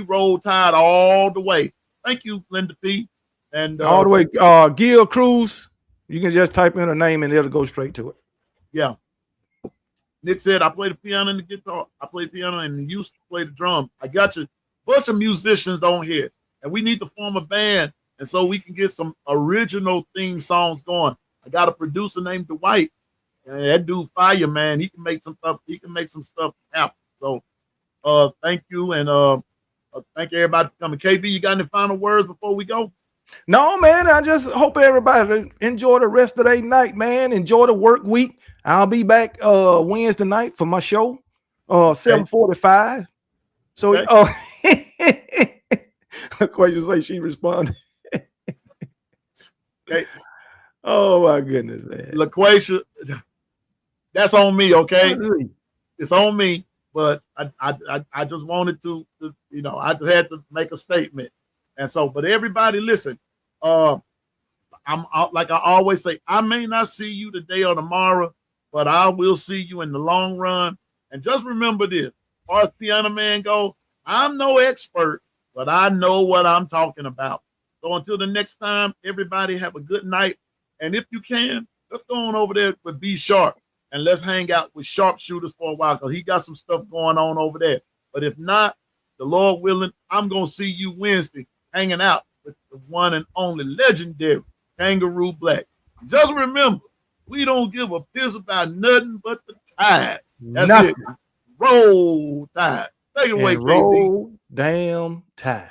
Speaker 2: roll tide all the way. Thank you, Linda P. And
Speaker 3: all the way, Gil Cruz. You can just type in her name and it'll go straight to it.
Speaker 2: Yeah. Nick said, I play the piano and the guitar. I play the piano and used to play the drum. I got you. Bunch of musicians on here, and we need to form a band, and so we can get some original theme songs going. I got a producer named Dwight, and that dude fire, man. He can make some stuff. He can make some stuff happen. So, thank you, and thank everybody for coming. KB, you got any final words before we go?
Speaker 3: No, man. I just hope everybody enjoy the rest of their night, man. Enjoy the work week. I'll be back Wednesday night for my show, 7:45. So, Question say she responded.
Speaker 2: Okay.
Speaker 3: Oh my goodness, man.
Speaker 2: LaQuisha, that's on me, okay? It's on me, but I just wanted to, I just had to make a statement. And so, but everybody listen, I I'm out, like I always say, I may not see you today or tomorrow, but I will see you in the long run. And just remember this, as far as Pianoman go, I'm no expert, but I know what I'm talking about. So until the next time, everybody have a good night. And if you can, let's go on over there with B Sharp and let's hang out with sharpshooters for a while because he got some stuff going on over there. But if not, the Lord willing, I'm going to see you Wednesday hanging out with the one and only legendary Kangaroo Black. Just remember, we don't give a piss about nothing but the tide. That's
Speaker 3: Nothing.
Speaker 2: it. Roll Tide. Take it away,
Speaker 3: And
Speaker 2: KD.
Speaker 3: roll damn tide.